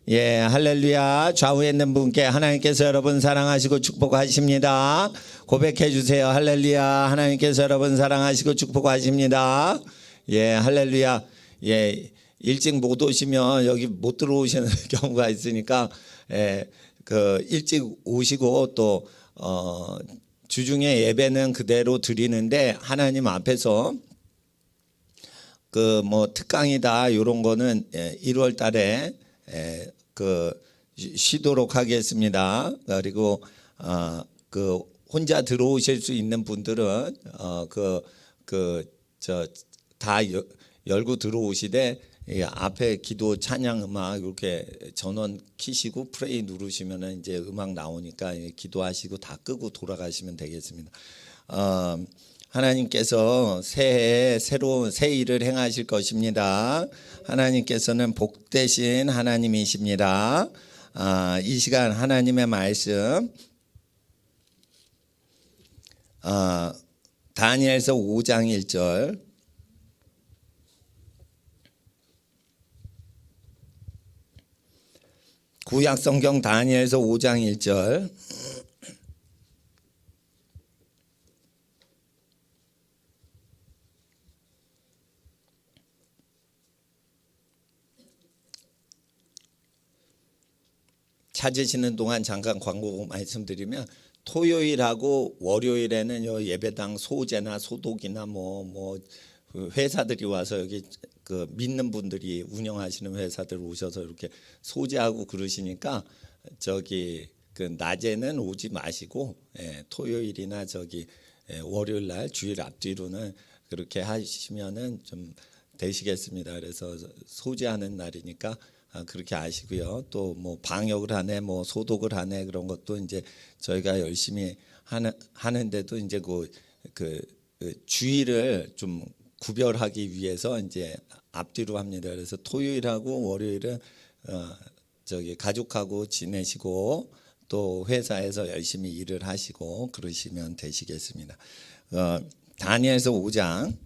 예, 할렐루야. 좌우에 있는 분께 하나님께서 여러분 사랑하시고 축복하십니다. 고백해 주세요. 할렐루야. 하나님께서 여러분 사랑하시고 축복하십니다. 예, 할렐루야. 예, 일찍 못 오시면 여기 못 들어오시는 경우가 있으니까 일찍 오시고 또 주중에 예배는 그대로 드리는데 하나님 앞에서 특강이다 이런 거는 1월 달에 쉬도록 하겠습니다. 그리고 혼자 들어오실 수 있는 분들은 다 열고 들어오시되 앞에 기도 찬양 음악 이렇게 전원 키시고 플레이 누르시면은 이제 음악 나오니까 기도하시고 다 끄고 돌아가시면 되겠습니다. 하나님께서 새해에 새로운 새 일을 행하실 것입니다. 하나님께서는 복되신 하나님이십니다. 이 시간 하나님의 말씀 다니엘서 5장 1절 구약성경 다니엘서 5장 1절 찾으시는 동안 잠깐 광고 말씀드리면 토요일하고 월요일에는 예배당 소제나 소독이나 회사들이 와서 여기 믿는 분들이 운영하시는 회사들 오셔서 이렇게 소제하고 그러시니까 낮에는 오지 마시고 토요일이나 월요일 날 주일 앞뒤로는 그렇게 하시면은 좀 되시겠습니다. 그래서 소제하는 날이니까 그렇게 아시고요. 또 방역을 하네, 소독을 하네 그런 것도 이제 저희가 열심히 하는데도 이제 그 주일을 좀 구별하기 위해서 이제 앞뒤로 합니다. 그래서 토요일하고 월요일은 가족하고 지내시고 또 회사에서 열심히 일을 하시고 그러시면 되시겠습니다. 다니엘서 5장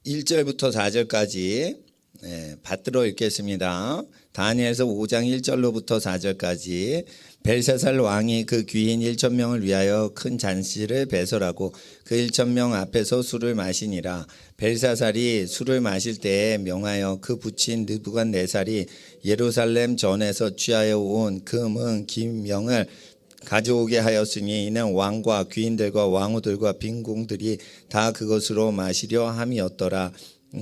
1절부터 4절까지 받들어 읽겠습니다. 다니엘서 5장 1절로부터 4절까지 벨사살 왕이 그 귀인 1,000명을 위하여 큰 잔치를 배설하고 그 1,000명 앞에서 술을 마시니라. 벨사살이 술을 마실 때에 명하여 그 부친 느부갓네살이 예루살렘 전에서 취하여 온 금은 기명을 가져오게 하였으니 이는 왕과 귀인들과 왕후들과 빈궁들이 다 그것으로 마시려 함이었더라.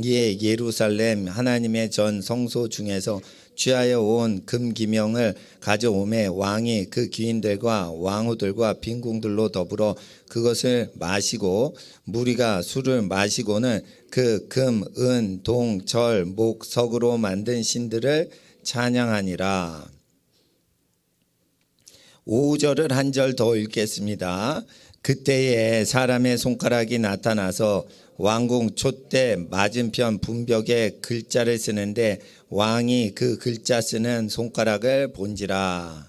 이에 예루살렘 하나님의 전 성소 중에서 취하여 온 금기명을 가져오매 왕이 그 귀인들과 왕후들과 빈궁들로 더불어 그것을 마시고 무리가 술을 마시고는 그 금, 은, 동, 절, 목, 석으로 만든 신들을 찬양하니라. 5절을 한 절 더 읽겠습니다. 그때에 사람의 손가락이 나타나서 왕궁 촛대 맞은편 분벽에 글자를 쓰는데 왕이 그 글자 쓰는 손가락을 본지라.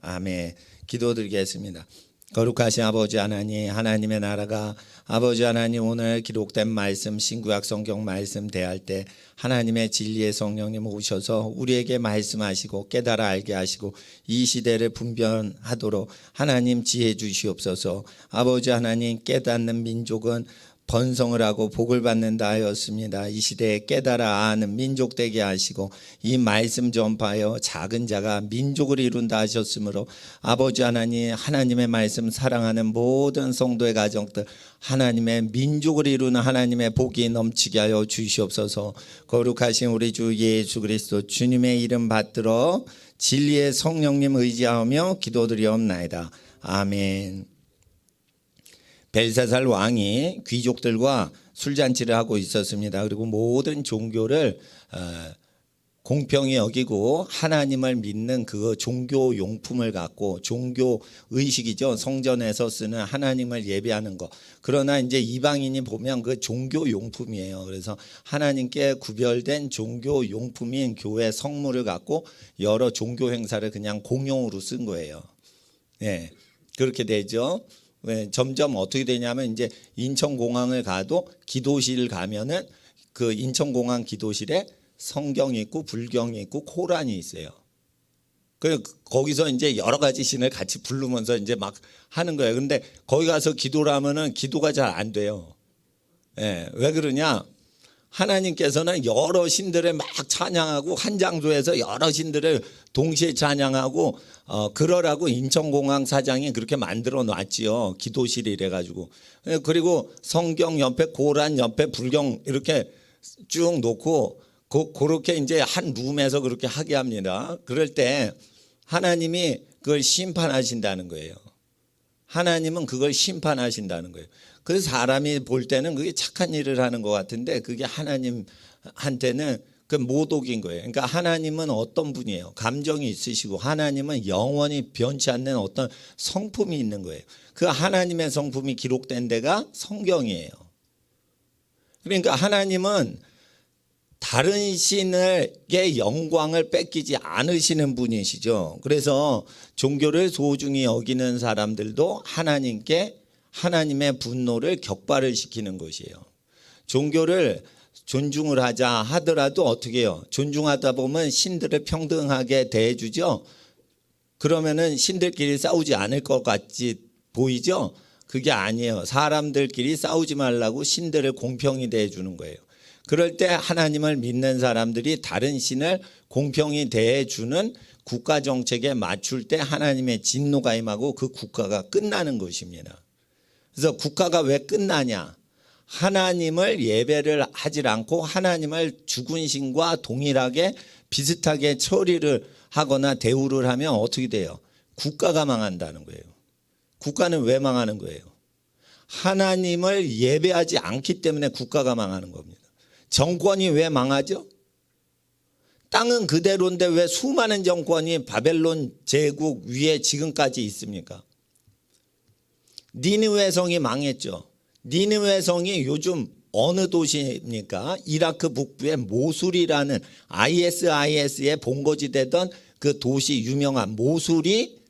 아멘. 기도드리겠습니다. 거룩하신 아버지 하나님, 하나님의 나라가 아버지 하나님 오늘 기록된 말씀 신구약 성경 말씀 대할 때 하나님의 진리의 성령님 오셔서 우리에게 말씀하시고 깨달아 알게 하시고 이 시대를 분별하도록 하나님 지혜 주시옵소서. 아버지 하나님 깨닫는 민족은 번성을 하고 복을 받는다 하였습니다. 이 시대에 깨달아 아는 민족 되게 하시고 이 말씀 전파하여 작은 자가 민족을 이룬다 하셨으므로 아버지 하나님 하나님의 말씀 사랑하는 모든 성도의 가정들 하나님의 민족을 이루는 하나님의 복이 넘치게 하여 주시옵소서. 거룩하신 우리 주 예수 그리스도 주님의 이름 받들어 진리의 성령님 의지하며 기도드리옵나이다. 아멘. 벨사살 왕이 귀족들과 술잔치를 하고 있었습니다. 그리고 모든 종교를 공평히 여기고 하나님을 믿는 그 종교 용품을 갖고 종교 의식이죠. 성전에서 쓰는 하나님을 예배하는 거. 그러나 이제 이방인이 보면 그 종교 용품이에요. 그래서 하나님께 구별된 종교 용품인 교회 성물을 갖고 여러 종교 행사를 그냥 공용으로 쓴 거예요. 네, 그렇게 되죠. 왜 점점 어떻게 되냐면 이제 인천공항을 가도 기도실 가면은 그 인천공항 기도실에 성경이 있고 불경이 있고 코란이 있어요. 그 거기서 이제 여러 가지 신을 같이 부르면서 이제 막 하는 거예요. 근데 거기 가서 기도를 하면은 기도가 잘 안 돼요. 예, 왜 그러냐? 하나님께서는 여러 신들을 막 찬양하고 한 장소에서 여러 신들을 동시에 찬양하고 그러라고 인천공항 사장이 그렇게 만들어 놨지요. 기도실이 이래가지고. 그리고 성경 옆에 고란 옆에 불경 이렇게 쭉 놓고 그렇게 이제 한 룸에서 그렇게 하게 합니다. 그럴 때 하나님이 그걸 심판하신다는 거예요. 하나님은 그걸 심판하신다는 거예요. 그래서 사람이 볼 때는 그게 착한 일을 하는 것 같은데 그게 하나님한테는 그 모독인 거예요. 그러니까 하나님은 어떤 분이에요? 감정이 있으시고 하나님은 영원히 변치 않는 어떤 성품이 있는 거예요. 그 하나님의 성품이 기록된 데가 성경이에요. 그러니까 하나님은 다른 신에게 영광을 뺏기지 않으시는 분이시죠. 그래서 종교를 소중히 여기는 사람들도 하나님께 하나님의 분노를 격발을 시키는 것이에요. 종교를 존중을 하자 하더라도 어떻게 해요? 존중하다 보면 신들을 평등하게 대해주죠. 그러면은 신들끼리 싸우지 않을 것 같이 보이죠? 그게 아니에요. 사람들끼리 싸우지 말라고 신들을 공평히 대해주는 거예요. 그럴 때 하나님을 믿는 사람들이 다른 신을 공평히 대해주는 국가 정책에 맞출 때 하나님의 진노가 임하고 그 국가가 끝나는 것입니다. 그래서 국가가 왜 끝나냐? 하나님을 예배를 하지 않고 하나님을 죽은 신과 동일하게 비슷하게 처리를 하거나 대우를 하면 어떻게 돼요? 국가가 망한다는 거예요. 국가는 왜 망하는 거예요? 하나님을 예배하지 않기 때문에 국가가 망하는 겁니다. 정권이 왜 망하죠? 땅은 그대로인데 왜 수많은 정권이 바벨론 제국 위에 지금까지 있습니까? 니느웨 성이 망했죠. 니느웨 성이 요즘 어느 도시입니까? 이라크 북부의 모술이라는 ISIS의 본거지 되던 그 도시 유명한 모술이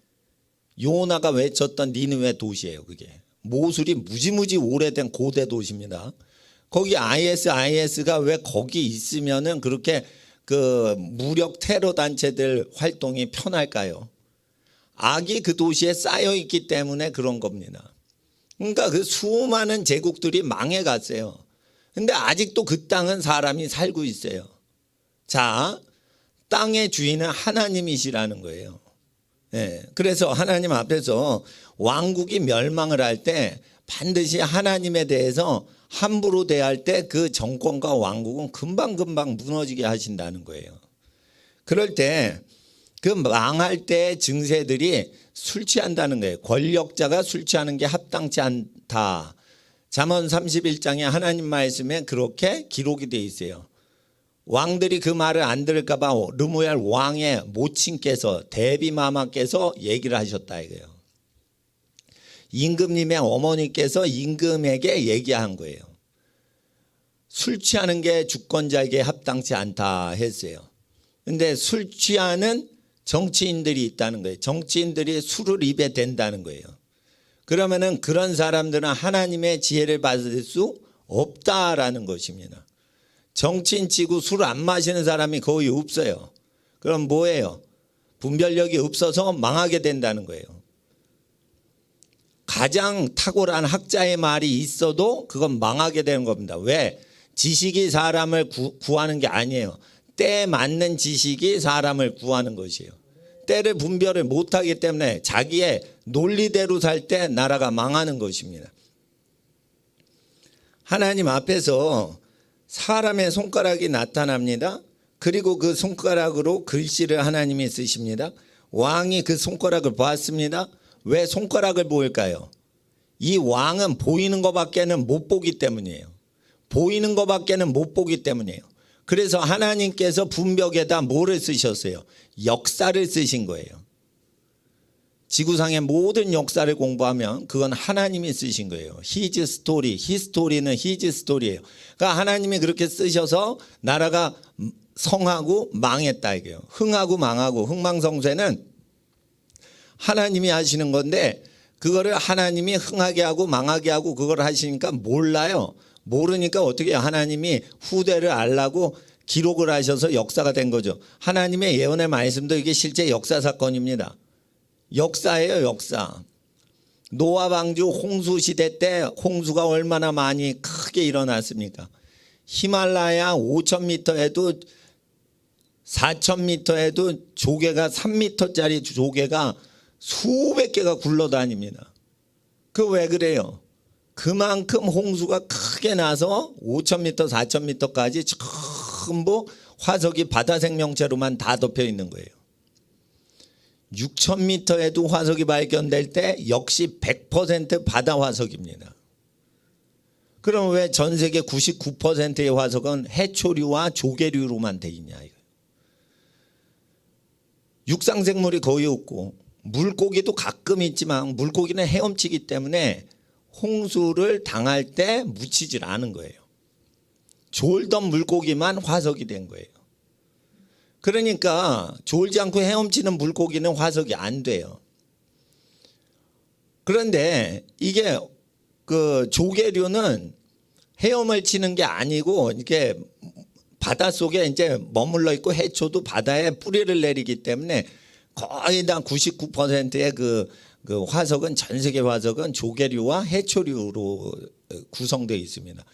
요나가 외쳤던 니느웨 도시예요. 그게 모술이 무지무지 오래된 고대 도시입니다. 거기 ISIS가 왜 거기 있으면은 그렇게 그 무력 테러 단체들 활동이 편할까요? 악이 그 도시에 쌓여 있기 때문에 그런 겁니다. 그러니까 그 수많은 제국들이 망해 갔어요. 근데 아직도 그 땅은 사람이 살고 있어요. 자, 땅의 주인은 하나님이시라는 거예요. 예, 그래서 하나님 앞에서 왕국이 멸망을 할 때 반드시 하나님에 대해서 함부로 대할 때 그 정권과 왕국은 금방금방 무너지게 하신다는 거예요. 그럴 때 그 망할 때 증세들이 술 취한다는 거예요. 권력자가 술 취하는 게 합당치 않다. 잠언 31장에 하나님 말씀에 그렇게 기록이 되어 있어요. 왕들이 그 말을 안 들을까 봐 르무엘 왕의 모친께서 데비마마께서 얘기를 하셨다 이거예요. 임금님의 어머니께서 임금에게 얘기한 거예요. 술 취하는 게 주권자에게 합당치 않다 했어요. 근데 술 취하는 정치인들이 있다는 거예요. 정치인들이 술을 입에 댄다는 거예요. 그러면은 그런 사람들은 하나님의 지혜를 받을 수 없다라는 것입니다. 정치인 치고 술 안 마시는 사람이 거의 없어요. 그럼 뭐예요? 분별력이 없어서 망하게 된다는 거예요. 가장 탁월한 학자의 말이 있어도 그건 망하게 되는 겁니다. 왜? 지식이 사람을 구하는 게 아니에요. 때에 맞는 지식이 사람을 구하는 것이에요. 때를 분별을 못하기 때문에 자기의 논리대로 살 때 나라가 망하는 것입니다. 하나님 앞에서 사람의 손가락이 나타납니다. 그리고 그 손가락으로 글씨를 하나님이 쓰십니다. 왕이 그 손가락을 보았습니다. 왜 손가락을 보일까요? 이 왕은 보이는 것밖에는 못 보기 때문이에요. 보이는 것밖에는 못 보기 때문이에요. 그래서 하나님께서 분벽에다 뭐를 쓰셨어요? 역사를 쓰신 거예요. 지구상의 모든 역사를 공부하면 그건 하나님이 쓰신 거예요. His story, 히스토리는 His story예요. 그러니까 하나님이 그렇게 쓰셔서 나라가 성하고 망했다 이게요. 흥하고 망하고 흥망성쇠는 하나님이 하시는 건데 그거를 하나님이 흥하게 하고 망하게 하고 그걸 하시니까 몰라요. 모르니까 어떻게 하나님이 후대를 알라고 기록을 하셔서 역사가 된 거죠. 하나님의 예언의 말씀도 이게 실제 역사 사건입니다. 역사예요, 역사. 노아 방주 홍수 시대 때 홍수가 얼마나 많이 크게 일어났습니까? 히말라야 5,000m에도 4,000m에도 조개가 3m짜리 조개가 수백 개가 굴러다닙니다. 그 왜 그래요? 그만큼 홍수가 크게 나서 5,000m, 4,000m까지 전부 화석이 바다 생명체로만 다 덮여 있는 거예요. 6,000m에도 화석이 발견될 때 역시 100% 바다 화석입니다. 그럼 왜 전 세계 99%의 화석은 해초류와 조개류로만 돼 있냐 이거예요. 육상생물이 거의 없고 물고기도 가끔 있지만 물고기는 헤엄치기 때문에 홍수를 당할 때 묻히질 않은 거예요. 졸던 물고기만 화석이 된 거예요. 그러니까 졸지 않고 헤엄치는 물고기는 화석이 안 돼요. 그런데 이게 그 조개류는 헤엄을 치는 게 아니고 이게 바닷속에 이제 머물러 있고 해초도 바다에 뿌리를 내리기 때문에 거의 다 99%의 그 화석은 전 세계 화석은 조개류와 해초류로 구성되어 있습니다.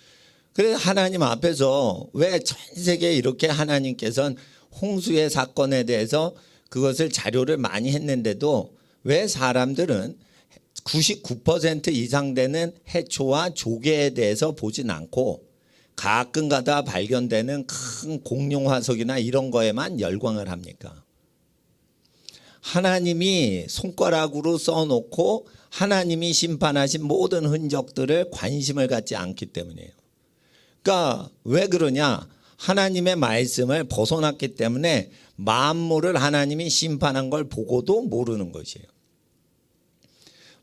그래서 하나님 앞에서 왜 전 세계에 이렇게 하나님께서는 홍수의 사건에 대해서 그것을 자료를 많이 했는데도 왜 사람들은 99% 이상 되는 해초와 조개에 대해서 보진 않고 가끔가다 발견되는 큰 공룡 화석이나 이런 거에만 열광을 합니까? 하나님이 손가락으로 써놓고 하나님이 심판하신 모든 흔적들을 관심을 갖지 않기 때문이에요. 그러니까 왜 그러냐? 하나님의 말씀을 벗어났기 때문에 만물을 하나님이 심판한 걸 보고도 모르는 것이에요.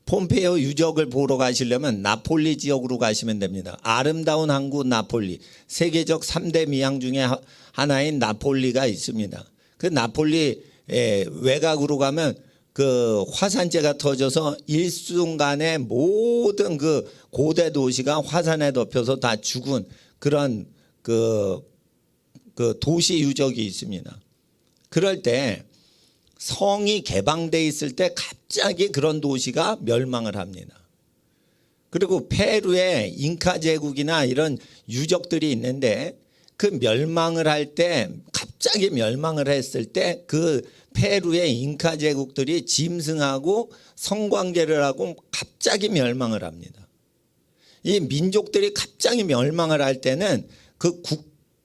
폼페이오 유적을 보러 가시려면 나폴리 지역으로 가시면 됩니다. 아름다운 항구 나폴리, 세계적 3대 미항 중에 하나인 나폴리가 있습니다. 그 나폴리 외곽으로 가면 그 화산재가 터져서 일순간에 모든 그 고대 도시가 화산에 덮여서 다 죽은 그런 그 도시 유적이 있습니다. 그럴 때 성이 개방돼 있을 때 갑자기 그런 도시가 멸망을 합니다. 그리고 페루의 잉카 제국이나 이런 유적들이 있는데 그 멸망을 할 때 갑자기 멸망을 했을 때 그 페루의 잉카 제국들이 짐승하고 성관계를 하고 갑자기 멸망을 합니다. 이 민족들이 갑자기 멸망을 할 때는 그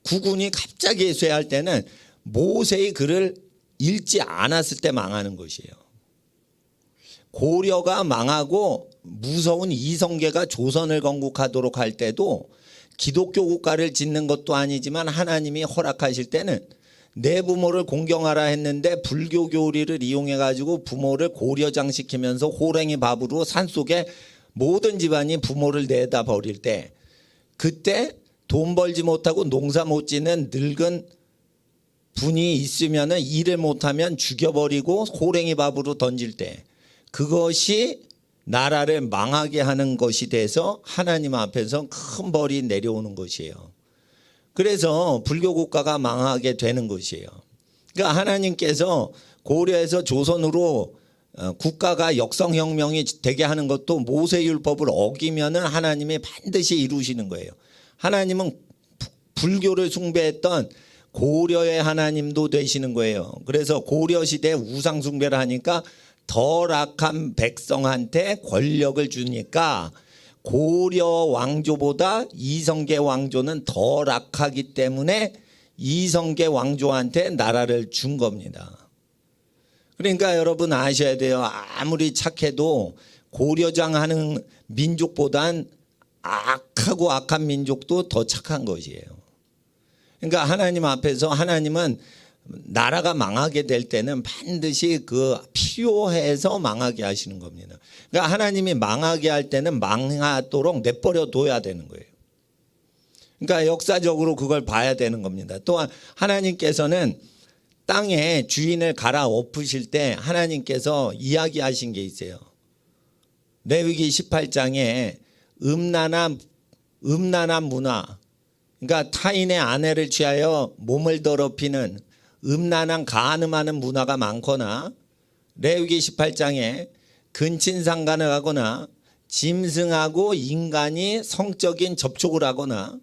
국군이 갑자기 쇠할 때는 모세의 글을 읽지 않았을 때 망하는 것이에요. 고려가 망하고 무서운 이성계가 조선을 건국하도록 할 때도 기독교 국가를 짓는 것도 아니지만 하나님이 허락하실 때는 내 부모를 공경하라 했는데 불교 교리를 이용해 가지고 부모를 고려장시키면서 호랭이 밥으로 산속에 모든 집안이 부모를 내다 버릴 때 그때 돈 벌지 못하고 농사 못 짓는 늙은 분이 있으면 일을 못하면 죽여버리고 호랭이 밥으로 던질 때 그것이 나라를 망하게 하는 것이 돼서 하나님 앞에서 큰 벌이 내려오는 것이에요. 그래서 불교 국가가 망하게 되는 것이에요. 그러니까 하나님께서 고려에서 조선으로 국가가 역성혁명이 되게 하는 것도 모세율법을 어기면 하나님이 반드시 이루시는 거예요. 하나님은 불교를 숭배했던 고려의 하나님도 되시는 거예요. 그래서 고려 시대에 우상 숭배를 하니까 덜 악한 백성한테 권력을 주니까 고려 왕조보다 이성계 왕조는 덜 악하기 때문에 이성계 왕조한테 나라를 준 겁니다. 그러니까 여러분 아셔야 돼요. 아무리 착해도 고려장 하는 민족보단 악하고 악한 민족도 더 착한 것이에요. 그러니까 하나님 앞에서 하나님은 나라가 망하게 될 때는 반드시 그 필요해서 망하게 하시는 겁니다. 그러니까 하나님이 망하게 할 때는 망하도록 내버려 둬야 되는 거예요. 그러니까 역사적으로 그걸 봐야 되는 겁니다. 또한 하나님께서는 땅에 주인을 갈아엎으실 때 하나님께서 이야기하신 게 있어요. 레위기 18장에 음란한 음란한 문화, 그러니까 타인의 아내를 취하여 몸을 더럽히는 음란한 간음하는 문화가 많거나, 레위기 18장에 근친상간을 하거나 짐승하고 인간이 성적인 접촉을 하거나,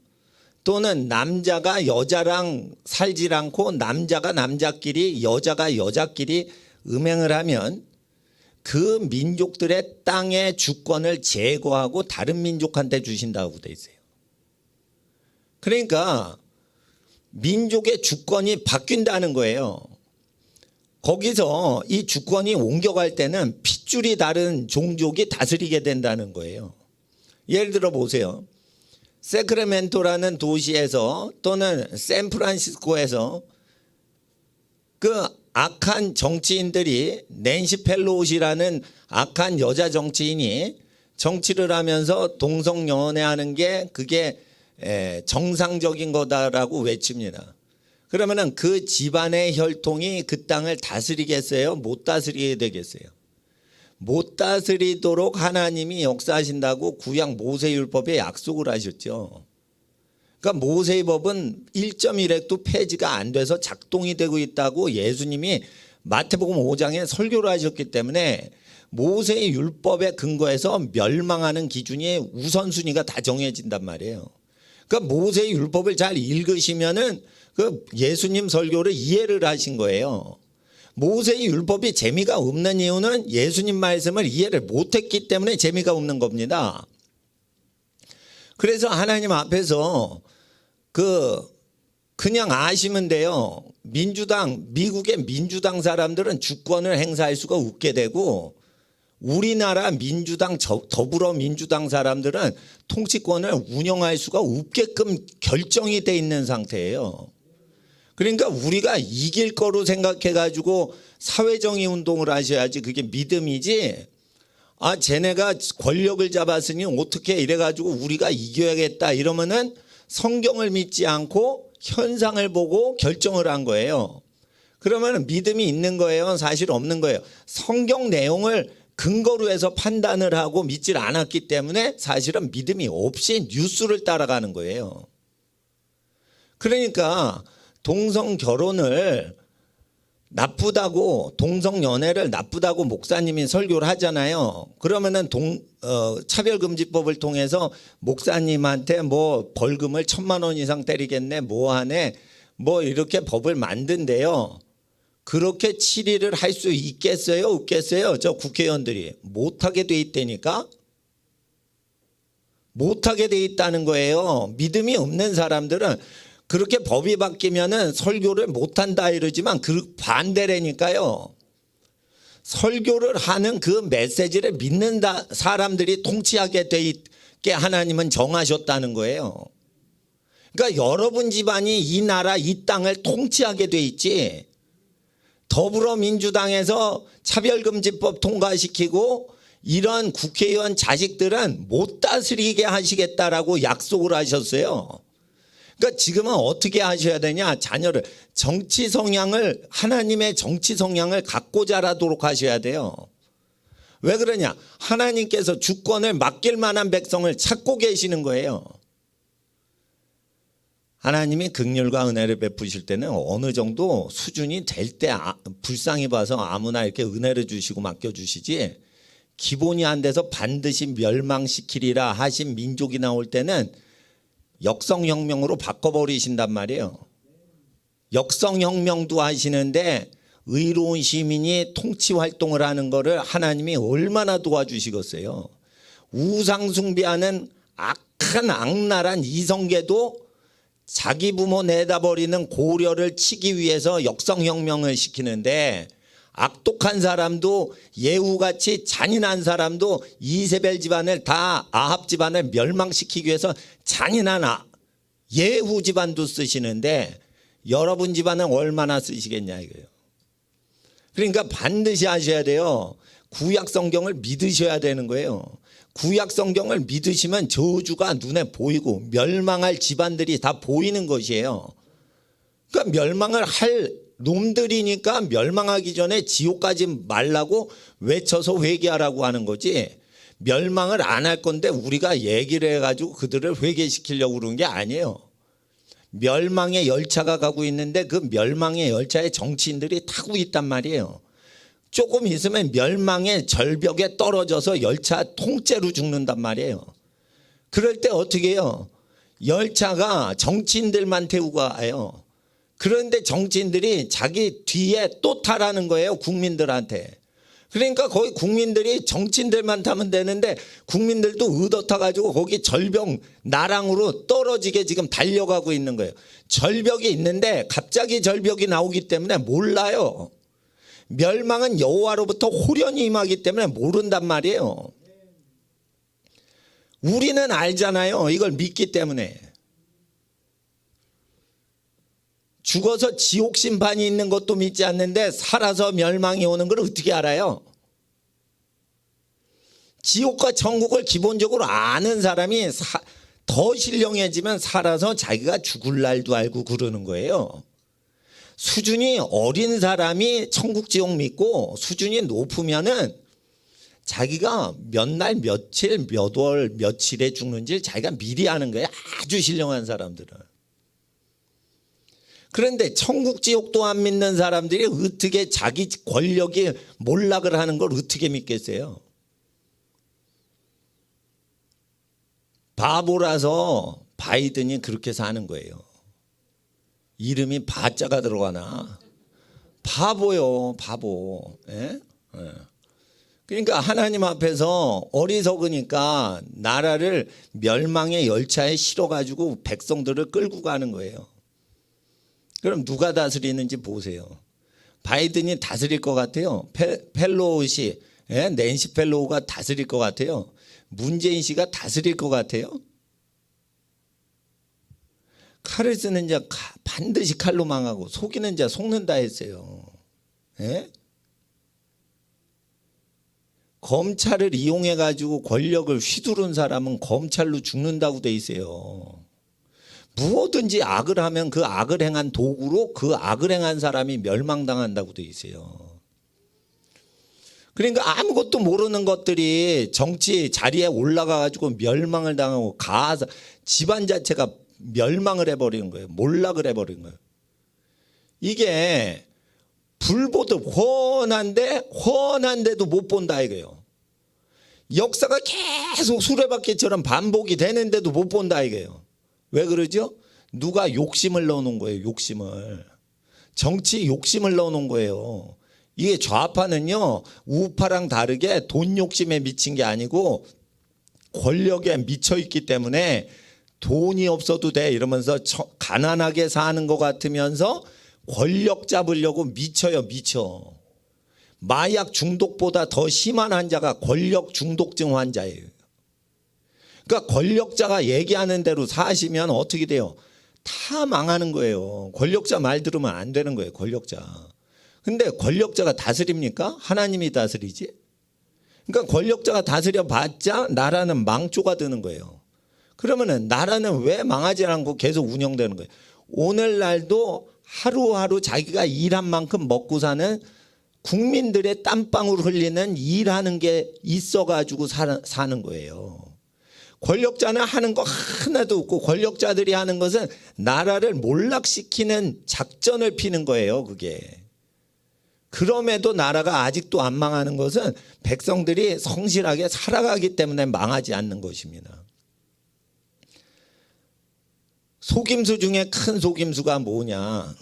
또는 남자가 여자랑 살지 않고 남자가 남자끼리 여자가 여자끼리 음행을 하면 그 민족들의 땅의 주권을 제거하고 다른 민족한테 주신다고 돼 있어요. 그러니까 민족의 주권이 바뀐다는 거예요. 거기서 이 주권이 옮겨갈 때는 핏줄이 다른 종족이 다스리게 된다는 거예요. 예를 들어 보세요. 세크라멘토라는 도시에서 또는 샌프란시스코에서 그 악한 정치인들이, 낸시 펠로시라는 악한 여자 정치인이 정치를 하면서 동성연애하는 게 그게 정상적인 거다라고 외칩니다. 그러면은 그 집안의 혈통이 그 땅을 다스리겠어요? 못 다스리게 되겠어요? 못 다스리도록 하나님이 역사하신다고 구약 모세율법에 약속을 하셨죠. 그러니까 모세의 법은 1.1획도 폐지가 안 돼서 작동이 되고 있다고 예수님이 마태복음 5장에 설교를 하셨기 때문에 모세의 율법에 근거해서 멸망하는 기준이 우선순위가 다 정해진단 말이에요. 그러니까 모세의 율법을 잘 읽으시면은 그 예수님 설교를 이해를 하신 거예요. 모세의 율법이 재미가 없는 이유는 예수님 말씀을 이해를 못했기 때문에 재미가 없는 겁니다. 그래서 하나님 앞에서 그냥 아시면 돼요. 미국의 민주당 사람들은 주권을 행사할 수가 없게 되고, 우리나라 민주당, 더불어민주당 사람들은 통치권을 운영할 수가 없게끔 결정이 돼 있는 상태예요. 그러니까 우리가 이길 거로 생각해 가지고 사회정의 운동을 하셔야지 그게 믿음이지, 아 쟤네가 권력을 잡았으니 어떻게 이래 가지고 우리가 이겨야겠다 이러면은 성경을 믿지 않고 현상을 보고 결정을 한 거예요. 그러면 믿음이 있는 거예요? 사실 없는 거예요? 성경 내용을 근거로 해서 판단을 하고 믿질 않았기 때문에 사실은 믿음이 없이 뉴스를 따라가는 거예요. 그러니까 동성 결혼을 나쁘다고, 동성 연애를 나쁘다고 목사님이 설교를 하잖아요. 그러면은 차별금지법을 통해서 목사님한테 뭐 벌금을 1,000만 원 이상 때리겠네, 뭐 하네, 뭐 이렇게 법을 만든대요. 그렇게 치리를 할 수 있겠어요? 없겠어요? 저 국회의원들이 못하게 돼 있다니까. 못하게 돼 있다는 거예요. 믿음이 없는 사람들은 그렇게 법이 바뀌면은 설교를 못한다 이러지만 그 반대라니까요. 설교를 하는 그 메시지를 믿는 사람들이 통치하게 돼 있게 하나님은 정하셨다는 거예요. 그러니까 여러분 집안이 이 나라, 이 땅을 통치하게 돼 있지, 더불어민주당에서 차별금지법 통과시키고 이런 국회의원 자식들은 못 다스리게 하시겠다라고 약속을 하셨어요. 그러니까 지금은 어떻게 하셔야 되냐? 자녀를 정치 성향을, 하나님의 정치 성향을 갖고 자라도록 하셔야 돼요. 왜 그러냐? 하나님께서 주권을 맡길 만한 백성을 찾고 계시는 거예요. 하나님이 긍휼과 은혜를 베푸실 때는 어느 정도 수준이 될 때 불쌍히 봐서 아무나 이렇게 은혜를 주시고 맡겨주시지, 기본이 안 돼서 반드시 멸망시키리라 하신 민족이 나올 때는 역성혁명으로 바꿔버리신단 말이에요. 역성혁명도 하시는데 의로운 시민이 통치활동을 하는 거를 하나님이 얼마나 도와주시겠어요. 우상숭배하는 악한 악랄한 이성계도 자기 부모 내다버리는 고려를 치기 위해서 역성혁명을 시키는데, 악독한 사람도, 예후같이 잔인한 사람도 이세벨 집안을 다, 아합 집안을 멸망시키기 위해서 잔인한 예후 집안도 쓰시는데 여러분 집안은 얼마나 쓰시겠냐 이거예요. 그러니까 반드시 하셔야 돼요. 구약 성경을 믿으셔야 되는 거예요. 구약 성경을 믿으시면 저주가 눈에 보이고 멸망할 집안들이 다 보이는 것이에요. 그러니까 멸망을 할 놈들이니까 멸망하기 전에 지옥 가지 말라고 외쳐서 회개하라고 하는 거지, 멸망을 안 할 건데 우리가 얘기를 해가지고 그들을 회개시키려고 그러는 게 아니에요. 멸망의 열차가 가고 있는데 그 멸망의 열차에 정치인들이 타고 있단 말이에요. 조금 있으면 멸망의 절벽에 떨어져서 열차 통째로 죽는단 말이에요. 그럴 때 어떻게 해요? 열차가 정치인들만 태우고 가요. 그런데 정치인들이 자기 뒤에 또 타라는 거예요, 국민들한테. 그러니까 거기 국민들이 정치인들만 타면 되는데 국민들도 의도타가지고 거기 절벽 나랑으로 떨어지게 지금 달려가고 있는 거예요. 절벽이 있는데 갑자기 절벽이 나오기 때문에 몰라요. 멸망은 여호와로부터 호련히 임하기 때문에 모른단 말이에요. 우리는 알잖아요. 이걸 믿기 때문에. 죽어서 지옥 심판이 있는 것도 믿지 않는데 살아서 멸망이 오는 걸 어떻게 알아요? 지옥과 천국을 기본적으로 아는 사람이 더 신령해지면 살아서 자기가 죽을 날도 알고 그러는 거예요. 수준이 어린 사람이 천국 지옥 믿고 수준이 높으면은 자기가 몇 날 며칠 몇 월 며칠에 죽는지 자기가 미리 아는 거예요. 아주 신령한 사람들은. 그런데 천국 지옥도 안 믿는 사람들이 어떻게 자기 권력이 몰락을 하는 걸 어떻게 믿겠어요? 바보라서 바이든이 그렇게 사는 거예요. 이름이 바자가 들어가나? 바보요, 바보. 예? 예. 그러니까 하나님 앞에서 어리석으니까 나라를 멸망의 열차에 실어가지고 백성들을 끌고 가는 거예요. 그럼 누가 다스리는지 보세요. 바이든이 다스릴 것 같아요? 펠로우시, 예? 낸시 펠로우가 다스릴 것 같아요? 문재인 씨가 다스릴 것 같아요? 칼을 쓰는 자 반드시 칼로 망하고 속이는 자 속는다 했어요. 예? 검찰을 이용해 가지고 권력을 휘두른 사람은 검찰로 죽는다고 돼 있어요. 무엇든지 악을 하면 그 악을 행한 도구로 그 악을 행한 사람이 멸망당한다고 돼 있어요. 그러니까 아무것도 모르는 것들이 정치 자리에 올라가 가지고 멸망을 당하고 집안 자체가 멸망을 해버리는 거예요. 몰락을 해버리는 거예요. 이게 불보듯 훤한데도 못 본다 이거예요. 역사가 계속 수레바퀴처럼 반복이 되는데도 못 본다 이거예요. 왜 그러죠? 누가 욕심을 넣어놓은 거예요. 욕심을. 정치 욕심을 넣어놓은 거예요. 이게 좌파는요 우파랑 다르게 돈 욕심에 미친 게 아니고 권력에 미쳐있기 때문에 돈이 없어도 돼 이러면서 가난하게 사는 것 같으면서 권력 잡으려고 미쳐. 마약 중독보다 더 심한 환자가 권력 중독증 환자예요. 그러니까 권력자가 얘기하는 대로 사시면 어떻게 돼요? 다 망하는 거예요. 권력자 말 들으면 안 되는 거예요. 권력자. 근데 권력자가 다스립니까? 하나님이 다스리지. 그러니까 권력자가 다스려봤자 나라는 망조가 되는 거예요. 그러면은 나라는 왜 망하지 않고 계속 운영되는 거예요? 오늘날도 하루하루 자기가 일한 만큼 먹고 사는 국민들의 땀방울 흘리는 일하는 게 있어가지고 사는 거예요. 권력자는 하는 거 하나도 없고 권력자들이 하는 것은 나라를 몰락시키는 작전을 피는 거예요. 그게. 그럼에도 나라가 아직도 안 망하는 것은 백성들이 성실하게 살아가기 때문에 망하지 않는 것입니다. 속임수 중에 큰 속임수가 뭐냐?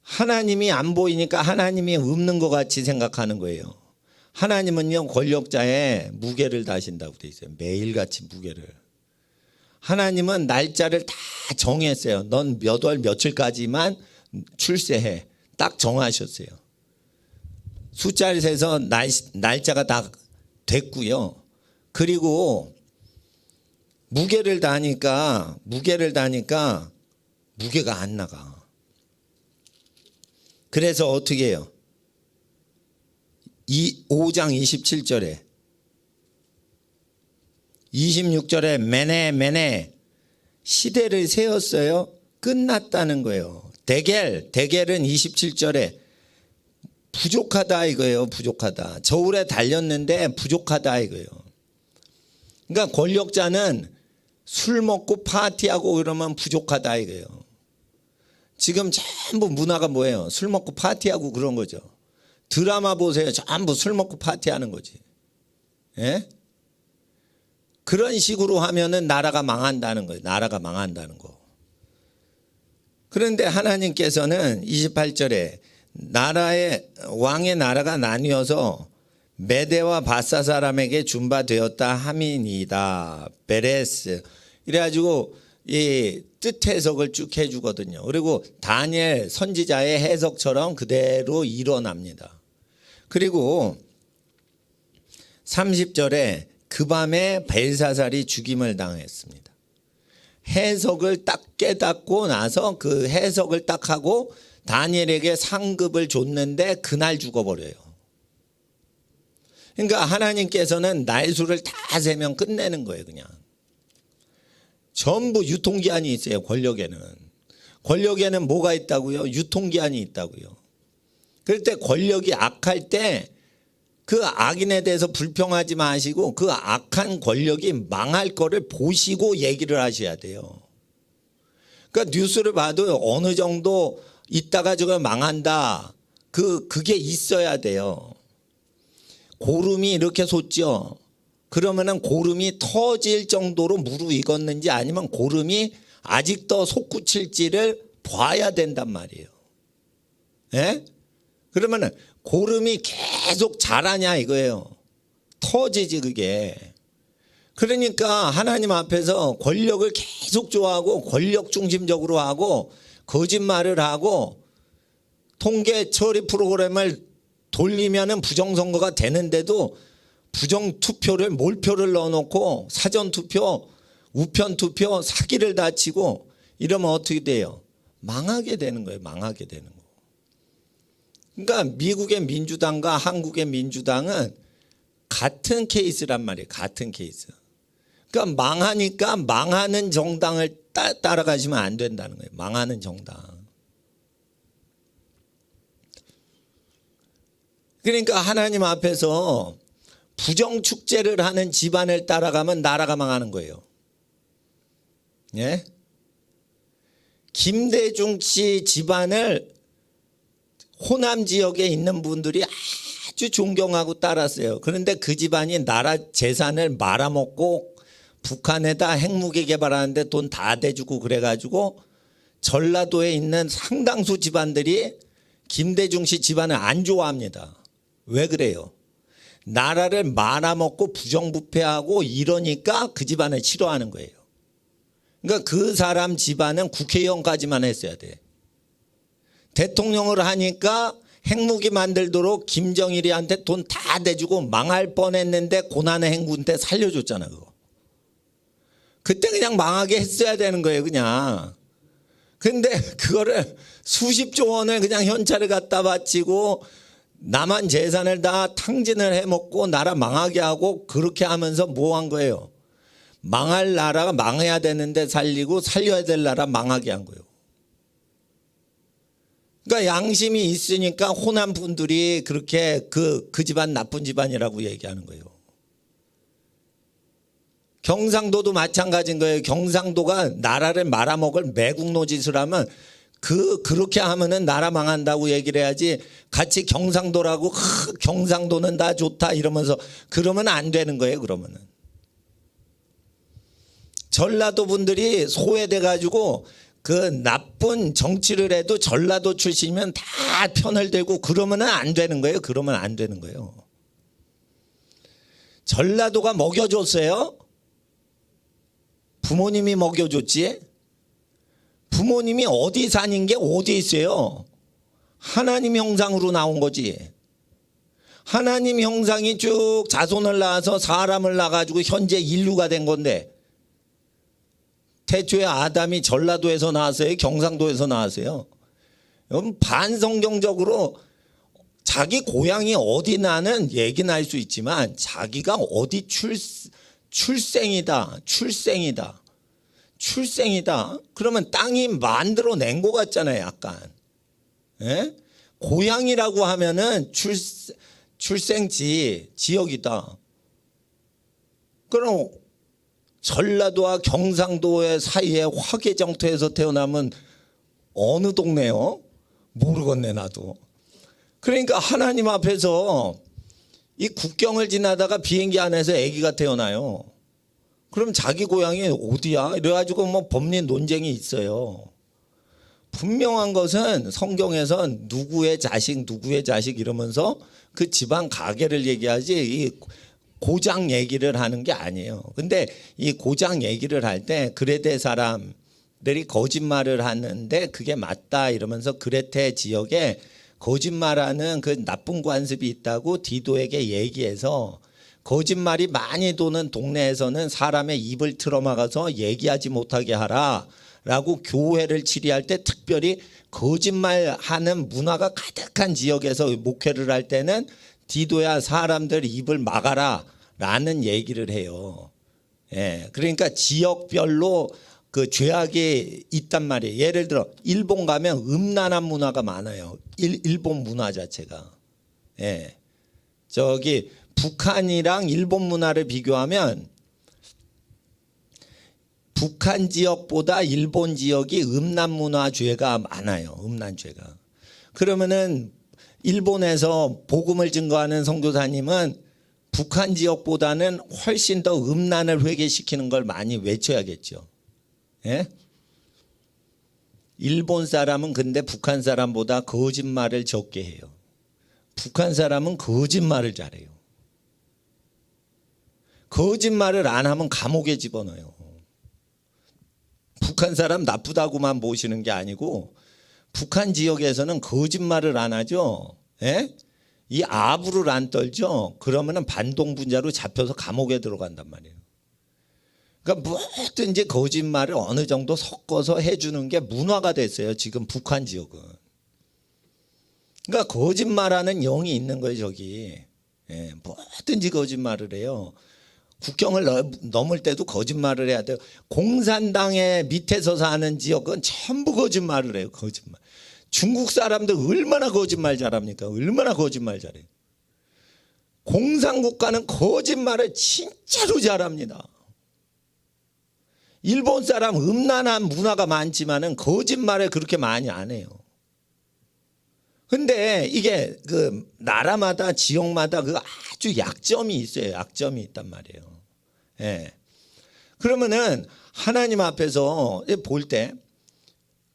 하나님이 안 보이니까 하나님이 없는 것 같이 생각하는 거예요. 하나님은요 권력자의 무게를 다신다고 돼 있어요. 매일같이 무게를. 하나님은 날짜를 다 정했어요. 넌 몇 월 며칠까지만 출세해. 딱 정하셨어요. 숫자를 세서 날짜가 다 됐고요. 그리고 무게를 다니까 무게가 안 나가. 그래서 어떻게 해요? 5장 27절에 26절에 메네 시대를 세웠어요. 끝났다는 거예요. 대겔은 27절에 부족하다 이거예요. 부족하다. 저울에 달렸는데 부족하다 이거예요. 그러니까 권력자는 술 먹고 파티하고 그러면 부족하다 이거예요. 지금 전부 문화가 뭐예요? 술 먹고 파티하고 그런 거죠. 드라마 보세요. 전부 술 먹고 파티하는 거지. 예? 그런 식으로 하면은 나라가 망한다는 거예요. 나라가 망한다는 거. 그런데 하나님께서는 28절에 왕의 나라가 나뉘어서 메대와 바사 사람에게 준바되었다 함이니이다. 베레스. 이래가지고 이 뜻 해석을 쭉 해주거든요. 그리고 다니엘 선지자의 해석처럼 그대로 일어납니다. 그리고 30절에 그 밤에 벨사살이 죽임을 당했습니다. 해석을 딱 깨닫고 나서 그 해석을 딱 하고 다니엘에게 상급을 줬는데 그날 죽어버려요. 그러니까 하나님께서는 날수를 다 세면 끝내는 거예요. 그냥 전부 유통기한이 있어요. 권력에는 뭐가 있다고요? 유통기한이 있다고요. 그럴 때 권력이 악할 때 그 악인에 대해서 불평하지 마시고 그 악한 권력이 망할 거를 보시고 얘기를 하셔야 돼요. 그러니까 뉴스를 봐도 어느 정도 있다가 저거 망한다. 그게 있어야 돼요. 고름이 이렇게 솟죠. 그러면은 고름이 터질 정도로 무르익었는지 아니면 고름이 아직 더 솟구칠지를 봐야 된단 말이에요. 예? 그러면은 고름이 계속 자라냐 이거예요. 터지지 그게. 그러니까 하나님 앞에서 권력을 계속 좋아하고 권력 중심적으로 하고 거짓말을 하고 통계 처리 프로그램을 돌리면은 부정선거가 되는데도 부정투표를 몰표를 넣어놓고 사전투표, 우편투표 사기를 다 치고 이러면 어떻게 돼요? 망하게 되는 거예요. 망하게 되는 거. 그러니까 미국의 민주당과 한국의 민주당은 같은 케이스란 말이에요. 같은 케이스. 그러니까 망하니까 망하는 정당을 따라가시면 안 된다는 거예요. 망하는 정당. 그러니까 하나님 앞에서 부정축제를 하는 집안을 따라가면 나라가 망하는 거예요. 예? 김대중 씨 집안을 호남 지역에 있는 분들이 아주 존경하고 따랐어요. 그런데 그 집안이 나라 재산을 말아먹고 북한에다 핵무기 개발하는데 돈 다 대주고 그래가지고 전라도에 있는 상당수 집안들이 김대중 씨 집안을 안 좋아합니다. 왜 그래요? 나라를 말아먹고 부정부패하고 이러니까 그 집안을 싫어하는 거예요. 그러니까 그 사람 집안은 국회의원까지만 했어야 돼. 대통령을 하니까 핵무기 만들도록 김정일이한테 돈 다 대주고 망할 뻔했는데 고난의 행군 때 살려줬잖아. 그거. 그때 그냥 망하게 했어야 되는 거예요. 그냥. 근데 그거를 수십조 원을 그냥 현찰을 갖다 바치고 남한 재산을 다 탕진을 해먹고 나라 망하게 하고 그렇게 하면서 뭐 한 거예요? 망할 나라가 망해야 되는데 살리고 살려야 될 나라 망하게 한 거예요. 그러니까 양심이 있으니까 호남 분들이 그렇게 그 집안 나쁜 집안이라고 얘기하는 거예요. 경상도도 마찬가지인 거예요. 경상도가 나라를 말아먹을 매국노 짓을 하면 그렇게 하면은 나라 망한다고 얘기를 해야지 같이 경상도라고 경상도는 다 좋다 이러면서 그러면 안 되는 거예요. 그러면은 전라도 분들이 소외돼 가지고 그 나쁜 정치를 해도 전라도 출신이면 다 편을 들고 그러면은 안 되는 거예요. 그러면 안 되는 거예요. 전라도가 먹여줬어요? 부모님이 먹여줬지? 부모님이 어디 사는 게 어디 있어요? 하나님 형상으로 나온 거지. 하나님 형상이 쭉 자손을 낳아서 사람을 낳아가지고 현재 인류가 된 건데 태초에 아담이 전라도에서 나왔어요? 경상도에서 나왔어요? 반성경적으로 자기 고향이 어디 나는 얘기는 할 수 있지만 자기가 어디 출생이다. 그러면 땅이 만들어낸 것 같잖아요. 약간. 예? 고향이라고 하면은 출생지 지역이다. 그럼 전라도와 경상도의 사이에 화개정토에서 태어나면 어느 동네요? 모르겠네 나도. 그러니까 하나님 앞에서 이 국경을 지나다가 비행기 안에서 아기가 태어나요. 그럼 자기 고향이 어디야? 이래가지고 뭐 법리 논쟁이 있어요. 분명한 것은 성경에선 누구의 자식 이러면서 그 집안 가계를 얘기하지 이 고장 얘기를 하는 게 아니에요. 근데 이 고장 얘기를 할 때 그레데 사람들이 거짓말을 하는데 그게 맞다 이러면서 그레테 지역에 거짓말하는 그 나쁜 관습이 있다고 디도에게 얘기해서 거짓말이 많이 도는 동네에서는 사람의 입을 틀어막아서 얘기하지 못하게 하라 라고 교회를 치리할 때 특별히 거짓말하는 문화가 가득한 지역에서 목회를 할 때는 디도야 사람들 입을 막아라 라는 얘기를 해요. 예, 그러니까 지역별로 그 죄악이 있단 말이에요. 예를 들어 일본 가면 음란한 문화가 많아요. 일본 문화 자체가. 예, 저기 북한이랑 일본 문화를 비교하면 북한 지역보다 일본 지역이 음란 문화 죄가 많아요. 음란 죄가. 그러면은 일본에서 복음을 증거하는 선교사님은 북한 지역보다는 훨씬 더 음란을 회개시키는 걸 많이 외쳐야겠죠. 예? 일본 사람은 근데 북한 사람보다 거짓말을 적게 해요. 북한 사람은 거짓말을 잘해요. 거짓말을 안 하면 감옥에 집어넣어요. 북한 사람 나쁘다고만 보시는 게 아니고 북한 지역에서는 거짓말을 안 하죠. 예? 이 아부를 안 떨죠. 그러면은 반동분자로 잡혀서 감옥에 들어간단 말이에요. 그러니까 뭐든지 거짓말을 어느 정도 섞어서 해주는 게 문화가 됐어요. 지금 북한 지역은. 그러니까 거짓말하는 영이 있는 거예요. 저기. 예, 뭐든지 거짓말을 해요. 국경을 넘을 때도 거짓말을 해야 돼요. 공산당의 밑에서 사는 지역은 전부 거짓말을 해요. 거짓말. 중국 사람들 얼마나 거짓말 잘합니까? 얼마나 거짓말 잘해요. 공산국가는 거짓말을 진짜로 잘합니다. 일본 사람 음란한 문화가 많지만은 거짓말을 그렇게 많이 안 해요. 근데 이게 그 나라마다 지역마다 그 아주 약점이 있어요. 약점이 있단 말이에요. 예. 그러면은 하나님 앞에서 볼 때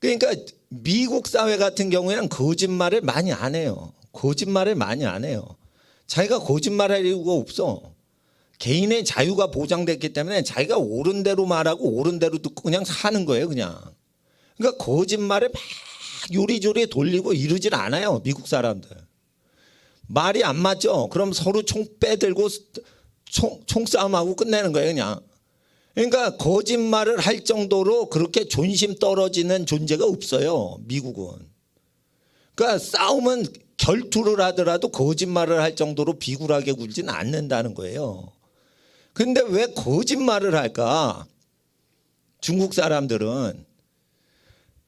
그러니까 미국 사회 같은 경우에는 거짓말을 많이 안 해요. 거짓말을 많이 안 해요. 자기가 거짓말할 이유가 없어. 개인의 자유가 보장됐기 때문에 자기가 옳은 대로 말하고 옳은 대로 듣고 그냥 사는 거예요. 그냥. 그러니까 거짓말을 막 요리조리 돌리고 이러질 않아요. 미국 사람들. 말이 안 맞죠? 그럼 서로 총 빼들고 총싸움하고 끝내는 거예요. 그냥. 그러니까 거짓말을 할 정도로 그렇게 존심 떨어지는 존재가 없어요. 미국은. 그러니까 싸움은 결투를 하더라도 거짓말을 할 정도로 비굴하게 굴지는 않는다는 거예요. 근데 왜 거짓말을 할까? 중국 사람들은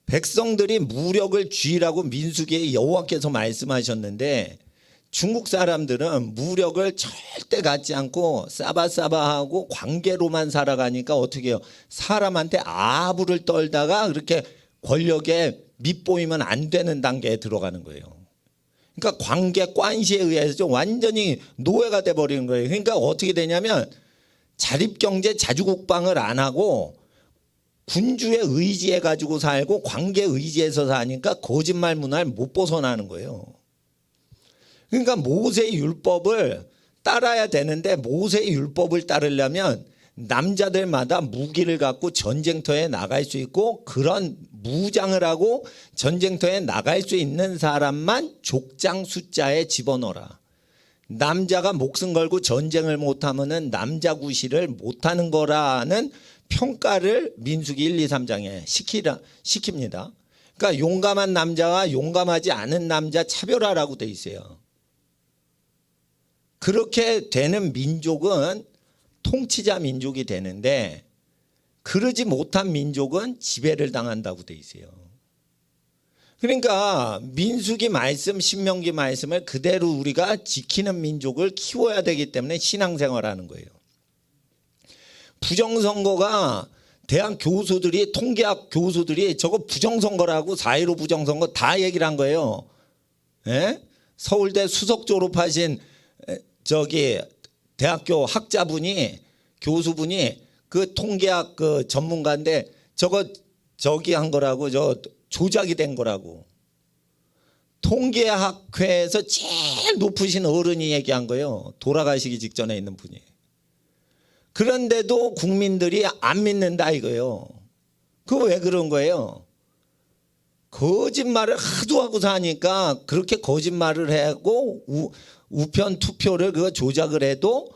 백성들이 무력을 쥐라고 민수기에 여호와께서 말씀하셨는데 중국 사람들은 무력을 절대 갖지 않고 싸바싸바하고 관계로만 살아가니까 어떻게 해요? 사람한테 아부를 떨다가 그렇게 권력에 밑보이면 안 되는 단계에 들어가는 거예요. 그러니까 관계 관시에 의해서 완전히 노예가 돼버리는 거예요. 그러니까 어떻게 되냐면 자립경제 자주국방을 안 하고 군주의 의지에 가지고 살고 관계 의지에서 사니까 거짓말 문화를 못 벗어나는 거예요. 그러니까 모세의 율법을 따라야 되는데 모세의 율법을 따르려면 남자들마다 무기를 갖고 전쟁터에 나갈 수 있고 그런 무장을 하고 전쟁터에 나갈 수 있는 사람만 족장 숫자에 집어넣어라. 남자가 목숨 걸고 전쟁을 못하면 남자 구실을 못하는 거라는 평가를 민수기 1, 2, 3장에 시킵니다. 그러니까 용감한 남자와 용감하지 않은 남자 차별하라고 돼 있어요. 그렇게 되는 민족은 통치자 민족이 되는데 그러지 못한 민족은 지배를 당한다고 돼 있어요. 그러니까 민수기 말씀, 신명기 말씀을 그대로 우리가 지키는 민족을 키워야 되기 때문에 신앙생활하는 거예요. 부정선거가 대학 교수들이, 통계학 교수들이 저거 부정선거라고 4.15 부정선거 다 얘기를 한 거예요. 예? 서울대 수석 졸업하신 저기 대학교 학자분이, 교수분이 그 통계학 그 전문가인데 저거 저기 한 거라고, 저 조작이 된 거라고. 통계학회에서 제일 높으신 어른이 얘기한 거예요. 돌아가시기 직전에 있는 분이. 그런데도 국민들이 안 믿는다 이거예요. 그거 왜 그런 거예요? 거짓말을 하도 하고 사니까 그렇게 거짓말을 하고 우편 투표를 그거 조작을 해도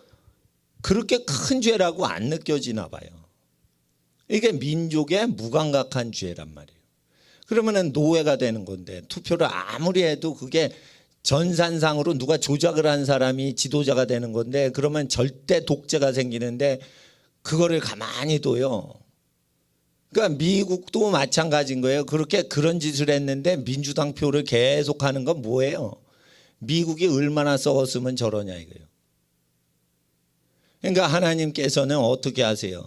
그렇게 큰 죄라고 안 느껴지나 봐요. 이게 민족의 무감각한 죄란 말이에요. 그러면은 노예가 되는 건데, 투표를 아무리 해도 그게 전산상으로 누가 조작을 한 사람이 지도자가 되는 건데, 그러면 절대 독재가 생기는데 그거를 가만히 둬요. 그러니까 미국도 마찬가지인 거예요. 그렇게 그런 짓을 했는데 민주당 표를 계속하는 건 뭐예요? 미국이 얼마나 썩었으면 저러냐 이거예요. 그러니까 하나님께서는 어떻게 하세요?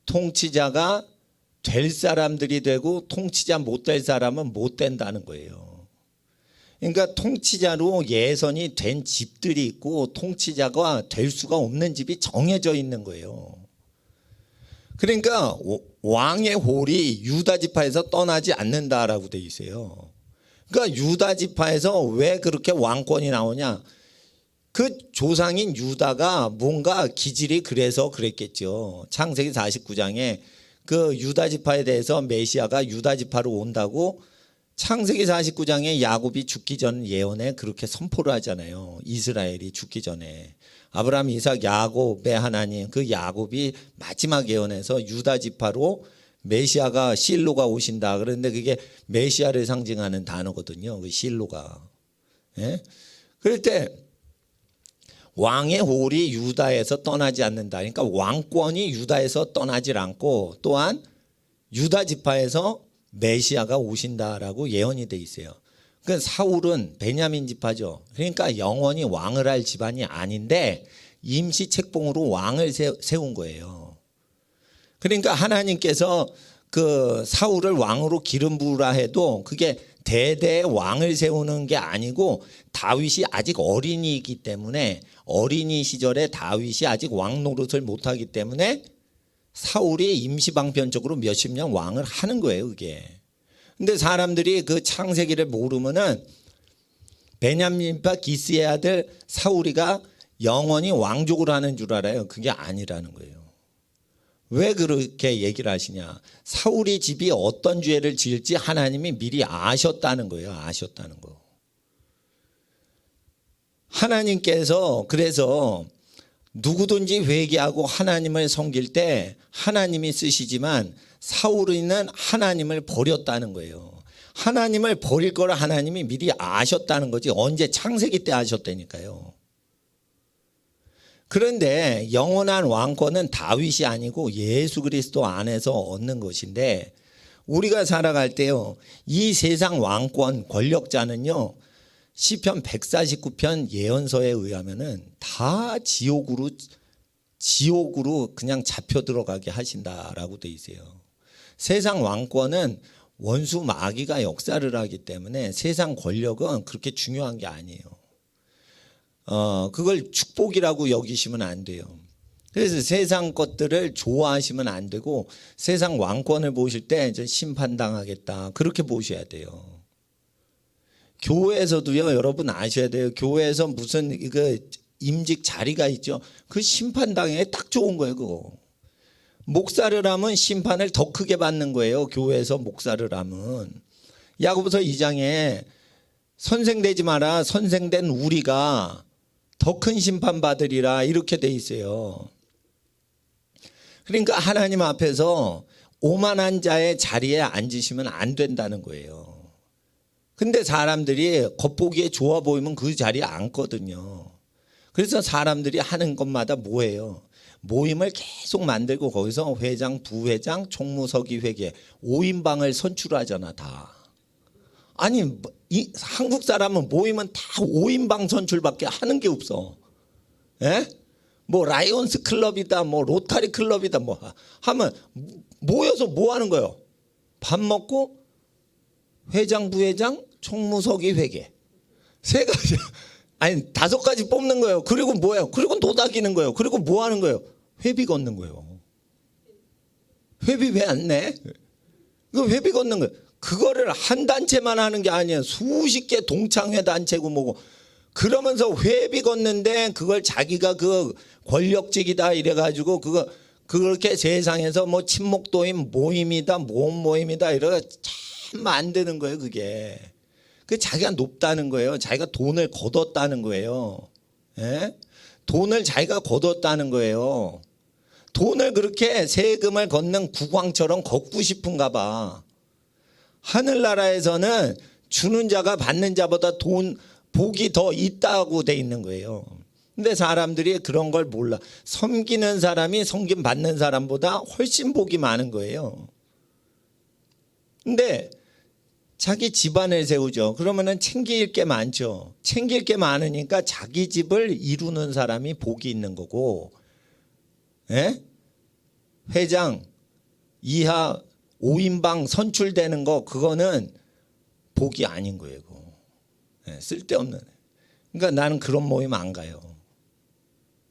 통치자가 될 사람들이 되고 통치자 못 될 사람은 못 된다는 거예요. 그러니까 통치자로 예선이 된 집들이 있고 통치자가 될 수가 없는 집이 정해져 있는 거예요. 그러니까 왕의 홀이 유다 지파에서 떠나지 않는다라고 돼 있어요. 그러니까 유다 지파에서 왜 그렇게 왕권이 나오냐? 그 조상인 유다가 뭔가 기질이 그래서 그랬겠죠. 창세기 49장에 그 유다 지파에 대해서 메시아가 유다 지파로 온다고 창세기 49장에 야곱이 죽기 전 예언에 그렇게 선포를 하잖아요. 이스라엘이 죽기 전에. 아브라함, 이삭, 야곱의 하나님, 그 야곱이 마지막 예언에서 유다 지파로 메시아가 실로가 오신다. 그런데 그게 메시아를 상징하는 단어거든요. 그 실로가. 예? 그럴 때 왕의 홀이 유다에서 떠나지 않는다. 그러니까 왕권이 유다에서 떠나질 않고 또한 유다 지파에서 메시아가 오신다라고 예언이 돼 있어요. 그 사울은 베냐민 지파죠. 그러니까 영원히 왕을 할 집안이 아닌데 임시 책봉으로 왕을 세운 거예요. 그러니까 하나님께서 그 사울을 왕으로 기름 부으라 해도 그게 대대 왕을 세우는 게 아니고 다윗이 아직 어린이이기 때문에 어린이 시절에 다윗이 아직 왕 노릇을 못하기 때문에 사울이 임시방편적으로 몇십 년 왕을 하는 거예요, 그게. 근데 사람들이 그 창세기를 모르면은 베냐민파 기스의 아들 사울이가 영원히 왕족을 하는 줄 알아요. 그게 아니라는 거예요. 왜 그렇게 얘기를 하시냐? 사울이 집이 어떤 죄를 지을지 하나님이 미리 아셨다는 거예요. 아셨다는 거. 하나님께서 그래서 누구든지 회개하고 하나님을 섬길 때 하나님이 쓰시지만 사울이는 하나님을 버렸다는 거예요. 하나님을 버릴 걸 하나님이 미리 아셨다는 거지. 언제? 창세기 때 아셨다니까요. 그런데 영원한 왕권은 다윗이 아니고 예수 그리스도 안에서 얻는 것인데 우리가 살아갈 때요, 이 세상 왕권 권력자는요, 시편 149편 예언서에 의하면은 다 지옥으로 그냥 잡혀 들어가게 하신다라고 돼 있어요. 세상 왕권은 원수 마귀가 역사를 하기 때문에 세상 권력은 그렇게 중요한 게 아니에요. 그걸 축복이라고 여기시면 안 돼요. 그래서 세상 것들을 좋아하시면 안 되고 세상 왕권을 보실 때 심판당하겠다 그렇게 보셔야 돼요. 교회에서도요, 여러분 아셔야 돼요. 교회에서 무슨 이거 임직 자리가 있죠. 그 심판당에 딱 좋은 거예요, 그거. 목사를 하면 심판을 더 크게 받는 거예요. 교회에서 목사를 하면. 야고보서 2장에 선생 되지 마라. 선생된 우리가 더 큰 심판 받으리라 이렇게 돼 있어요. 그러니까 하나님 앞에서 오만한 자의 자리에 앉으시면 안 된다는 거예요. 근데 사람들이 겉보기에 좋아 보이면 그 자리에 앉거든요. 그래서 사람들이 하는 것마다 뭐예요? 모임을 계속 만들고 거기서 회장, 부회장, 총무서기 회계 5인방을 선출하잖아 다. 아니 이 한국 사람은 모이면 다 5인방 선출밖에 하는 게 없어. 예? 뭐 라이온스 클럽이다, 뭐 로타리 클럽이다, 뭐 하면 모여서 뭐 하는 거예요? 밥 먹고 회장, 부회장, 총무서기 회계 세 가지 아니 5가지 뽑는 거예요. 그리고 뭐예요? 그리고 노닥이는 거예요. 그리고 뭐 하는 거예요? 회비 걷는 거예요. 회비 왜 안 내? 그 회비 걷는 거예요. 그거를 한 단체만 하는 게 아니에요. 수십 개 동창회 단체고 뭐고. 그러면서 회비 걷는데 그걸 자기가 그 권력직이다 이래가지고 그렇게 세상에서 뭐 친목도임 모임이다 모임이다 이래가 참 안 되는 거예요. 그게 그 자기가 높다는 거예요. 자기가 돈을 걷었다는 거예요. 예? 돈을 자기가 걷었다는 거예요. 돈을 그렇게 세금을 걷는 국왕처럼 걷고 싶은가 봐. 하늘나라에서는 주는 자가 받는 자보다 복이 더 있다고 돼 있는 거예요. 근데 사람들이 그런 걸 몰라. 섬기는 사람이 섬김 받는 사람보다 훨씬 복이 많은 거예요. 근데 자기 집안을 세우죠. 그러면은 챙길 게 많죠. 챙길 게 많으니까 자기 집을 이루는 사람이 복이 있는 거고, 예? 회장 이하 5인방 선출되는 거 그거는 복이 아닌 거예요. 네, 쓸데없는. 그러니까 나는 그런 모임 안 가요.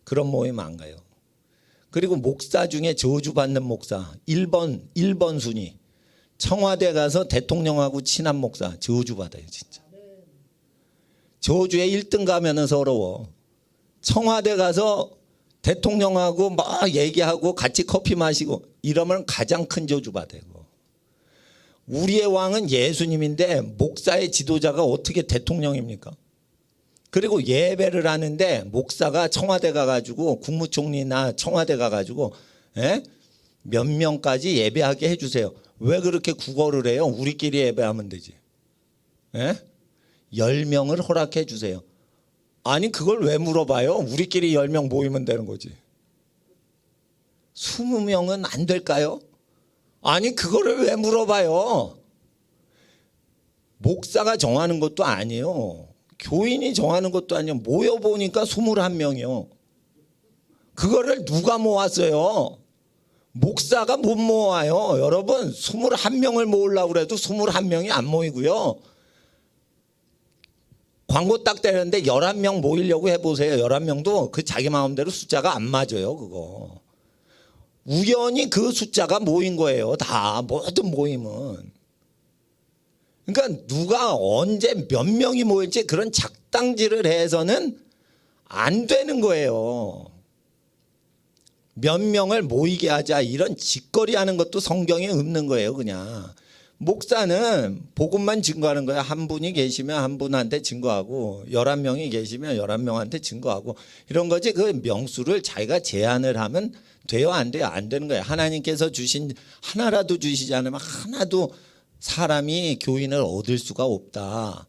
그런 모임 안 가요. 그리고 목사 중에 저주받는 목사 1번 순위 청와대 가서 대통령하고 친한 목사 저주받아요. 진짜. 저주에 1등 가면은 서러워. 청와대 가서 대통령하고 막 얘기하고 같이 커피 마시고 이러면 가장 큰 저주받아요. 우리의 왕은 예수님인데 목사의 지도자가 어떻게 대통령입니까? 그리고 예배를 하는데 목사가 청와대 가가지고 국무총리나 청와대 가가지고 몇 명까지 예배하게 해주세요. 왜 그렇게 구걸을 해요? 우리끼리 예배하면 되지. 10명을 허락해 주세요. 아니 그걸 왜 물어봐요? 우리끼리 10명 모이면 되는 거지. 20명은 안 될까요? 아니 그거를 왜 물어봐요? 목사가 정하는 것도 아니에요. 교인이 정하는 것도 아니에요. 모여보니까 21명이요. 그거를 누가 모았어요? 목사가 못 모아요. 여러분 21명을 모으려고 해도 21명이 안 모이고요. 광고 딱 때렸는데 11명 모이려고 해보세요. 11명도 그 자기 마음대로 숫자가 안 맞아요. 그거. 우연히 그 숫자가 모인 거예요. 다 모든 모임은. 그러니까 누가 언제 몇 명이 모일지 그런 작당질을 해서는 안 되는 거예요. 몇 명을 모이게 하자 이런 짓거리 하는 것도 성경에 없는 거예요. 그냥. 목사는 복음만 증거하는 거야. 한 분이 계시면 한 분한테 증거하고 11명이 계시면 11명한테 증거하고 이런 거지. 그 명수를 자기가 제한을 하면 돼요? 안 돼요? 안 되는 거예요. 하나님께서 주신 하나라도 주시지 않으면 하나도 사람이 교인을 얻을 수가 없다.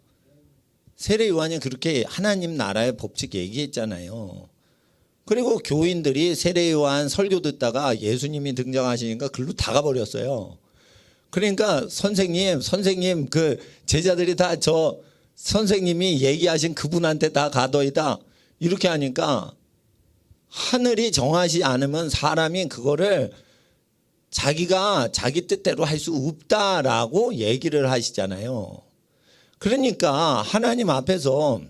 세례 요한이 그렇게 하나님 나라의 법칙 얘기했잖아요. 그리고 교인들이 세례 요한 설교 듣다가 예수님이 등장하시니까 글로 다 가버렸어요. 그러니까 선생님 그 제자들이 다 저 선생님이 얘기하신 그분한테 다 가더이다 이렇게 하니까 하늘이 정하지 않으면 사람이 그거를 자기가 자기 뜻대로 할 수 없다라고 얘기를 하시잖아요. 그러니까 하나님 앞에서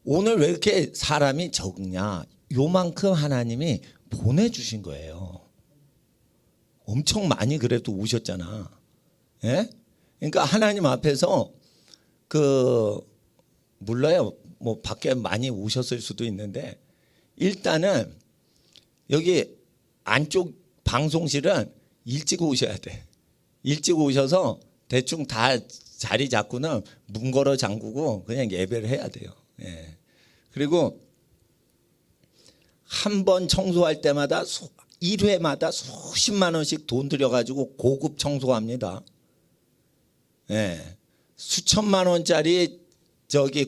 오늘 왜 이렇게 사람이 적냐? 요만큼 하나님이 보내주신 거예요. 엄청 많이 그래도 오셨잖아. 예? 그러니까 하나님 앞에서 몰라요. 뭐 밖에 많이 오셨을 수도 있는데 일단은 여기 안쪽 방송실은 일찍 오셔야 돼. 일찍 오셔서 대충 다 자리 잡고는 문 걸어 잠그고 그냥 예배를 해야 돼요. 예. 그리고 한 번 청소할 때마다 1회마다 수십만 원씩 돈 들여가지고 고급 청소합니다. 예. 수천만 원짜리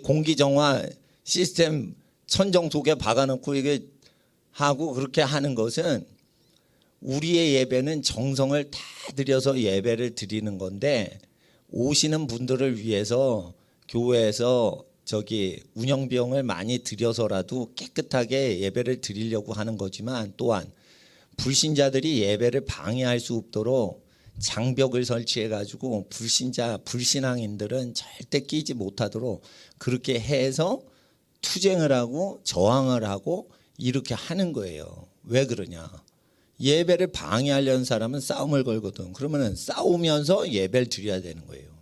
공기정화 시스템 천정 속에 박아놓고 이게 하고 그렇게 하는 것은 우리의 예배는 정성을 다 들여서 예배를 드리는 건데 오시는 분들을 위해서 교회에서 운영 비용을 많이 들여서라도 깨끗하게 예배를 드리려고 하는 거지만 또한 불신자들이 예배를 방해할 수 없도록 장벽을 설치해 가지고 불신앙인들은 절대 끼지 못하도록 그렇게 해서 투쟁을 하고 저항을 하고 이렇게 하는 거예요. 왜 그러냐? 예배를 방해하려는 사람은 싸움을 걸거든. 그러면 싸우면서 예배를 드려야 되는 거예요.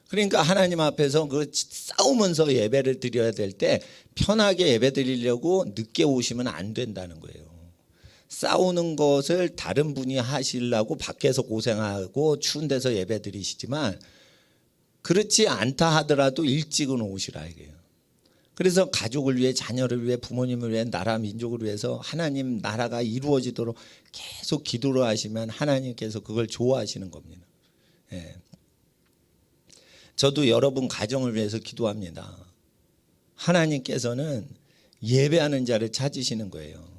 그러니까 하나님 앞에서 그 싸우면서 예배를 드려야 될 때 편하게 예배 드리려고 늦게 오시면 안 된다는 거예요. 싸우는 것을 다른 분이 하시려고 밖에서 고생하고 추운 데서 예배 드리시지만 그렇지 않다 하더라도 일찍은 오시라 이게요. 그래서 가족을 위해, 자녀를 위해, 부모님을 위해, 나라 민족을 위해서 하나님 나라가 이루어지도록 계속 기도를 하시면 하나님께서 그걸 좋아하시는 겁니다. 예. 저도 여러분 가정을 위해서 기도합니다. 하나님께서는 예배하는 자를 찾으시는 거예요.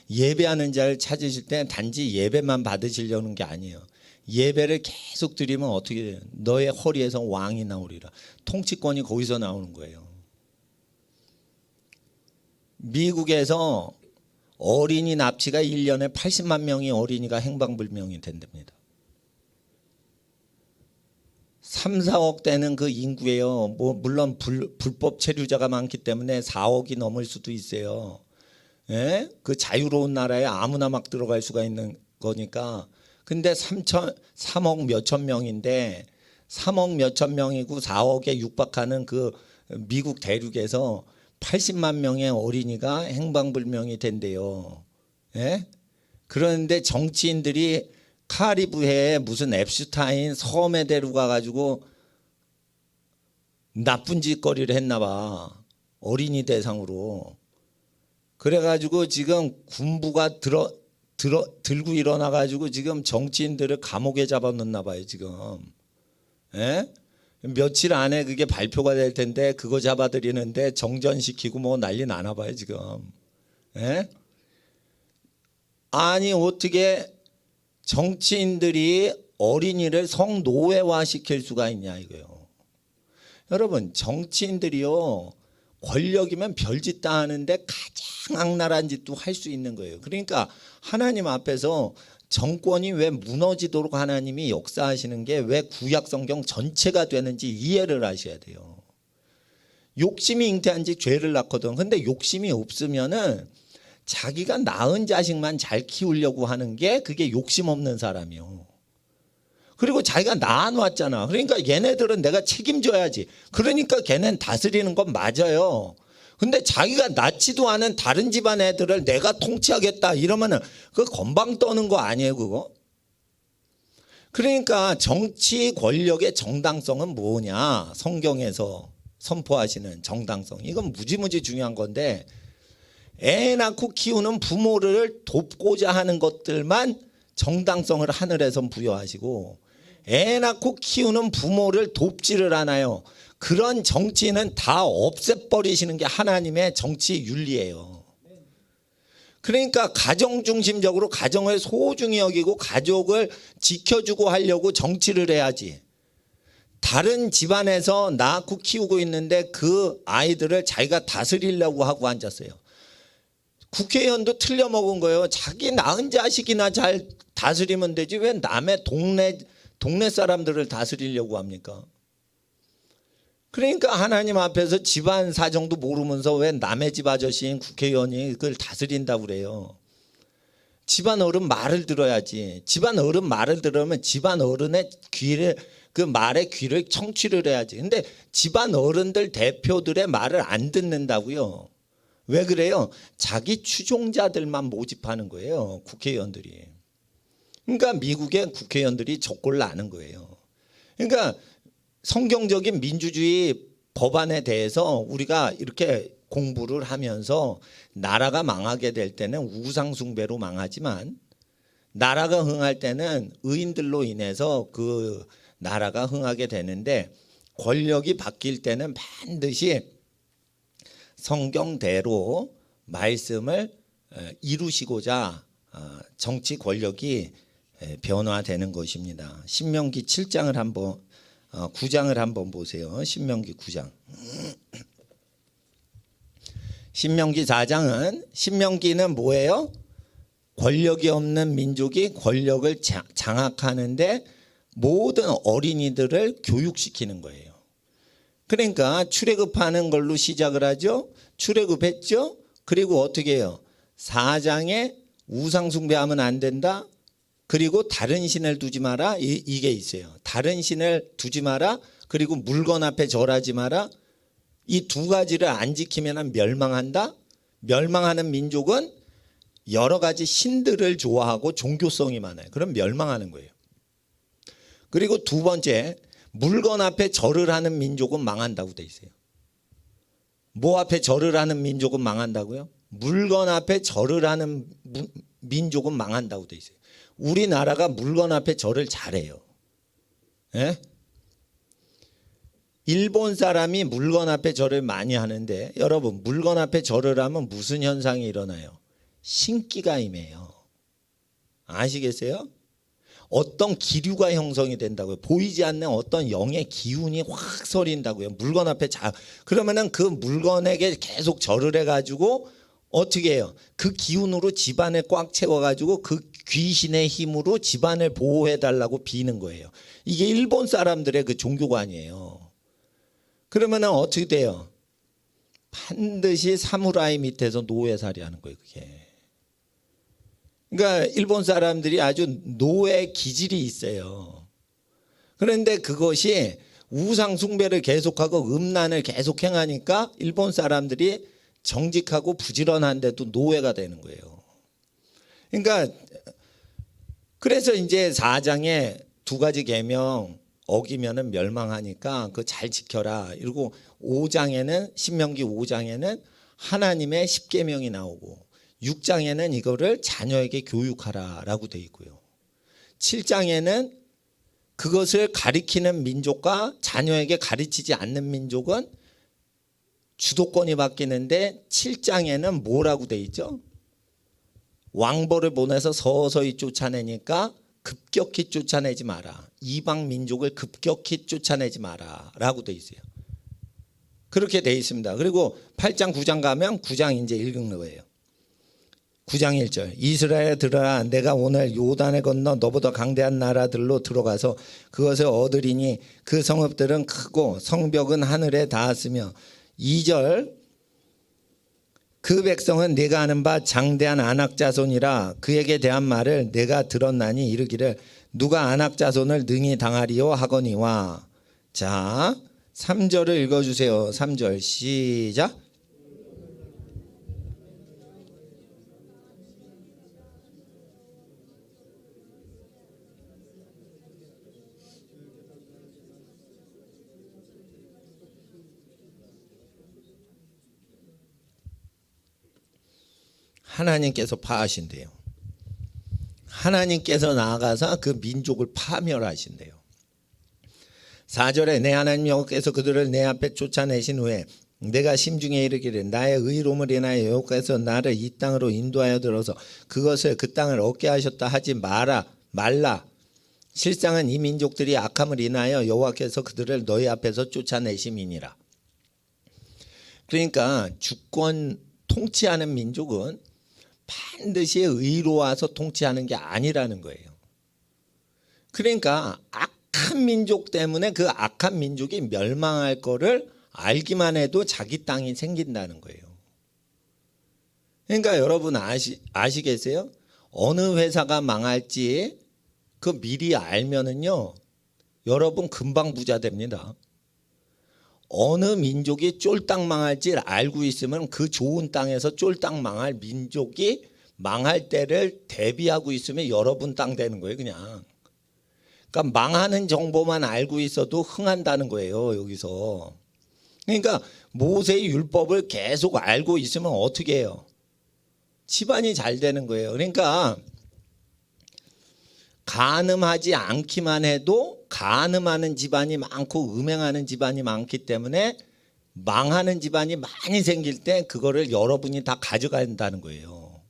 예배하는 자를 찾으실 때 단지 예배만 받으시려는 게 아니에요. 예배를 계속 드리면 어떻게 돼요? 너의 허리에서 왕이 나오리라. 통치권이 거기서 나오는 거예요. 미국에서 어린이 납치가 1년에 80만 명의 어린이가 행방불명이 된답니다. 3, 4억 되는 그 인구예요. 물론 불법 체류자가 많기 때문에 4억이 넘을 수도 있어요. 예? 그 자유로운 나라에 아무나 막 들어갈 수가 있는 거니까. 근데 3억 몇천 명인데 3억 몇천 명이고 4억에 육박하는 그 미국 대륙에서 80만 명의 어린이가 행방불명이 된대요. 예? 그런데 정치인들이 카리브해에 무슨 앱슈타인 섬에 데려가 가지고 나쁜 짓거리를 했나 봐. 어린이 대상으로. 그래 가지고 지금 군부가 들고 일어나 가지고 지금 정치인들을 감옥에 잡아놓나 봐요, 지금. 예? 며칠 안에 그게 발표가 될 텐데 그거 잡아들이는데 정전시키고 뭐 난리 나나 봐요, 지금. 예? 아니 어떻게 정치인들이 어린이를 성노예화 시킬 수가 있냐 이거요. 여러분 정치인들이요 권력이면 별짓 다 하는데 가장 악랄한 짓도 할 수 있는 거예요. 그러니까 하나님 앞에서 정권이 왜 무너지도록 하나님이 역사하시는 게 왜 구약 성경 전체가 되는지 이해를 하셔야 돼요. 욕심이 잉태한 지 죄를 낳거든. 근데 욕심이 없으면은 자기가 낳은 자식만 잘 키우려고 하는 게 그게 욕심 없는 사람이요. 그리고 자기가 낳아놨잖아. 그러니까 얘네들은 내가 책임져야지. 그러니까 걔는 다스리는 건 맞아요. 근데 자기가 낳지도 않은 다른 집안 애들을 내가 통치하겠다 이러면은 그거 건방 떠는 거 아니에요, 그거? 그러니까 정치 권력의 정당성은 뭐냐? 성경에서 선포하시는 정당성. 이건 무지무지 중요한 건데 애 낳고 키우는 부모를 돕고자 하는 것들만 정당성을 하늘에서 부여하시고 애 낳고 키우는 부모를 돕지를 않아요. 그런 정치는 다 없애버리시는 게 하나님의 정치 윤리예요. 그러니까 가정 중심적으로 가정을 소중히 여기고 가족을 지켜주고 하려고 정치를 해야지. 다른 집안에서 낳고 키우고 있는데 그 아이들을 자기가 다스리려고 하고 앉았어요. 국회의원도 틀려먹은 거예요. 자기 낳은 자식이나 잘 다스리면 되지 왜 남의 동네 사람들을 다스리려고 합니까? 그러니까 하나님 앞에서 집안 사정도 모르면서 왜 남의 집 아저씨인 국회의원이 그걸 다스린다고 그래요. 집안 어른 말을 들어야지. 집안 어른 말을 들으면 집안 어른의 그 말에 귀를 청취를 해야지. 근데 집안 어른들 대표들의 말을 안 듣는다고요. 왜 그래요? 자기 추종자들만 모집하는 거예요, 국회의원들이. 그러니까 미국의 국회의원들이 적골 나는 거예요. 그러니까 성경적인 민주주의 법안에 대해서 우리가 이렇게 공부를 하면서 나라가 망하게 될 때는 우상숭배로 망하지만 나라가 흥할 때는 의인들로 인해서 그 나라가 흥하게 되는데 권력이 바뀔 때는 반드시 성경대로 말씀을 이루시고자 정치 권력이 변화되는 것입니다. 신명기 7장을 한번 9장을 한번 보세요. 신명기 9장. 신명기 4장은 신명기는 뭐예요? 권력이 없는 민족이 권력을 장악하는데 모든 어린이들을 교육시키는 거예요. 그러니까 출애굽하는 걸로 시작을 하죠. 출애굽했죠. 그리고 어떻게 해요? 4장에 우상 숭배하면 안 된다. 그리고 다른 신을 두지 마라. 이게 있어요. 다른 신을 두지 마라. 그리고 물건 앞에 절하지 마라. 이 두 가지를 안 지키면 멸망한다. 멸망하는 민족은 여러 가지 신들을 좋아하고 종교성이 많아요. 그럼 멸망하는 거예요. 그리고 두 번째, 물건 앞에 절을 하는 민족은 망한다고 돼 있어요. 뭐 앞에 절을 하는 민족은 망한다고요? 물건 앞에 절을 하는 민족은 망한다고 돼 있어요. 우리나라가 물건 앞에 절을 잘해요. 예? 일본 사람이 물건 앞에 절을 많이 하는데 여러분 물건 앞에 절을 하면 무슨 현상이 일어나요? 신기가 임해요. 아시겠어요? 어떤 기류가 형성이 된다고요. 보이지 않는 어떤 영의 기운이 확 서린다고요. 물건 앞에 그러면은 그 물건에게 계속 절을 해가지고 어떻게 해요? 그 기운으로 집안을 꽉 채워가지고 그 귀신의 힘으로 집안을 보호해달라고 비는 거예요. 이게 일본 사람들의 그 종교관이에요. 그러면은 어떻게 돼요? 반드시 사무라이 밑에서 노예살이 하는 거예요. 그게. 그러니까 일본 사람들이 아주 노예 기질이 있어요. 그런데 그것이 우상 숭배를 계속하고 음란을 계속 행하니까 일본 사람들이 정직하고 부지런한데도 노예가 되는 거예요. 그러니까 그래서 이제 4장에 두 가지 계명 어기면은 멸망하니까 그거 잘 지켜라. 그리고 5장에는 신명기 5장에는 하나님의 10계명이 나오고 6장에는 이거를 자녀에게 교육하라라고 돼 있고요. 7장에는 그것을 가리키는 민족과 자녀에게 가르치지 않는 민족은 주도권이 바뀌는데 7장에는 뭐라고 돼 있죠? 왕벌을 보내서 서서히 쫓아내니까 급격히 쫓아내지 마라. 이방 민족을 급격히 쫓아내지 마라 라고 돼 있어요. 그렇게 돼 있습니다. 그리고 8장 9장 가면 9장 이제 읽은 거예요. 9장 1절 이스라엘에 들어라. 내가 오늘 요단을 건너 너보다 강대한 나라들로 들어가서 그것을 얻으리니 그 성읍들은 크고 성벽은 하늘에 닿았으며 2절 그 백성은 내가 아는 바 장대한 아낙 자손이라 그에게 대한 말을 내가 들었나니 이르기를 누가 아낙 자손을 능히 당하리요 하거니와. 자 3절을 읽어주세요. 3절 시작. 하나님께서 파하신대요. 하나님께서 나아가서 그 민족을 파멸하신대요. 4절에 내 하나님 여호와께서 그들을 내 앞에 쫓아내신 후에 내가 심중에 이르기를 나의 의로움을 인하여 여호와께서 나를 이 땅으로 인도하여 들어서 그것을 그 땅을 얻게 하셨다 하지 말라. 실상은 이 민족들이 악함을 인하여 여호와께서 그들을 너희 앞에서 쫓아내심이니라. 그러니까 주권 통치하는 민족은 반드시 의로워서 통치하는 게 아니라는 거예요. 그러니까 악한 민족 때문에 그 악한 민족이 멸망할 거를 알기만 해도 자기 땅이 생긴다는 거예요. 그러니까 여러분 아시겠어요? 어느 회사가 망할지 그 미리 알면은요, 여러분 금방 부자 됩니다. 어느 민족이 쫄딱 망할지 알고 있으면 그 좋은 땅에서 쫄딱 망할 민족이 망할 때를 대비하고 있으면 여러분 땅 되는 거예요. 그냥. 그러니까 망하는 정보만 알고 있어도 흥한다는 거예요. 여기서. 그러니까 모세의 율법을 계속 알고 있으면 어떻게 해요? 집안이 잘 되는 거예요. 그러니까 간음하지 않기만 해도 간음하는 집안이 많고 음행하는 집안이 많기 때문에 망하는 집안이 많이 생길 때 그거를 여러분이 다 가져간다는 거예요.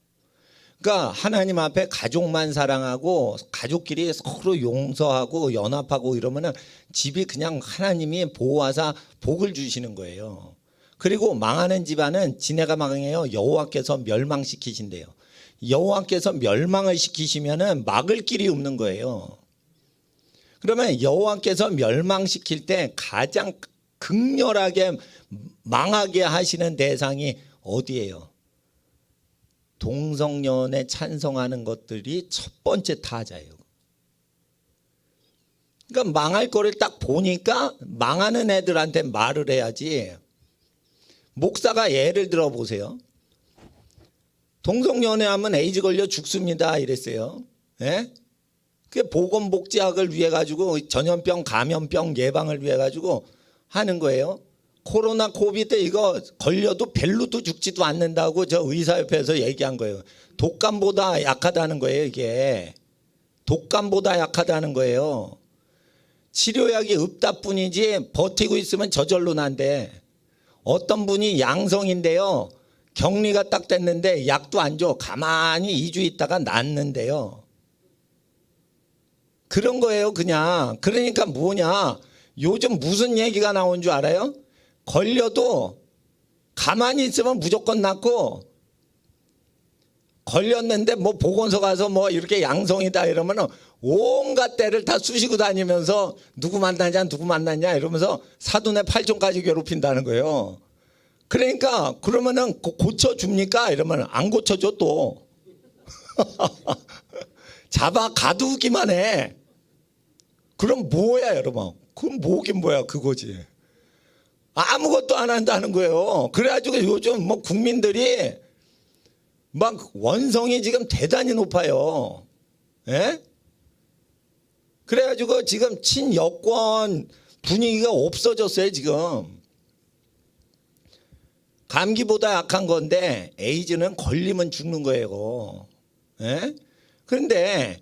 그러니까 하나님 앞에 가족만 사랑하고 가족끼리 서로 용서하고 연합하고 이러면은 집이 그냥 하나님이 보호하사 복을 주시는 거예요. 그리고 망하는 집안은 지네가 망해요. 여호와께서 멸망시키신대요. 여호와께서 멸망을 시키시면은 막을 길이 없는 거예요. 그러면 여호와께서 멸망시킬 때 가장 극렬하게 망하게 하시는 대상이 어디예요? 동성연애 찬성하는 것들이 첫 번째 타자예요. 그러니까 망할 거를 딱 보니까 망하는 애들한테 말을 해야지. 목사가 예를 들어 보세요. 동성연애하면 에이즈 걸려 죽습니다 이랬어요. 예? 그게 보건복지학을 위해 가지고 전염병 감염병 예방을 위해 가지고 하는 거예요. 코로나 코비드 이거 걸려도 벨로도 죽지도 않는다고 저 의사협회에서 얘기한 거예요. 독감보다 약하다는 거예요. 이게 독감보다 약하다는 거예요. 치료약이 없다 뿐이지 버티고 있으면 저절로 난대. 어떤 분이 양성인데요. 격리가 딱 됐는데 약도 안 줘. 가만히 2주 있다가 낫는데요. 그런 거예요 그냥. 그러니까 뭐냐. 요즘 무슨 얘기가 나온 줄 알아요? 걸려도 가만히 있으면 무조건 낫고 걸렸는데 뭐 보건소 가서 뭐 이렇게 양성이다 이러면은 온갖 때를 다 쑤시고 다니면서 누구 만났냐 이러면서 사돈의 팔촌까지 괴롭힌다는 거예요. 그러니까 그러면은 고쳐줍니까? 이러면 안 고쳐줘 또. 잡아 가두기만 해. 그럼 뭐야 여러분? 그럼 뭐긴 뭐야 그거지. 아무것도 안 한다는 거예요. 그래가지고 요즘 뭐 국민들이 막 원성이 지금 대단히 높아요. 예? 그래가지고 지금 친여권 분위기가 없어졌어요 지금. 감기보다 약한 건데 에이즈는 걸리면 죽는 거예요. 예? 그런데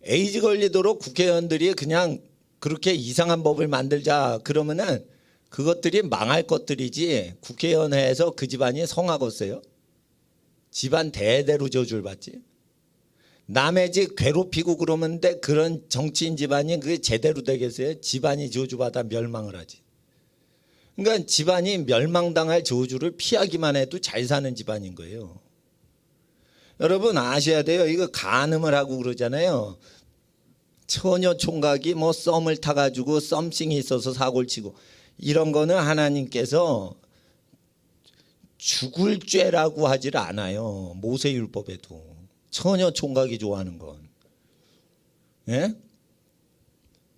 에이즈 걸리도록 국회의원들이 그냥 그렇게 이상한 법을 만들자 그러면은 그것들이 망할 것들이지 국회의원회에서 그 집안이 성하겠어요? 집안 대대로 저주를 받지. 남의 집 괴롭히고 그러는데 그런 정치인 집안이 그게 제대로 되겠어요? 집안이 저주받아 멸망을 하지. 그러니까 집안이 멸망당할 저주를 피하기만 해도 잘 사는 집안인 거예요. 여러분 아셔야 돼요. 이거 간음을 하고 그러잖아요. 처녀 총각이 뭐 썸을 타가지고 썸씽이 있어서 사고를 치고 이런 거는 하나님께서 죽을 죄라고 하질 않아요. 모세율법에도. 처녀 총각이 좋아하는 건. 예?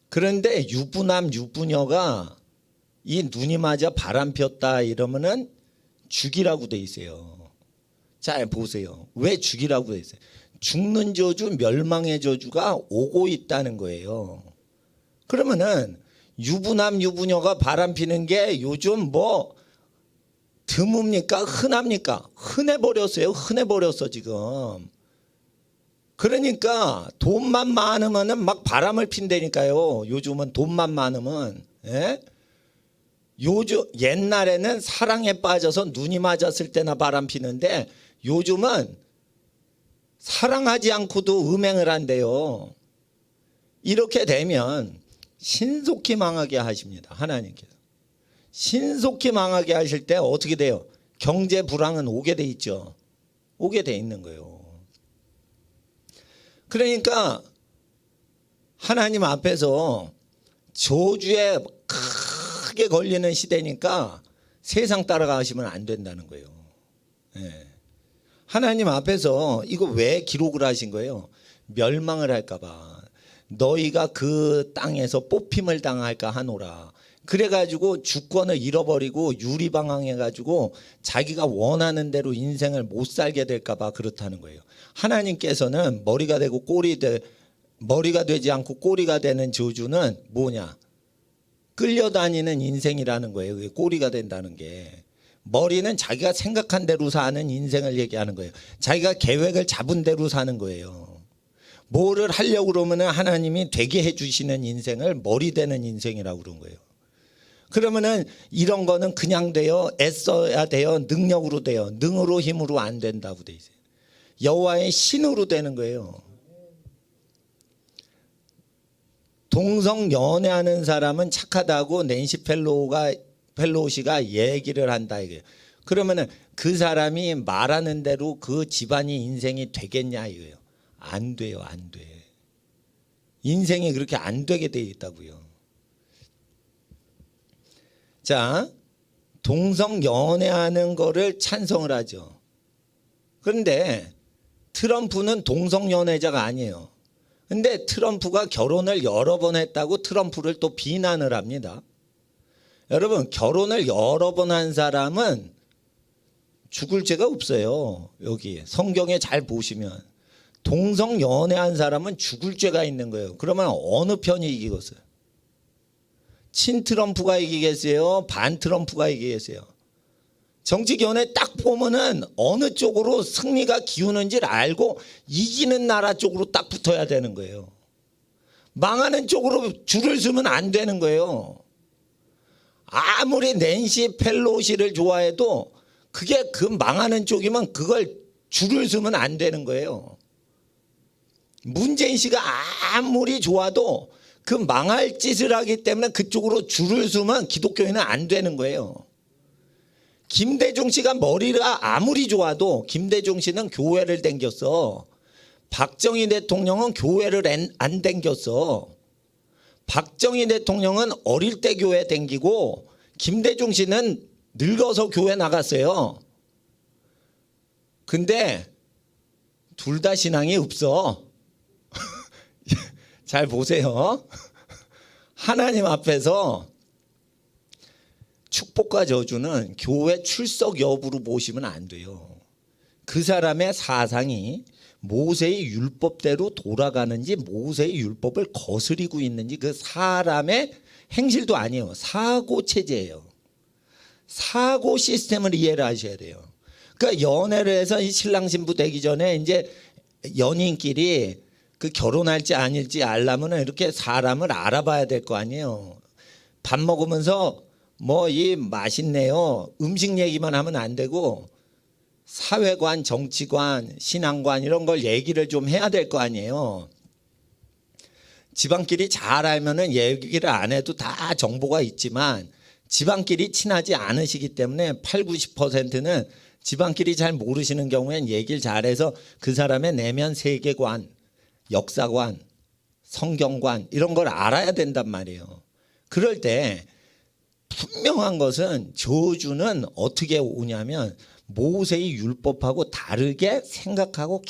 그런데 유부남 유부녀가 이 눈이 맞아 바람 폈다 이러면은 죽이라고 돼 있어요. 자 보세요. 왜 죽이라고 돼 있어요? 죽는 저주 멸망의 저주가 오고 있다는 거예요. 그러면은 유부남 유부녀가 바람 피는 게 요즘 뭐 드뭅니까? 흔합니까? 흔해버렸어요. 흔해버렸어 지금. 그러니까 돈만 많으면은 막 바람을 핀다니까요. 요즘은 돈만 많으면. 예? 요즘 옛날에는 사랑에 빠져서 눈이 맞았을 때나 바람 피는데 요즘은 사랑하지 않고도 음행을 한대요. 이렇게 되면 신속히 망하게 하십니다. 하나님께서. 신속히 망하게 하실 때 어떻게 돼요? 경제 불황은 오게 돼 있죠. 오게 돼 있는 거예요. 그러니까 하나님 앞에서 저주에 크게 걸리는 시대니까 세상 따라가시면 안 된다는 거예요. 예. 하나님 앞에서 이거 왜 기록을 하신 거예요? 멸망을 할까 봐. 너희가 그 땅에서 뽑힘을 당할까 하노라. 그래가지고 주권을 잃어버리고 유리방황해가지고 자기가 원하는 대로 인생을 못 살게 될까 봐 그렇다는 거예요. 하나님께서는 머리가 되지 않고 꼬리가 되는 저주는 뭐냐? 끌려다니는 인생이라는 거예요. 그게 꼬리가 된다는 게. 머리는 자기가 생각한 대로 사는 인생을 얘기하는 거예요. 자기가 계획을 잡은 대로 사는 거예요. 뭐를 하려고 그러면 하나님이 되게 해주시는 인생을 머리 되는 인생이라고 그런 거예요. 그러면은 이런 거는 그냥 돼요. 애써야 돼요. 능력으로 돼요. 능으로 힘으로 안 된다고 돼 있어요. 여호와의 신으로 되는 거예요. 동성 연애하는 사람은 착하다고 낸시 펠로시가 얘기를 한다 이거예요. 그러면은 그 사람이 말하는 대로 그 집안이 인생이 되겠냐 이거예요. 안 돼요, 안 돼. 인생이 그렇게 안 되게 돼 있다고요. 자, 동성 연애하는 거를 찬성을 하죠. 그런데 트럼프는 동성 연애자가 아니에요. 근데 트럼프가 결혼을 여러 번 했다고 트럼프를 또 비난을 합니다. 여러분, 결혼을 여러 번 한 사람은 죽을 죄가 없어요. 여기 성경에 잘 보시면 동성 연애한 사람은 죽을 죄가 있는 거예요. 그러면 어느 편이 이기겠어요? 친 트럼프가 이기겠어요? 반 트럼프가 이기겠어요? 정치 견해 딱 보면은 어느 쪽으로 승리가 기우는지를 알고 이기는 나라 쪽으로 딱 붙어야 되는 거예요. 망하는 쪽으로 줄을 서면 안 되는 거예요. 아무리 낸시 펠로시를 좋아해도 그게 그 망하는 쪽이면 그걸 줄을 서면 안 되는 거예요. 문재인 씨가 아무리 좋아도 그 망할 짓을 하기 때문에 그쪽으로 줄을 서면 기독교인은 안 되는 거예요. 김대중 씨가 머리가 아무리 좋아도 김대중 씨는 교회를 댕겼어. 박정희 대통령은 교회를 안 댕겼어. 박정희 대통령은 어릴 때 교회 댕기고 김대중 씨는 늙어서 교회 나갔어요. 근데 둘 다 신앙이 없어. 잘 보세요. 하나님 앞에서 축복과 저주는 교회 출석 여부로 보시면 안 돼요. 그 사람의 사상이 모세의 율법대로 돌아가는지 모세의 율법을 거스리고 있는지 그 사람의 행실도 아니에요. 사고 체제예요. 사고 시스템을 이해를 하셔야 돼요. 그러니까 연애를 해서 이 신랑 신부 되기 전에 이제 연인끼리 그 결혼할지 아닐지 알려면 이렇게 사람을 알아봐야 될 거 아니에요. 밥 먹으면서 뭐 이 맛있네요. 음식 얘기만 하면 안 되고 사회관, 정치관, 신앙관 이런 걸 얘기를 좀 해야 될 거 아니에요. 집안끼리 잘 알면은 얘기를 안 해도 다 정보가 있지만 집안끼리 친하지 않으시기 때문에 8, 90%는 집안끼리 잘 모르시는 경우엔 얘기를 잘해서 그 사람의 내면 세계관, 역사관, 성경관 이런 걸 알아야 된단 말이에요. 그럴 때 분명한 것은 저주는 어떻게 오냐면 모세의 율법하고 다르게 생각하고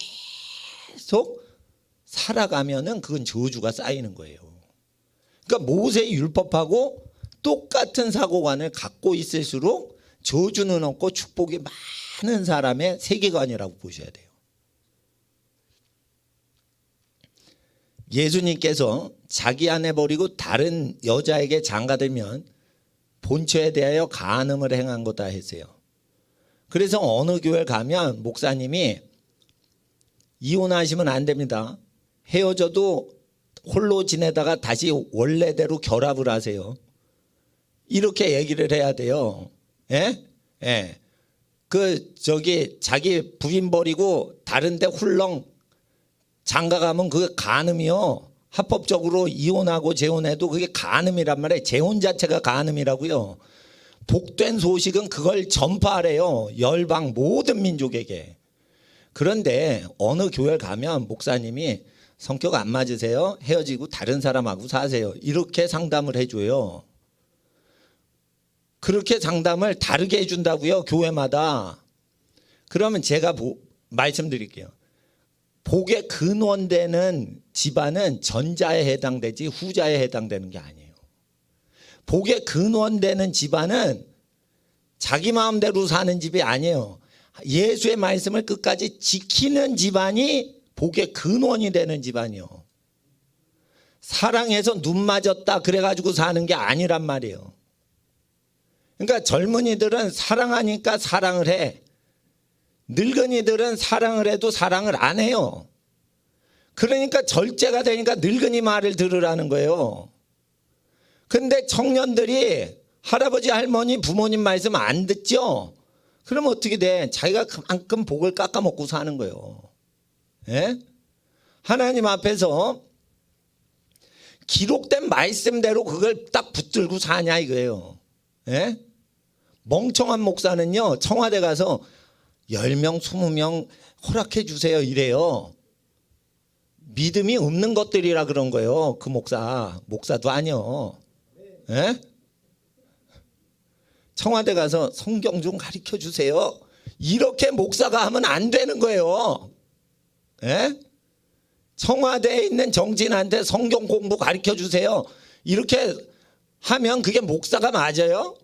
계속 살아가면은 그건 저주가 쌓이는 거예요. 그러니까 모세의 율법하고 똑같은 사고관을 갖고 있을수록 저주는 없고 축복이 많은 사람의 세계관이라고 보셔야 돼요. 예수님께서 자기 아내 버리고 다른 여자에게 장가들면 본처에 대하여 간음을 행한 거다 했어요. 그래서 어느 교회 가면 목사님이 이혼하시면 안 됩니다. 헤어져도 홀로 지내다가 다시 원래대로 결합을 하세요. 이렇게 얘기를 해야 돼요. 예? 예. 자기 부인 버리고 다른데 훌렁 장가 가면 그게 간음이요. 합법적으로 이혼하고 재혼해도 그게 간음이란 말이에요. 재혼 자체가 간음이라고요. 복된 소식은 그걸 전파하래요. 열방 모든 민족에게. 그런데 어느 교회 가면 목사님이 성격 안 맞으세요? 헤어지고 다른 사람하고 사세요. 이렇게 상담을 해줘요. 그렇게 상담을 다르게 해준다고요. 교회마다. 그러면 제가 말씀드릴게요. 복의 근원되는 집안은 전자에 해당되지 후자에 해당되는 게 아니에요. 복의 근원되는 집안은 자기 마음대로 사는 집이 아니에요. 예수의 말씀을 끝까지 지키는 집안이 복의 근원이 되는 집안이요. 사랑해서 눈 맞았다 그래가지고 사는 게 아니란 말이에요. 그러니까 젊은이들은 사랑하니까 사랑을 해. 늙은이들은 사랑을 해도 사랑을 안 해요. 그러니까 절제가 되니까 늙은이 말을 들으라는 거예요. 근데 청년들이 할아버지 할머니 부모님 말씀 안 듣죠? 그럼 어떻게 돼? 자기가 그만큼 복을 깎아먹고 사는 거예요. 예? 하나님 앞에서 기록된 말씀대로 그걸 딱 붙들고 사냐 이거예요. 예? 멍청한 목사는요, 청와대 가서 10명 20명 허락해 주세요 이래요. 믿음이 없는 것들이라 그런 거예요. 그 목사도 아니요. 예? 청와대 가서 성경 좀 가르쳐 주세요 이렇게 목사가 하면 안 되는 거예요. 예? 청와대에 있는 정진한테 성경 공부 가르쳐 주세요 이렇게 하면 그게 목사가 맞아요?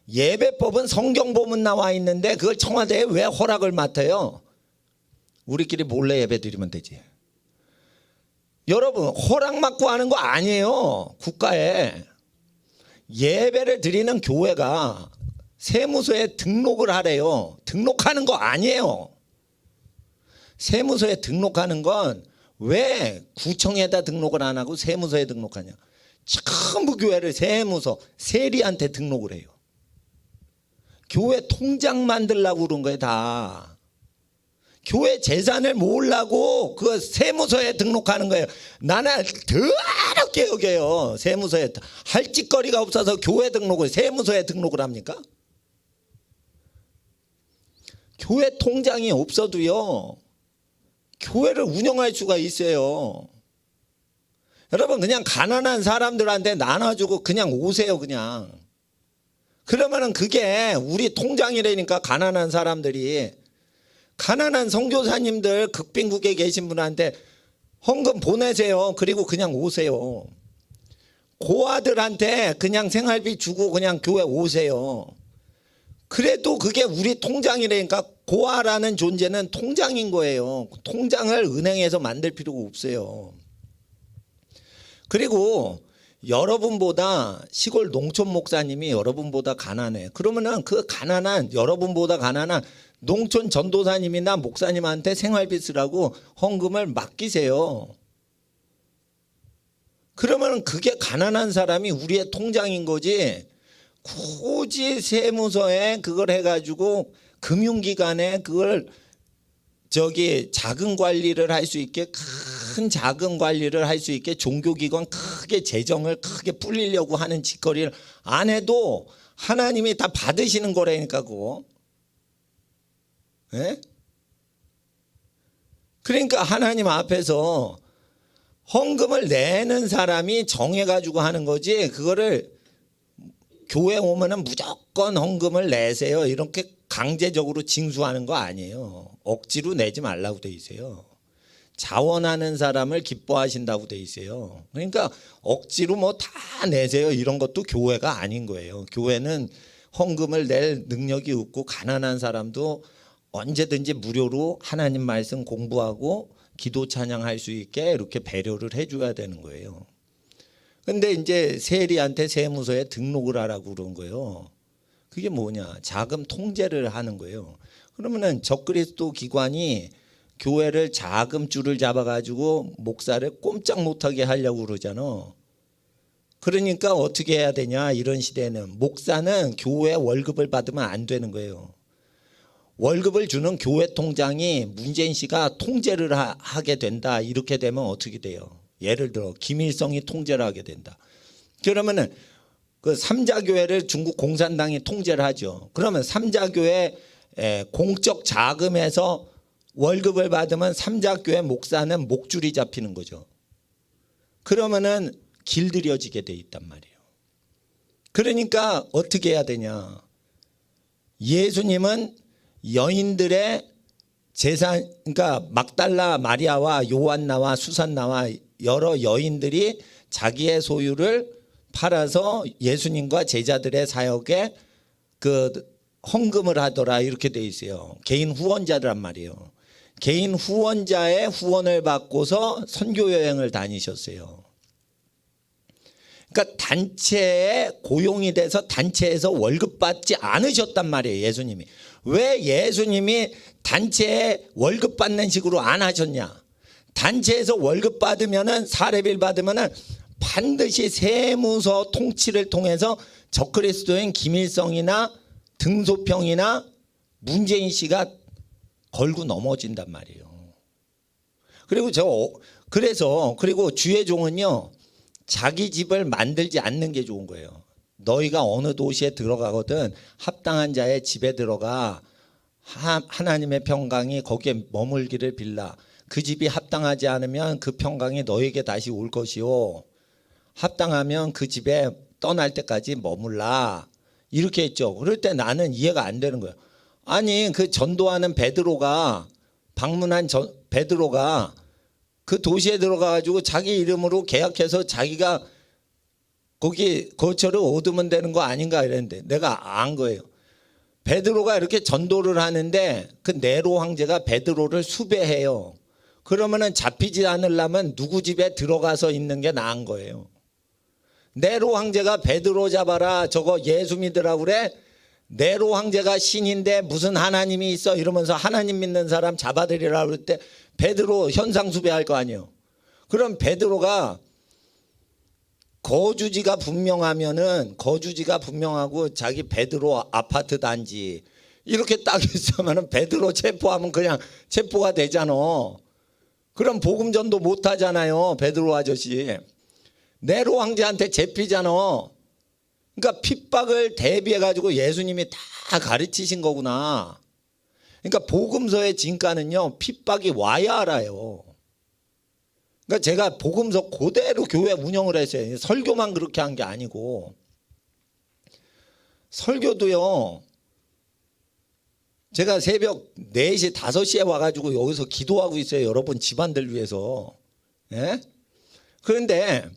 예배법은 성경 보면 나와 있는데 그걸 청와대에 왜 허락을 맡아요? 우리끼리 몰래 예배 드리면 되지. 여러분, 허락 받고 하는 거 아니에요. 국가에 예배를 드리는 교회가 세무서에 등록을 하래요. 등록하는 거 아니에요. 세무서에 등록하는 건 왜 구청에다 등록을 안 하고 세무서에 등록하냐? 전부 교회를 세무서 세리한테 등록을 해요. 교회 통장 만들려고 그런 거예요 다. 교회 재산을 모으려고 그 세무서에 등록하는 거예요. 나는 더럽게 여겨요. 세무서에 할 짓거리가 없어서 교회 등록을 세무서에 등록을 합니까? 교회 통장이 없어도요 교회를 운영할 수가 있어요. 여러분, 그냥 가난한 사람들한테 나눠주고 그냥 오세요. 그냥 그러면은 그게 우리 통장이라니까. 가난한 선교사님들 극빈국에 계신 분한테 헌금 보내세요. 그리고 그냥 오세요. 고아들한테 그냥 생활비 주고 그냥 교회 오세요. 그래도 그게 우리 통장이라니까. 고아라는 존재는 통장인 거예요. 통장을 은행에서 만들 필요가 없어요. 그리고 여러분보다 시골 농촌 목사님이 여러분보다 가난해. 그러면은 그 가난한, 여러분보다 가난한 농촌 전도사님이나 목사님한테 생활비 쓰라고 헌금을 맡기세요. 그러면은 그게 가난한 사람이 우리의 통장인 거지. 굳이 세무서에 그걸 해가지고 금융기관에 그걸 자금 관리를 할 수 있게, 큰 자금 관리를 할 수 있게 종교기관 크게 재정을 크게 불리려고 하는 짓거리를 안 해도 하나님이 다 받으시는 거라니까 그거. 예? 그러니까 하나님 앞에서 헌금을 내는 사람이 정해가지고 하는 거지, 그거를 교회 오면은 무조건 헌금을 내세요 이렇게 강제적으로 징수하는 거 아니에요. 억지로 내지 말라고 돼 있어요. 자원하는 사람을 기뻐하신다고 돼 있어요. 그러니까 억지로 뭐 다 내세요 이런 것도 교회가 아닌 거예요. 교회는 헌금을 낼 능력이 없고 가난한 사람도 언제든지 무료로 하나님 말씀 공부하고 기도 찬양할 수 있게 이렇게 배려를 해줘야 되는 거예요. 근데 이제 세리한테 세무서에 등록을 하라고 그런 거예요. 그게 뭐냐? 자금 통제를 하는 거예요. 그러면은 적그리스도 기관이 교회를 자금줄을 잡아가지고 목사를 꼼짝 못하게 하려고 그러잖아. 그러니까 어떻게 해야 되냐? 이런 시대에는 목사는 교회 월급을 받으면 안 되는 거예요. 월급을 주는 교회 통장이 문재인 씨가 통제를 하게 된다. 이렇게 되면 어떻게 돼요? 예를 들어 김일성이 통제를 하게 된다. 그러면은 그 삼자교회를 중국 공산당이 통제를 하죠. 그러면 삼자교회 공적 자금에서 월급을 받으면 삼자교회 목사는 목줄이 잡히는 거죠. 그러면은 길들여지게 돼 있단 말이에요. 그러니까 어떻게 해야 되냐? 예수님은 여인들의 재산, 그러니까 막달라 마리아와 요한나와 수산나와 여러 여인들이 자기의 소유를 팔아서 예수님과 제자들의 사역에 그 헌금을 하더라 이렇게 돼 있어요. 개인 후원자란 말이에요. 개인 후원자의 후원을 받고서 선교 여행을 다니셨어요. 그러니까 단체에 고용이 돼서 단체에서 월급 받지 않으셨단 말이에요. 예수님이. 왜 예수님이 단체에 월급 받는 식으로 안 하셨냐? 단체에서 월급 받으면은 사례비를 받으면은 반드시 세무서 통치를 통해서 적그리스도인 김일성이나 등소평이나 문재인 씨가 걸고 넘어진단 말이에요. 그리고 그리고 주의 종은요, 자기 집을 만들지 않는 게 좋은 거예요. 너희가 어느 도시에 들어가거든 합당한 자의 집에 들어가 하나님의 평강이 거기에 머물기를 빌라. 그 집이 합당하지 않으면 그 평강이 너에게 다시 올 것이요, 합당하면 그 집에 떠날 때까지 머물라. 이렇게 했죠. 그럴 때 나는 이해가 안 되는 거예요. 아니, 그 전도하는 베드로가 베드로가 그 도시에 들어가가지고 자기 이름으로 계약해서 자기가 거기 거처를 얻으면 되는 거 아닌가 이랬는데 내가 안 거예요. 베드로가 이렇게 전도를 하는데 그 네로 황제가 베드로를 수배해요. 그러면은 잡히지 않으려면 누구 집에 들어가서 있는 게 나은 거예요. 네로 황제가 베드로 잡아라, 저거 예수 믿으라고 그래? 네로 황제가 신인데 무슨 하나님이 있어 이러면서 하나님 믿는 사람 잡아들이라고 그럴 때 베드로 현상수배할 거 아니에요. 그럼 베드로가 거주지가 분명하고 자기 베드로 아파트 단지 이렇게 딱 있으면 베드로 체포하면 그냥 체포가 되잖아. 그럼 복음 전도 못 하잖아요. 베드로 아저씨. 네로 황제한테 잡히잖아. 그러니까 핍박을 대비해 가지고 예수님이 다 가르치신 거구나. 그러니까 복음서의 진가는요, 핍박이 와야 알아요. 그러니까 제가 복음서 그대로 교회 운영을 했어요. 설교만 그렇게 한 게 아니고. 설교도요, 제가 새벽 4시, 5시에 와가지고 여기서 기도하고 있어요. 여러분 집안들 위해서. 예? 그런데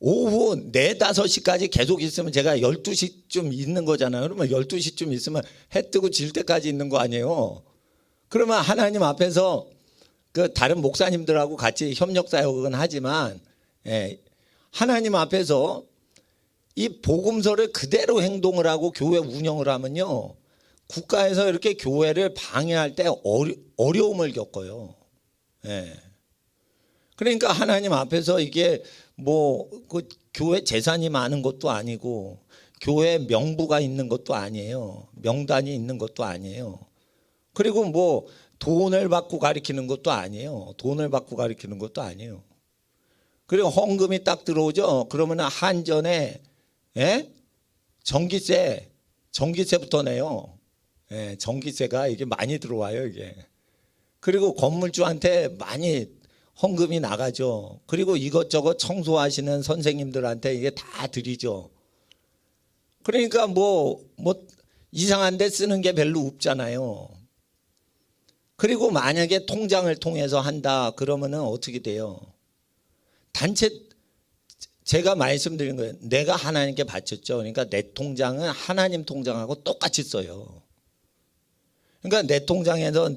오후 4, 5시까지 계속 있으면 제가 12시쯤 있는 거잖아요. 그러면 12시쯤 있으면 해 뜨고 질 때까지 있는 거 아니에요. 그러면 하나님 앞에서 그 다른 목사님들하고 같이 협력 사역은 하지만, 예, 하나님 앞에서 이 복음서를 그대로 행동을 하고 교회 운영을 하면요, 국가에서 이렇게 교회를 방해할 때 어려움을 겪어요. 예. 그러니까 하나님 앞에서 이게 그 교회 재산이 많은 것도 아니고 교회 명부가 있는 것도 아니에요. 명단이 있는 것도 아니에요. 그리고 돈을 받고 가리키는 것도 아니에요. 그리고 헌금이 딱 들어오죠. 그러면 한전에, 예? 전기세부터 내요. 예, 전기세가 이게 많이 들어와요, 이게. 그리고 건물주한테 많이 헌금이 나가죠. 그리고 이것저것 청소하시는 선생님들한테 이게 다 드리죠. 그러니까 이상한 데 쓰는 게 별로 없잖아요. 그리고 만약에 통장을 통해서 한다 그러면은 어떻게 돼요? 제가 말씀드린 거예요. 내가 하나님께 바쳤죠. 그러니까 내 통장은 하나님 통장하고 똑같이 써요. 그러니까 내 통장에서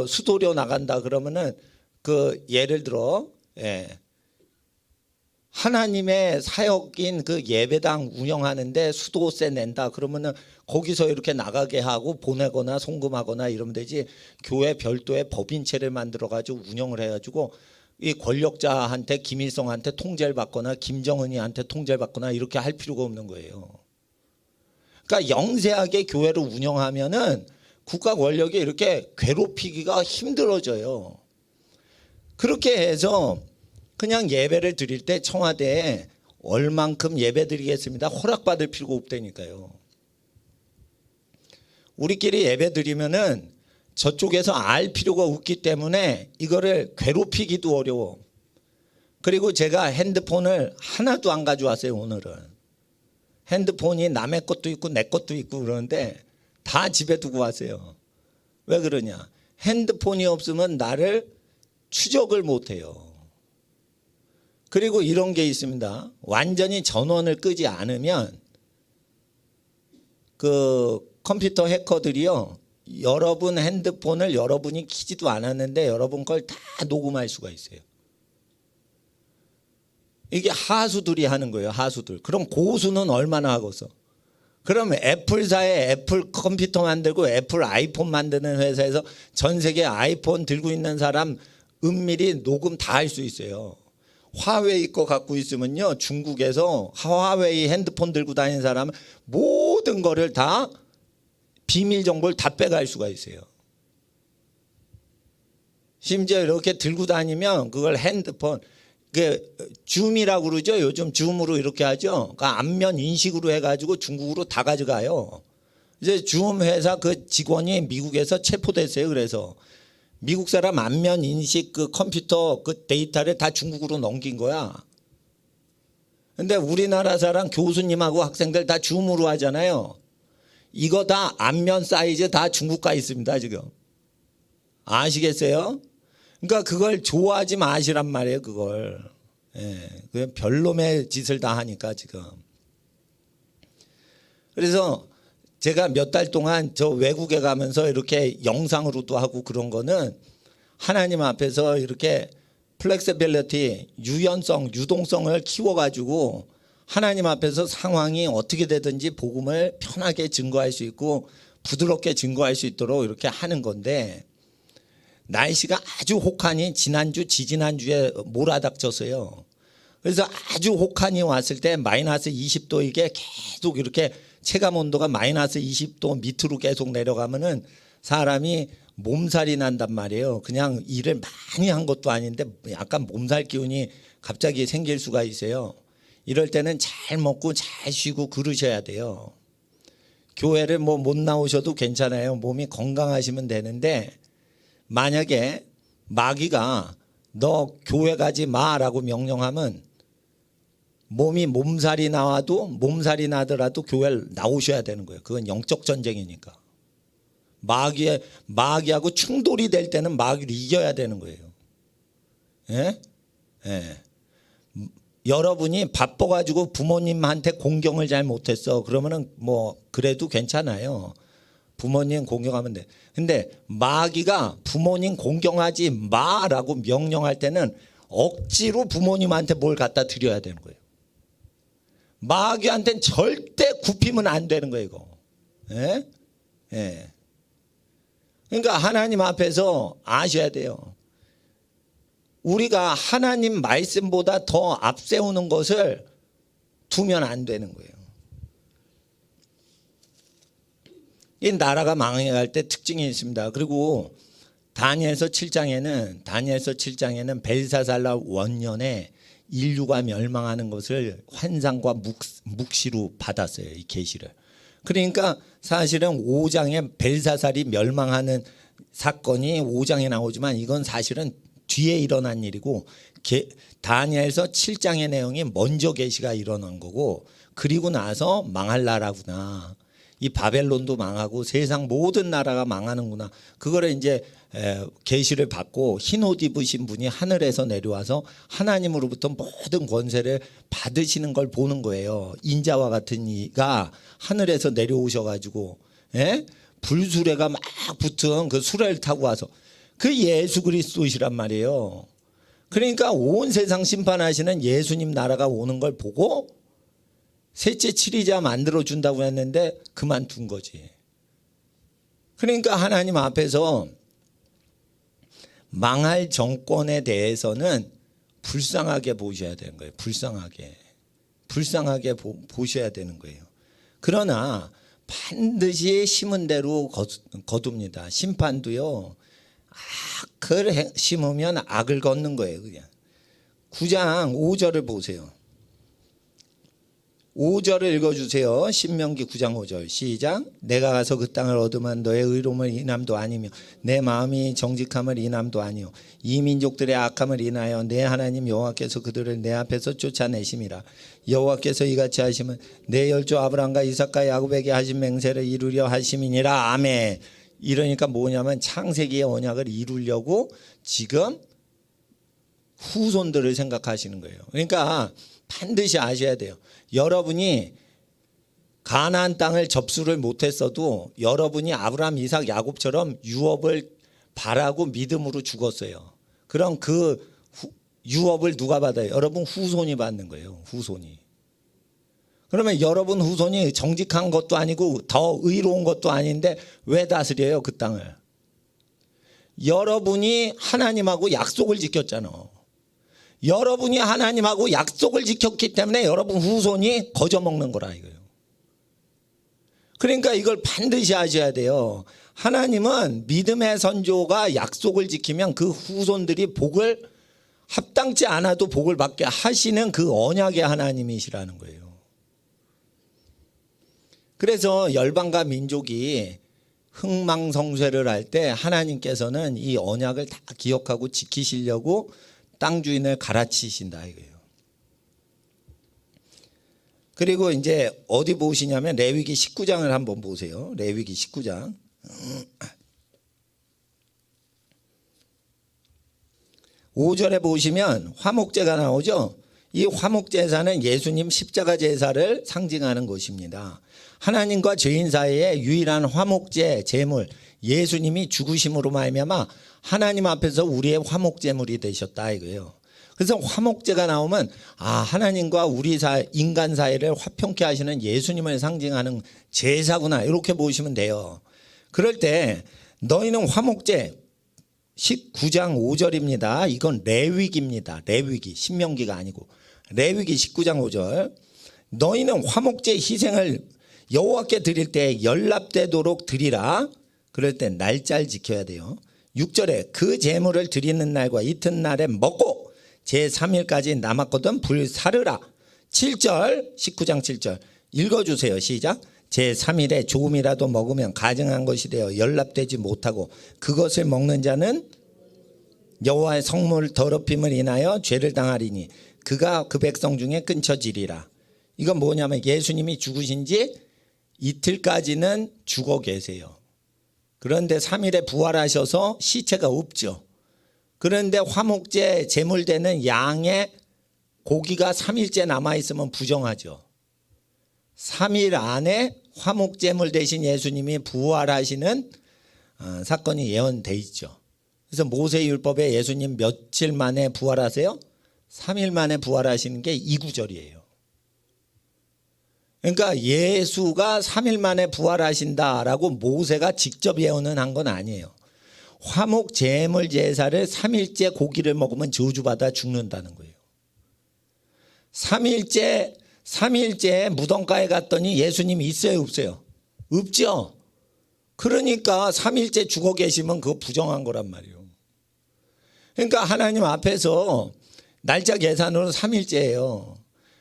수도료 나간다 그러면은 예를 들어, 예, 하나님의 사역인 그 예배당 운영하는데 수도세 낸다 그러면은 거기서 이렇게 나가게 하고 보내거나 송금하거나 이러면 되지, 교회 별도의 법인체를 만들어 가지고 운영을 해 가지고 이 권력자한테, 김일성한테 통제를 받거나 김정은이한테 통제를 받거나 이렇게 할 필요가 없는 거예요. 그러니까 영세하게 교회를 운영하면은 국가 권력이 이렇게 괴롭히기가 힘들어져요. 그렇게 해서 그냥 예배를 드릴 때 청와대에 얼만큼 예배 드리겠습니다 허락받을 필요가 없다니까요. 우리끼리 예배 드리면은 저쪽에서 알 필요가 없기 때문에 이거를 괴롭히기도 어려워. 그리고 제가 핸드폰을 하나도 안 가져왔어요. 오늘은 핸드폰이 남의 것도 있고 내 것도 있고 그러는데 다 집에 두고 왔어요. 왜 그러냐? 핸드폰이 없으면 나를 추적을 못해요. 그리고 이런 게 있습니다. 완전히 전원을 끄지 않으면 그 컴퓨터 해커들이요, 여러분 핸드폰을 여러분이 키지도 않았는데 여러분 걸 다 녹음할 수가 있어요. 이게 하수들이 하는 거예요. 하수들. 그럼 고수는 얼마나 하겠어? 그럼 애플사에 애플 컴퓨터 만들고 애플 아이폰 만드는 회사에서 전 세계 아이폰 들고 있는 사람 은밀히 녹음 다 할 수 있어요. 화웨이 거 갖고 있으면요, 중국에서 화웨이 핸드폰 들고 다니는 사람은 모든 거를 다 비밀 정보를 다 빼갈 수가 있어요. 심지어 이렇게 들고 다니면 그걸 핸드폰, 그 줌이라고 그러죠. 요즘 줌으로 이렇게 하죠. 그 안면 인식으로 해가지고 중국으로 다 가져가요. 이제 줌 회사 그 직원이 미국에서 체포됐어요. 그래서 미국 사람 안면 인식 그 컴퓨터 그 데이터를 다 중국으로 넘긴 거야. 근데 우리나라 사람 교수님하고 학생들 다 줌으로 하잖아요. 이거 다 안면 사이즈 다 중국 가 있습니다. 지금 아시겠어요? 그러니까 그걸 좋아하지 마시란 말이에요. 그걸. 예, 그 별놈의 짓을 다 하니까 지금. 그래서 제가 몇 달 동안 저 외국에 가면서 이렇게 영상으로도 하고 그런 거는 하나님 앞에서 이렇게 플렉시빌리티, 유연성, 유동성을 키워가지고 하나님 앞에서 상황이 어떻게 되든지 복음을 편하게 증거할 수 있고 부드럽게 증거할 수 있도록 이렇게 하는 건데, 날씨가 아주 혹한이 지난주 지지난주에 몰아닥쳤어요. 그래서 아주 혹한이 왔을 때 마이너스 20도 이게 계속 이렇게 체감 온도가 마이너스 20도 밑으로 계속 내려가면은 사람이 몸살이 난단 말이에요. 그냥 일을 많이 한 것도 아닌데 약간 몸살 기운이 갑자기 생길 수가 있어요. 이럴 때는 잘 먹고 잘 쉬고 그러셔야 돼요. 교회를 뭐 못 나오셔도 괜찮아요. 몸이 건강하시면 되는데, 만약에 마귀가 너 교회 가지 마라고 명령하면 몸이 몸살이 나더라도 교회를 나오셔야 되는 거예요. 그건 영적 전쟁이니까. 마귀하고 충돌이 될 때는 마귀를 이겨야 되는 거예요. 예? 예. 여러분이 바빠가지고 부모님한테 공경을 잘 못했어. 그러면은 뭐 그래도 괜찮아요. 부모님 공경하면 돼. 근데 마귀가 부모님 공경하지 마라고 명령할 때는 억지로 부모님한테 뭘 갖다 드려야 되는 거예요. 마귀한테는 절대 굽히면 안 되는 거예요, 이거. 예? 예. 그러니까 하나님 앞에서 아셔야 돼요. 우리가 하나님 말씀보다 더 앞세우는 것을 두면 안 되는 거예요. 이 나라가 망해갈 때 특징이 있습니다. 그리고 다니엘서 7장에는 벨사살라 원년에 인류가 멸망하는 것을 환상과 묵시로 받았어요. 이 계시를. 그러니까 사실은 5장에 벨사살이 멸망하는 사건이 5장에 나오지만 이건 사실은 뒤에 일어난 일이고, 다니엘서 7장의 내용이 먼저 계시가 일어난 거고, 그리고 나서 망할 나라구나. 이 바벨론도 망하고 세상 모든 나라가 망하는구나. 그거를 이제 계시를 받고 흰 옷 입으신 분이 하늘에서 내려와서 하나님으로부터 모든 권세를 받으시는 걸 보는 거예요. 인자와 같은 이가 하늘에서 내려오셔가지고, 예? 불수레가 막 붙은 그 수레를 타고 와서 그 예수 그리스도시란 말이에요. 그러니까 온 세상 심판하시는 예수님 나라가 오는 걸 보고 셋째 치리자 만들어준다고 했는데 그만둔 거지. 그러니까 하나님 앞에서 망할 정권에 대해서는 불쌍하게 보셔야 되는 거예요. 불쌍하게 보셔야 되는 거예요. 그러나 반드시 심은 대로 거둡니다. 심판도요, 악을 심으면 악을 걷는 거예요. 그냥 9장 5절을 보세요. 5절을 읽어주세요. 신명기 9장 5절 시작. 내가 가서 그 땅을 얻으면 너의 의로움을 인함도 아니며 내 마음이 정직함을 인함도 아니요 이 민족들의 악함을 인하여 내 하나님 여호와께서 그들을 내 앞에서 쫓아내심이라. 여호와께서 이같이 하시면 내 열조 아브라함과 이삭과 야곱에게 하신 맹세를 이루려 하심이니라. 아멘. 이러니까 뭐냐면 창세기의 언약을 이루려고 지금 후손들을 생각하시는 거예요. 그러니까 반드시 아셔야 돼요. 여러분이 가나안 땅을 접수를 못했어도 여러분이 아브라함, 이삭, 야곱처럼 유업을 바라고 믿음으로 죽었어요. 그럼 그 유업을 누가 받아요? 여러분 후손이 받는 거예요. 후손이. 그러면 여러분 후손이 정직한 것도 아니고 더 의로운 것도 아닌데 왜 다스려요? 그 땅을. 여러분이 하나님하고 약속을 지켰잖아. 여러분이 하나님하고 약속을 지켰기 때문에 여러분 후손이 거저먹는 거라 이거예요. 그러니까 이걸 반드시 아셔야 돼요. 하나님은 믿음의 선조가 약속을 지키면 그 후손들이 복을 합당치 않아도 복을 받게 하시는 그 언약의 하나님이시라는 거예요. 그래서 열방과 민족이 흥망성쇠를 할 때 하나님께서는 이 언약을 다 기억하고 지키시려고 땅 주인을 갈아치신다 이거예요. 그리고 이제 어디 보시냐면 레위기 19장을 한번 보세요. 레위기 19장. 5절에 보시면 화목제가 나오죠. 이 화목제사는 예수님 십자가 제사를 상징하는 것입니다. 하나님과 죄인 사이에 유일한 화목제 제물, 예수님이 죽으심으로 말미암아 하나님 앞에서 우리의 화목제물이 되셨다 이거예요. 그래서 화목제가 나오면 하나님과 우리 인간 사이를 화평케 하시는 예수님을 상징하는 제사구나 이렇게 보시면 돼요. 그럴 때 너희는 화목제 19장 5절입니다. 이건 레위기입니다. 레위기, 신명기가 아니고 레위기 19장 5절. 너희는 화목제 희생을 여호와께 드릴 때 연납되도록 드리라. 그럴 때 날짜를 지켜야 돼요. 6절에 그 제물을 드리는 날과 이튿날에 먹고 제3일까지 남았거든 불사르라. 7절 19장 7절 읽어주세요. 시작. 제3일에 조금이라도 먹으면 가증한 것이 되어 연납되지 못하고 그것을 먹는 자는 여호와의 성물 더럽힘을 인하여 죄를 당하리니 그가 그 백성 중에 끊쳐지리라. 이건 뭐냐면 예수님이 죽으신 지 이틀까지는 죽어 계세요. 그런데 3일에 부활하셔서 시체가 없죠. 그런데 화목제 제물되는 양의 고기가 3일째 남아있으면 부정하죠. 3일 안에 화목제물 대신 예수님이 부활하시는 사건이 예언돼 있죠. 그래서 모세율법에 예수님 며칠 만에 부활하세요? 3일 만에 부활하시는 게 이 구절이에요. 그러니까 예수가 3일 만에 부활하신다라고 모세가 직접 예언은 한 건 아니에요. 화목 제물 제사를 3일째 고기를 먹으면 저주받아 죽는다는 거예요. 3일째 무덤가에 갔더니 예수님이 있어요 없어요? 없죠. 그러니까 3일째 죽어 계시면 그거 부정한 거란 말이에요. 그러니까 하나님 앞에서 날짜 계산으로 3일째예요.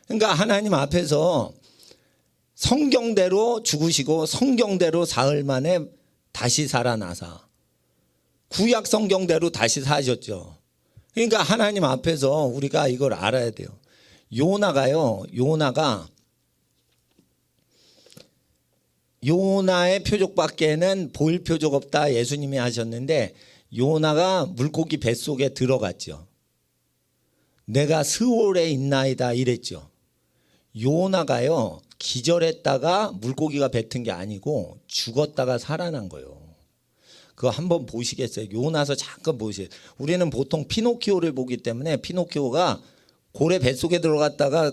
그러니까 하나님 앞에서 성경대로 죽으시고 성경대로 사흘 만에 다시 살아나사 구약 성경대로 다시 사셨죠. 그러니까 하나님 앞에서 우리가 이걸 알아야 돼요. 요나의 표적밖에는 보일 표적 없다 예수님이 하셨는데 요나가 물고기 뱃속에 들어갔죠. 내가 스올에 있나이다 이랬죠. 요나가요 기절했다가 물고기가 뱉은 게 아니고 죽었다가 살아난 거예요. 그거 한번 보시겠어요? 요나서 잠깐 보세요. 우리는 보통 피노키오를 보기 때문에 피노키오가 고래 뱃속에 들어갔다가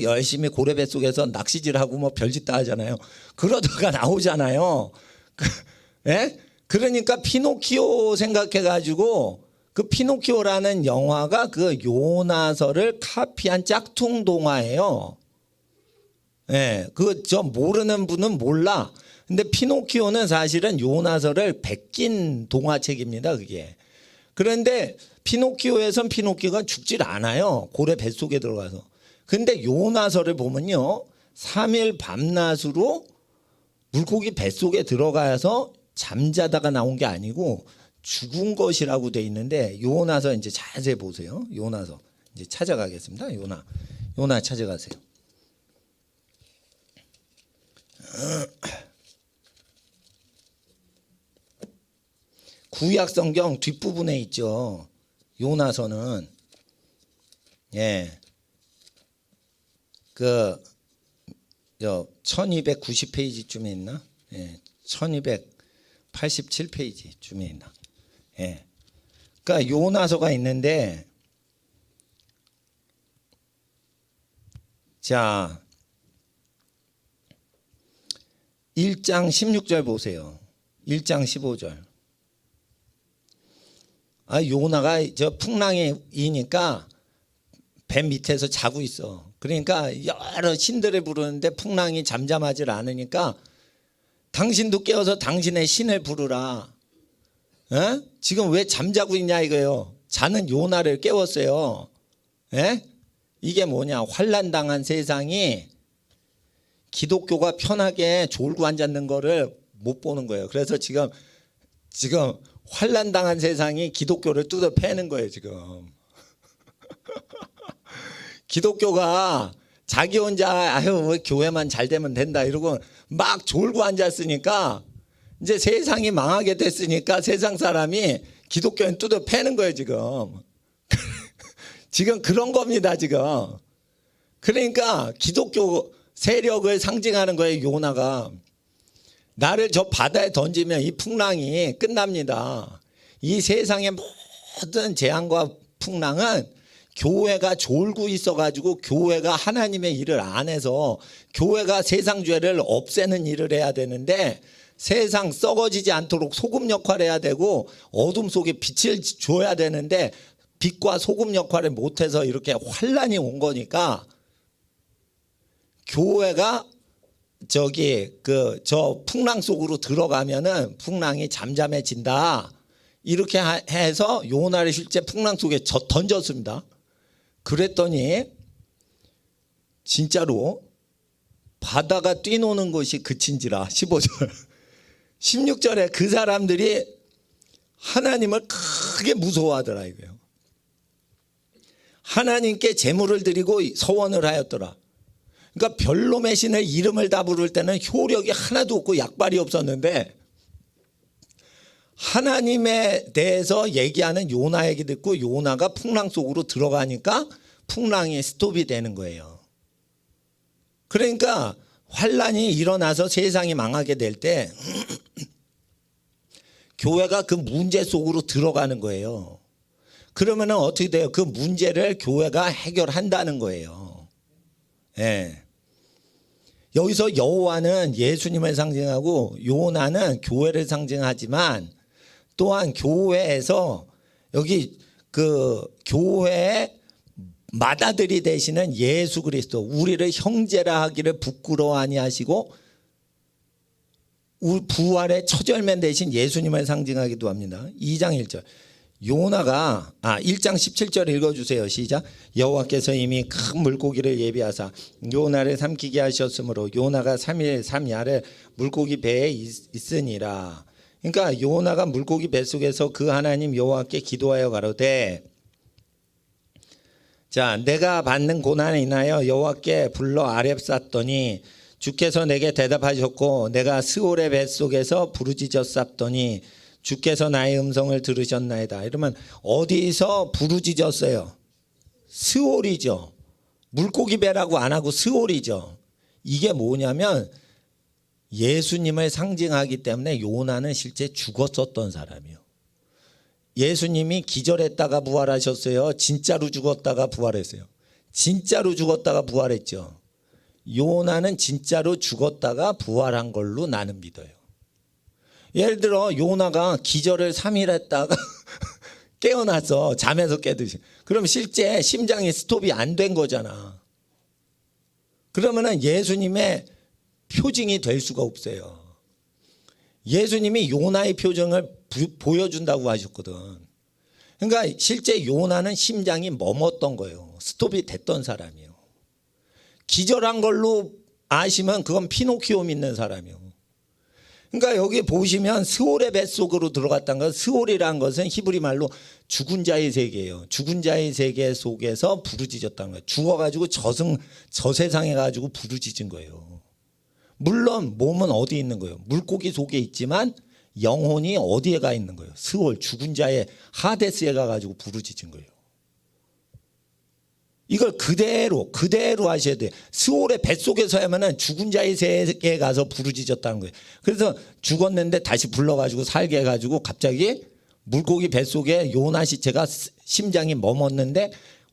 열심히 고래 뱃속에서 낚시질하고 뭐 별짓 다 하잖아요. 그러다가 나오잖아요. 예? 그러니까 피노키오 생각해가지고 그 피노키오라는 영화가 그 요나서를 카피한 짝퉁 동화예요. 예, 저 모르는 분은 몰라. 근데 피노키오는 사실은 요나서를 베낀 동화책입니다, 그게. 그런데 피노키오에선 피노키오가 죽질 않아요. 고래 뱃속에 들어가서. 근데 요나서를 보면요. 3일 밤낮으로 물고기 뱃속에 들어가서 잠자다가 나온 게 아니고 죽은 것이라고 돼 있는데 요나서 이제 자세히 보세요. 요나서 이제 찾아가겠습니다. 요나 찾아가세요. 구약 성경 뒷부분에 있죠. 요나서는 1290페이지쯤에 있나? 1287페이지쯤에 있나? 그러니까 요나서가 있는데 자 1장 16절 보세요. 1장 15절. 요나가 저 풍랑이 이니까 배 밑에서 자고 있어. 그러니까 여러 신들을 부르는데 풍랑이 잠잠하지 않으니까 당신도 깨어서 당신의 신을 부르라. 에? 지금 왜 잠자고 있냐 이거예요. 자는 요나를 깨웠어요. 에? 이게 뭐냐, 환난당한 세상이 기독교가 편하게 졸고 앉았는 거를 못 보는 거예요. 그래서 지금 환난당한 세상이 기독교를 뜯어 패는 거예요. 지금 기독교가 자기 혼자 아유 교회만 잘 되면 된다 이러고 막 졸고 앉았으니까 이제 세상이 망하게 됐으니까 세상 사람이 기독교는 뜯어 패는 거예요. 지금 그런 겁니다. 지금 그러니까 기독교 세력을 상징하는 거예요. 요나가 나를 저 바다에 던지면 이 풍랑이 끝납니다. 이 세상의 모든 재앙과 풍랑은 교회가 졸고 있어가지고 교회가 하나님의 일을 안 해서 교회가 세상 죄를 없애는 일을 해야 되는데 세상 썩어지지 않도록 소금 역할을 해야 되고 어둠 속에 빛을 줘야 되는데 빛과 소금 역할을 못해서 이렇게 환난이 온 거니까 교회가 저 풍랑 속으로 들어가면은 풍랑이 잠잠해진다. 이렇게 해서 요나를 실제 풍랑 속에 던졌습니다. 그랬더니 진짜로 바다가 뛰노는 것이 그친지라 15절 16절에 그 사람들이 하나님을 크게 무서워하더라 이거예요. 하나님께 제물을 드리고 서원을 하였더라. 그러니까 별놈의 신의 이름을 다 부를 때는 효력이 하나도 없고 약발이 없었는데 하나님에 대해서 얘기하는 요나 얘기 듣고 요나가 풍랑 속으로 들어가니까 풍랑이 스톱이 되는 거예요. 그러니까 환란이 일어나서 세상이 망하게 될 때 교회가 그 문제 속으로 들어가는 거예요. 그러면 어떻게 돼요? 그 문제를 교회가 해결한다는 거예요. 예. 여기서 여호와는 예수님을 상징하고 요나는 교회를 상징하지만 또한 교회에서 여기 그 교회의 맏아들이 되시는 예수 그리스도 우리를 형제라 하기를 부끄러워 아니하시고 부활의 처절맨 되신 예수님을 상징하기도 합니다. 2장 1절 요나가 1장 17절 읽어주세요. 시작. 여호와께서 이미 큰 물고기를 예비하사 요나를 삼키게 하셨으므로 요나가 3일 3야를 물고기 배에 있으니라. 그러니까 요나가 물고기 뱃속에서 그 하나님 여호와께 기도하여 가로되 자 내가 받는 고난에 인하여 여호와께 불러 아뢰쌌더니 주께서 내게 대답하셨고 내가 스올의 뱃속에서 부르짖었사더니 주께서 나의 음성을 들으셨나이다. 이러면 어디서 부르짖었어요? 스올이죠. 물고기 배라고 안 하고 스올이죠. 이게 뭐냐면 예수님을 상징하기 때문에 요나는 실제 죽었었던 사람이에요. 예수님이 기절했다가 부활하셨어요. 진짜로 죽었다가 부활했어요. 진짜로 죽었다가 부활했죠. 요나는 진짜로 죽었다가 부활한 걸로 나는 믿어요. 예를 들어 요나가 기절을 3일 했다가 깨어나서 잠에서 깨듯이 그럼 실제 심장이 스톱이 안 된 거잖아. 그러면은 예수님의 표징이 될 수가 없어요. 예수님이 요나의 표정을 보여준다고 하셨거든. 그러니까 실제 요나는 심장이 멈었던 거예요. 스톱이 됐던 사람이에요. 기절한 걸로 아시면 그건 피노키오 믿는 사람이에요. 그러니까 여기 보시면 스올의 뱃속으로 들어갔다는 것, 스올이라는 것은 히브리 말로 죽은 자의 세계예요. 죽은 자의 세계 속에서 부르짖었다는 거예요. 죽어가지고 저 세상에 가지고 부르짖은 거예요. 물론 몸은 어디 있는 거예요? 물고기 속에 있지만 영혼이 어디에 가 있는 거예요? 스올, 죽은 자의 하데스에 가가지고 부르짖은 거예요. 이걸 그대로 하셔야 돼요. 스올의 뱃속에서 하면은 죽은 자의 세계에 가서 부르짖었다는 거예요. 그래서 죽었는데 다시 불러가지고 살게 해가지고 갑자기 물고기 뱃속에 요나 시체가 심장이 멈었는데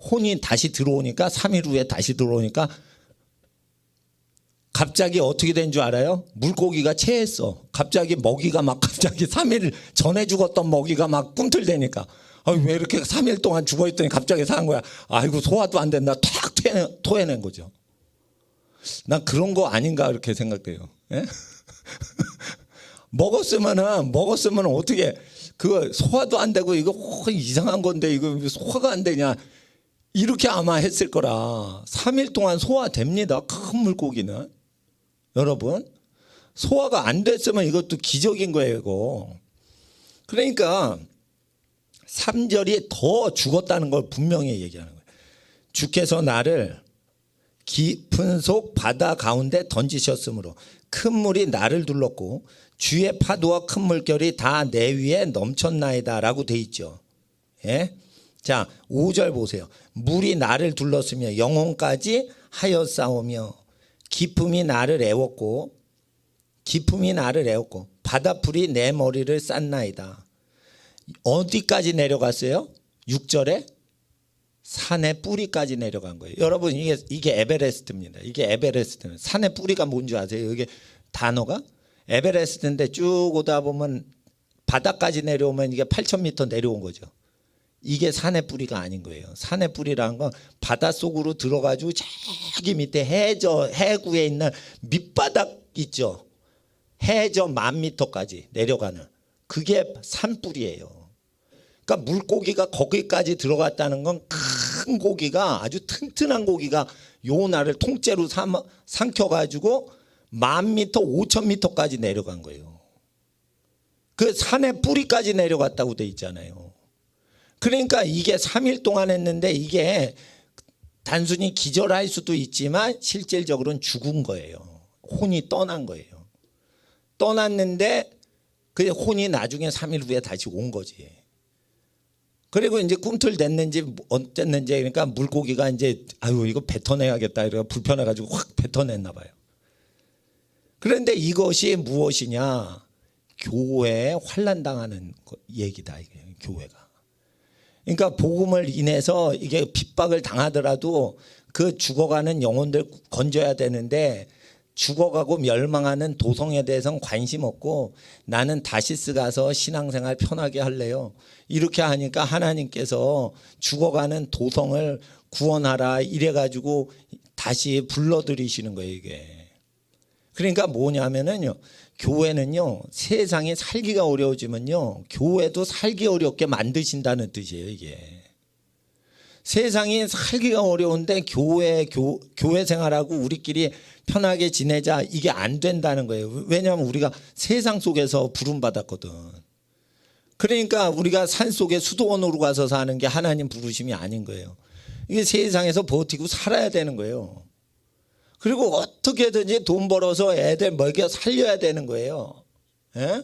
혼이 다시 들어오니까 3일 후에 다시 들어오니까 갑자기 어떻게 된 줄 알아요? 물고기가 체했어. 갑자기 먹이가 막 갑자기 3일 전에 죽었던 먹이가 막 꿈틀대니까 왜 이렇게 3일 동안 죽어있더니 갑자기 산 거야. 아이고 소화도 안 된다. 탁 토해낸 거죠. 난 그런 거 아닌가 이렇게 생각돼요. 예? 먹었으면 어떻게 그 소화도 안 되고 이거 이상한 건데 이거 소화가 안 되냐 이렇게 아마 했을 거라. 3일 동안 소화됩니다. 큰 물고기는. 여러분 소화가 안 됐으면 이것도 기적인 거예요. 이거. 그러니까 3절이 더 죽었다는 걸 분명히 얘기하는 거예요. 주께서 나를 깊은 속 바다 가운데 던지셨으므로 큰 물이 나를 둘렀고 주의 파도와 큰 물결이 다 내 위에 넘쳤나이다 라고 돼 있죠. 예? 자 5절 보세요. 물이 나를 둘렀으며 영혼까지 하였사오며 기품이 나를 애웠고 바다풀이 내 머리를 쌌나이다. 어디까지 내려갔어요? 6절에 산의 뿌리까지 내려간 거예요. 여러분 이게 에베레스트입니다. 이게 에베레스트는 산의 뿌리가 뭔지 아세요? 이게 단어가 에베레스트인데 쭉 오다 보면 바닥까지 내려오면 이게 8,000m 내려온 거죠. 이게 산의 뿌리가 아닌 거예요. 산의 뿌리라는 건 바닷속으로 들어가지고 저기 밑에 해구에 있는 밑바닥 있죠. 해저 10,000m까지 내려가는 그게 산뿌리예요. 그러니까 물고기가 거기까지 들어갔다는 건 큰 고기가 아주 튼튼한 고기가 요나를 통째로 삼켜가지고 10,000m, 5,000m까지 내려간 거예요. 그 산의 뿌리까지 내려갔다고 돼 있잖아요. 그러니까 이게 3일 동안 했는데 이게 단순히 기절할 수도 있지만 실질적으로는 죽은 거예요. 혼이 떠난 거예요. 떠났는데 그 혼이 나중에 3일 후에 다시 온 거지. 그리고 이제 꿈틀댔는지 어쨌는지 그러니까 물고기가 이제 아유 이거 뱉어내야겠다 이러고 불편해가지고 확 뱉어냈나 봐요. 그런데 이것이 무엇이냐? 교회에 환난당하는 얘기다. 이게 교회가. 그러니까 복음을 인해서 이게 핍박을 당하더라도 그 죽어가는 영혼들 건져야 되는데 죽어가고 멸망하는 도성에 대해서는 관심 없고 나는 다시스 가서 신앙생활 편하게 할래요. 이렇게 하니까 하나님께서 죽어가는 도성을 구원하라 이래가지고 다시 불러들이시는 거예요. 이게. 그러니까 뭐냐면은요. 교회는요. 세상이 살기가 어려워지면요. 교회도 살기 어렵게 만드신다는 뜻이에요. 이게. 세상이 살기가 어려운데 교회 생활하고 우리끼리 편하게 지내자 이게 안 된다는 거예요. 왜냐하면 우리가 세상 속에서 부름받았거든. 그러니까 우리가 산속에 수도원으로 가서 사는 게 하나님 부르심이 아닌 거예요. 이게 세상에서 버티고 살아야 되는 거예요. 그리고 어떻게든지 돈 벌어서 애들 먹여 살려야 되는 거예요. 예?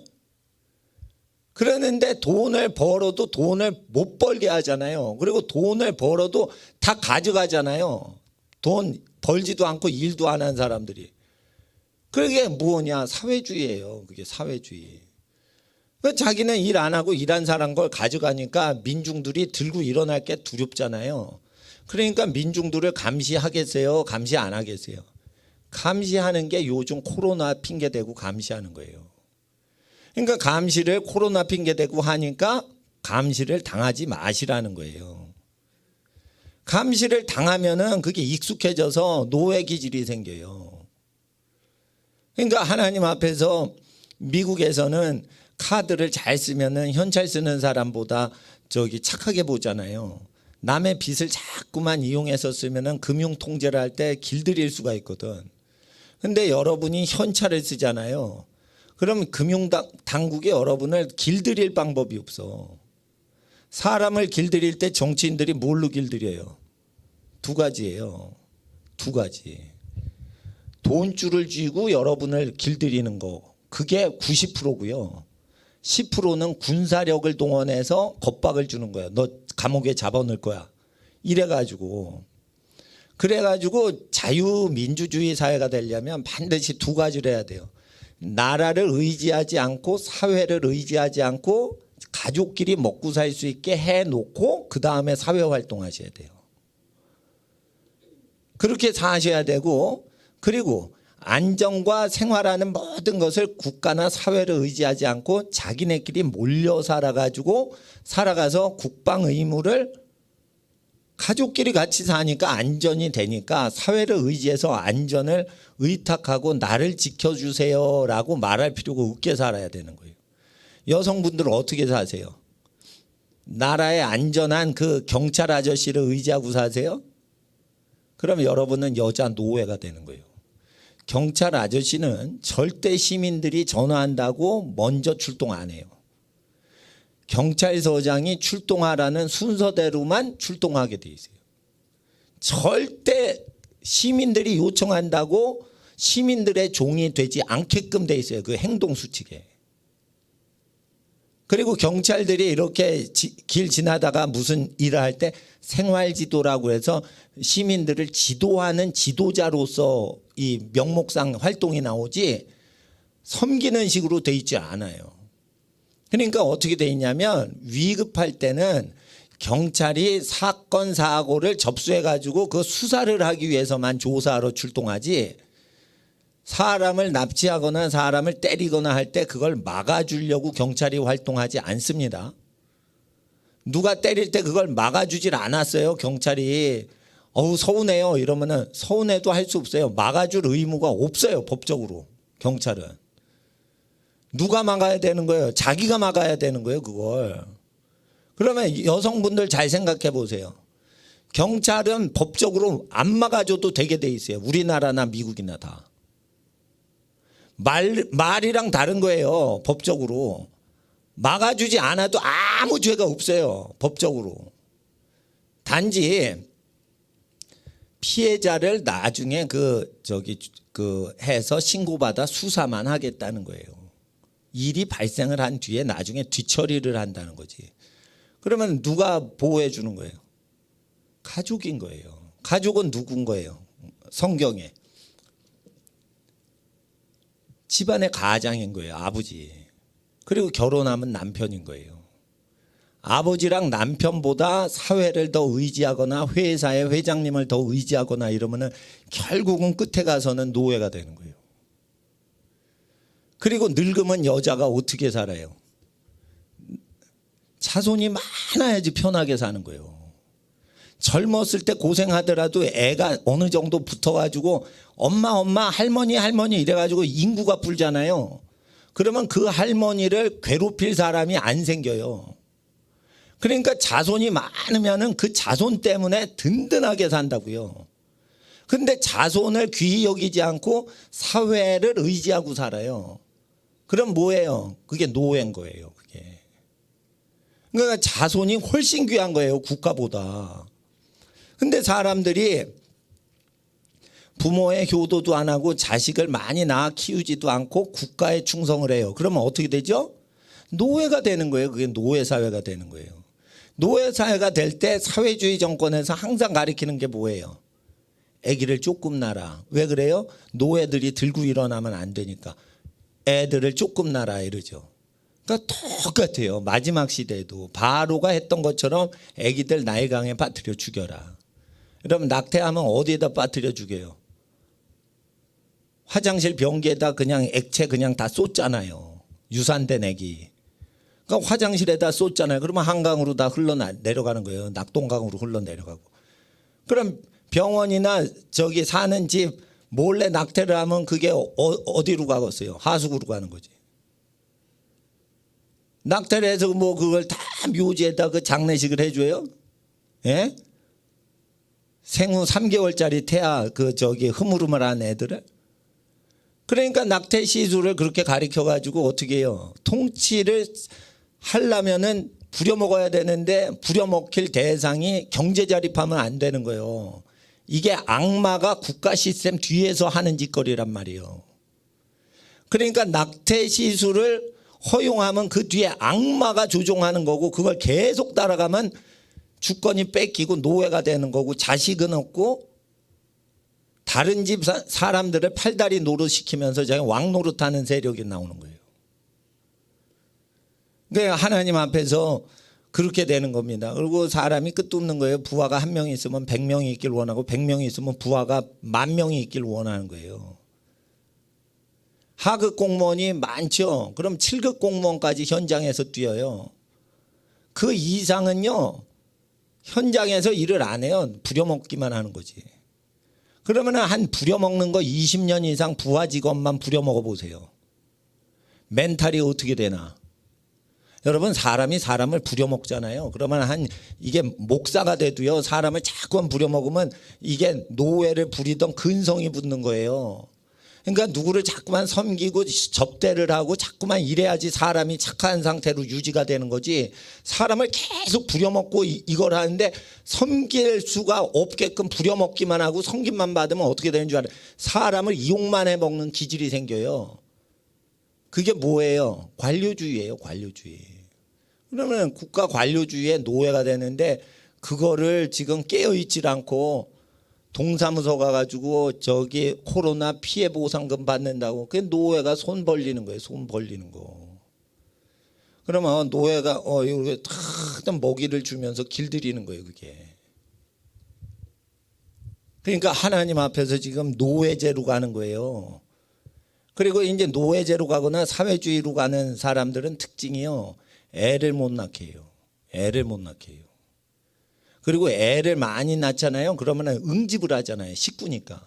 그러는데 돈을 벌어도 돈을 못 벌게 하잖아요. 그리고 돈을 벌어도 다 가져가잖아요. 돈 벌지도 않고 일도 안 한 사람들이. 그게 뭐냐? 사회주의예요. 그게 사회주의. 자기는 일 안 하고 일한 사람 걸 가져가니까 민중들이 들고 일어날 게 두렵잖아요. 그러니까 민중들을 감시하겠어요? 감시 안 하겠어요? 감시하는 게 요즘 코로나 핑계대고 감시하는 거예요. 그러니까 감시를 코로나 핑계대고 하니까 감시를 당하지 마시라는 거예요. 감시를 당하면은 그게 익숙해져서 노예 기질이 생겨요. 그러니까 하나님 앞에서 미국에서는 카드를 잘 쓰면은 현찰 쓰는 사람보다 착하게 보잖아요. 남의 빚을 자꾸만 이용해서 쓰면은 금융 통제를 할 때 길들일 수가 있거든. 근데 여러분이 현찰을 쓰잖아요. 그럼 금융 당국이 여러분을 길들일 방법이 없어. 사람을 길들일 때 정치인들이 뭘로 길들여요? 두 가지예요. 두 가지. 돈줄을 쥐고 여러분을 길들이는 거. 그게 90%고요. 10%는 군사력을 동원해서 겁박을 주는 거야. 너 감옥에 잡아넣을 거야. 이래가지고. 그래가지고 자유민주주의 사회가 되려면 반드시 두 가지를 해야 돼요. 나라를 의지하지 않고 사회를 의지하지 않고 가족끼리 먹고 살 수 있게 해놓고 그 다음에 사회활동하셔야 돼요. 그렇게 사셔야 되고 그리고 안정과 생활하는 모든 것을 국가나 사회를 의지하지 않고 자기네끼리 몰려 살아가서 국방 의무를 가족끼리 같이 사니까 안전이 되니까 사회를 의지해서 안전을 의탁하고 나를 지켜주세요라고 말할 필요가 없게 살아야 되는 거예요. 여성분들은 어떻게 사세요? 나라의 안전한 그 경찰 아저씨를 의지하고 사세요? 그럼 여러분은 여자 노예가 되는 거예요. 경찰 아저씨는 절대 시민들이 전화한다고 먼저 출동 안 해요. 경찰서장이 출동하라는 순서대로만 출동하게 돼 있어요. 절대 시민들이 요청한다고 시민들의 종이 되지 않게끔 돼 있어요. 그 행동 수칙에. 그리고 경찰들이 이렇게 길 지나다가 무슨 일을 할 때 생활지도라고 해서 시민들을 지도하는 지도자로서 이 명목상 활동이 나오지 섬기는 식으로 돼 있지 않아요. 그러니까 어떻게 돼 있냐면 위급할 때는 경찰이 사건 사고를 접수해 가지고 그 수사를 하기 위해서만 조사하러 출동하지, 사람을 납치하거나 사람을 때리거나 할 때 그걸 막아주려고 경찰이 활동하지 않습니다. 누가 때릴 때 그걸 막아주질 않았어요. 경찰이 어우 서운해요 이러면은 서운해도 할 수 없어요. 막아줄 의무가 없어요. 법적으로. 경찰은 누가 막아야 되는 거예요? 자기가 막아야 되는 거예요. 그걸. 그러면 여성분들 잘 생각해 보세요. 경찰은 법적으로 안 막아줘도 되게 돼 있어요. 우리나라나 미국이나 다. 말이랑 다른 거예요. 법적으로. 막아주지 않아도 아무 죄가 없어요. 법적으로. 단지 피해자를 나중에 해서 신고받아 수사만 하겠다는 거예요. 일이 발생을 한 뒤에 나중에 뒤처리를 한다는 거지. 그러면 누가 보호해 주는 거예요? 가족인 거예요. 가족은 누군 거예요? 성경에. 집안의 가장인 거예요. 아버지. 그리고 결혼하면 남편인 거예요. 아버지랑 남편보다 사회를 더 의지하거나 회사의 회장님을 더 의지하거나 이러면은 결국은 끝에 가서는 노예가 되는 거예요. 그리고 늙으면 여자가 어떻게 살아요? 자손이 많아야지 편하게 사는 거예요. 젊었을 때 고생하더라도 애가 어느 정도 붙어가지고 엄마 할머니 이래가지고 인구가 불잖아요. 그러면 그 할머니를 괴롭힐 사람이 안 생겨요. 그러니까 자손이 많으면은 그 자손 때문에 든든하게 산다고요. 근데 자손을 귀히 여기지 않고 사회를 의지하고 살아요. 그럼 뭐예요? 그게 노예인 거예요. 그게. 그러니까 자손이 훨씬 귀한 거예요. 국가보다. 근데 사람들이 부모의 효도도 안 하고 자식을 많이 낳아 키우지도 않고 국가에 충성을 해요. 그러면 어떻게 되죠? 노예가 되는 거예요. 그게 노예사회가 되는 거예요. 노예사회가 될 때 사회주의 정권에서 항상 가리키는 게 뭐예요? 아기를 조금 낳아라. 왜 그래요? 노예들이 들고 일어나면 안 되니까. 애들을 조금 낳아라 이러죠. 그러니까 똑같아요. 마지막 시대에도 바로가 했던 것처럼 아기들 나일강에 빠뜨려 죽여라. 그러면 낙태하면 어디에다 빠뜨려 죽여요? 화장실 변기에다 그냥 액체 그냥 다 쏟잖아요. 유산된 아기. 그러니까 화장실에다 쏟잖아요. 그러면 한강으로 다 흘러내려가는 거예요. 낙동강으로 흘러내려가고. 그럼 병원이나 저기 사는 집 몰래 낙태를 하면 그게 어디로 가겠어요? 하수구로 가는 거지. 낙태를 해서 뭐 그걸 다 묘지에다 그 장례식을 해줘요? 예? 생후 3개월짜리 태아 흐물흐물한 애들을. 그러니까 낙태 시술을 그렇게 가르쳐 가지고 어떻게 해요? 통치를 하려면은 부려먹어야 되는데 부려먹힐 대상이 경제 자립하면 안 되는 거예요. 이게 악마가 국가 시스템 뒤에서 하는 짓거리란 말이에요. 그러니까 낙태 시술을 허용하면 그 뒤에 악마가 조종하는 거고, 그걸 계속 따라가면 주권이 뺏기고 노예가 되는 거고, 자식은 없고 다른 집 사람들을 팔다리 노릇시키면서 자기 왕노릇하는 세력이 나오는 거예요. 그러니까 하나님 앞에서 그렇게 되는 겁니다. 그리고 사람이 끝도 없는 거예요. 부하가 1명이 있으면 100명이 있길 원하고 100명이 있으면 부하가 10,000명이 있길 원하는 거예요. 하급 공무원이 많죠. 그럼 7급 공무원까지 현장에서 뛰어요. 그 이상은요, 현장에서 일을 안 해요. 부려먹기만 하는 거지. 그러면 한 부려먹는 거 20년 이상 부하 직원만 부려먹어 보세요. 멘탈이 어떻게 되나. 여러분, 사람이 사람을 부려먹잖아요. 그러면 이게 목사가 돼도요, 사람을 자꾸만 부려먹으면 이게 노예를 부리던 근성이 붙는 거예요. 그러니까 누구를 자꾸만 섬기고 접대를 하고 자꾸만 이래야지 사람이 착한 상태로 유지가 되는 거지. 사람을 계속 부려먹고 이걸 하는데 섬길 수가 없게끔 부려먹기만 하고 섬김만 받으면 어떻게 되는 줄 알아요? 사람을 이용만 해먹는 기질이 생겨요. 그게 뭐예요? 관료주의예요. 관료주의. 그러면 국가 관료주의의 노예가 되는데 그거를 지금 깨어있질 않고 동사무소 가가지고 저기 코로나 피해 보상금 받는다고 그 노예가 손 벌리는 거예요. 손 벌리는 거. 그러면 노예가 이렇게 탁 먹이를 주면서 길들이는 거예요. 그게. 그러니까 하나님 앞에서 지금 노예제로 가는 거예요. 그리고 이제 노예제로 가거나 사회주의로 가는 사람들은 특징이요. 애를 못 낳게 해요. 애를 못 낳게 해요. 그리고 애를 많이 낳잖아요. 그러면 응집을 하잖아요. 식구니까.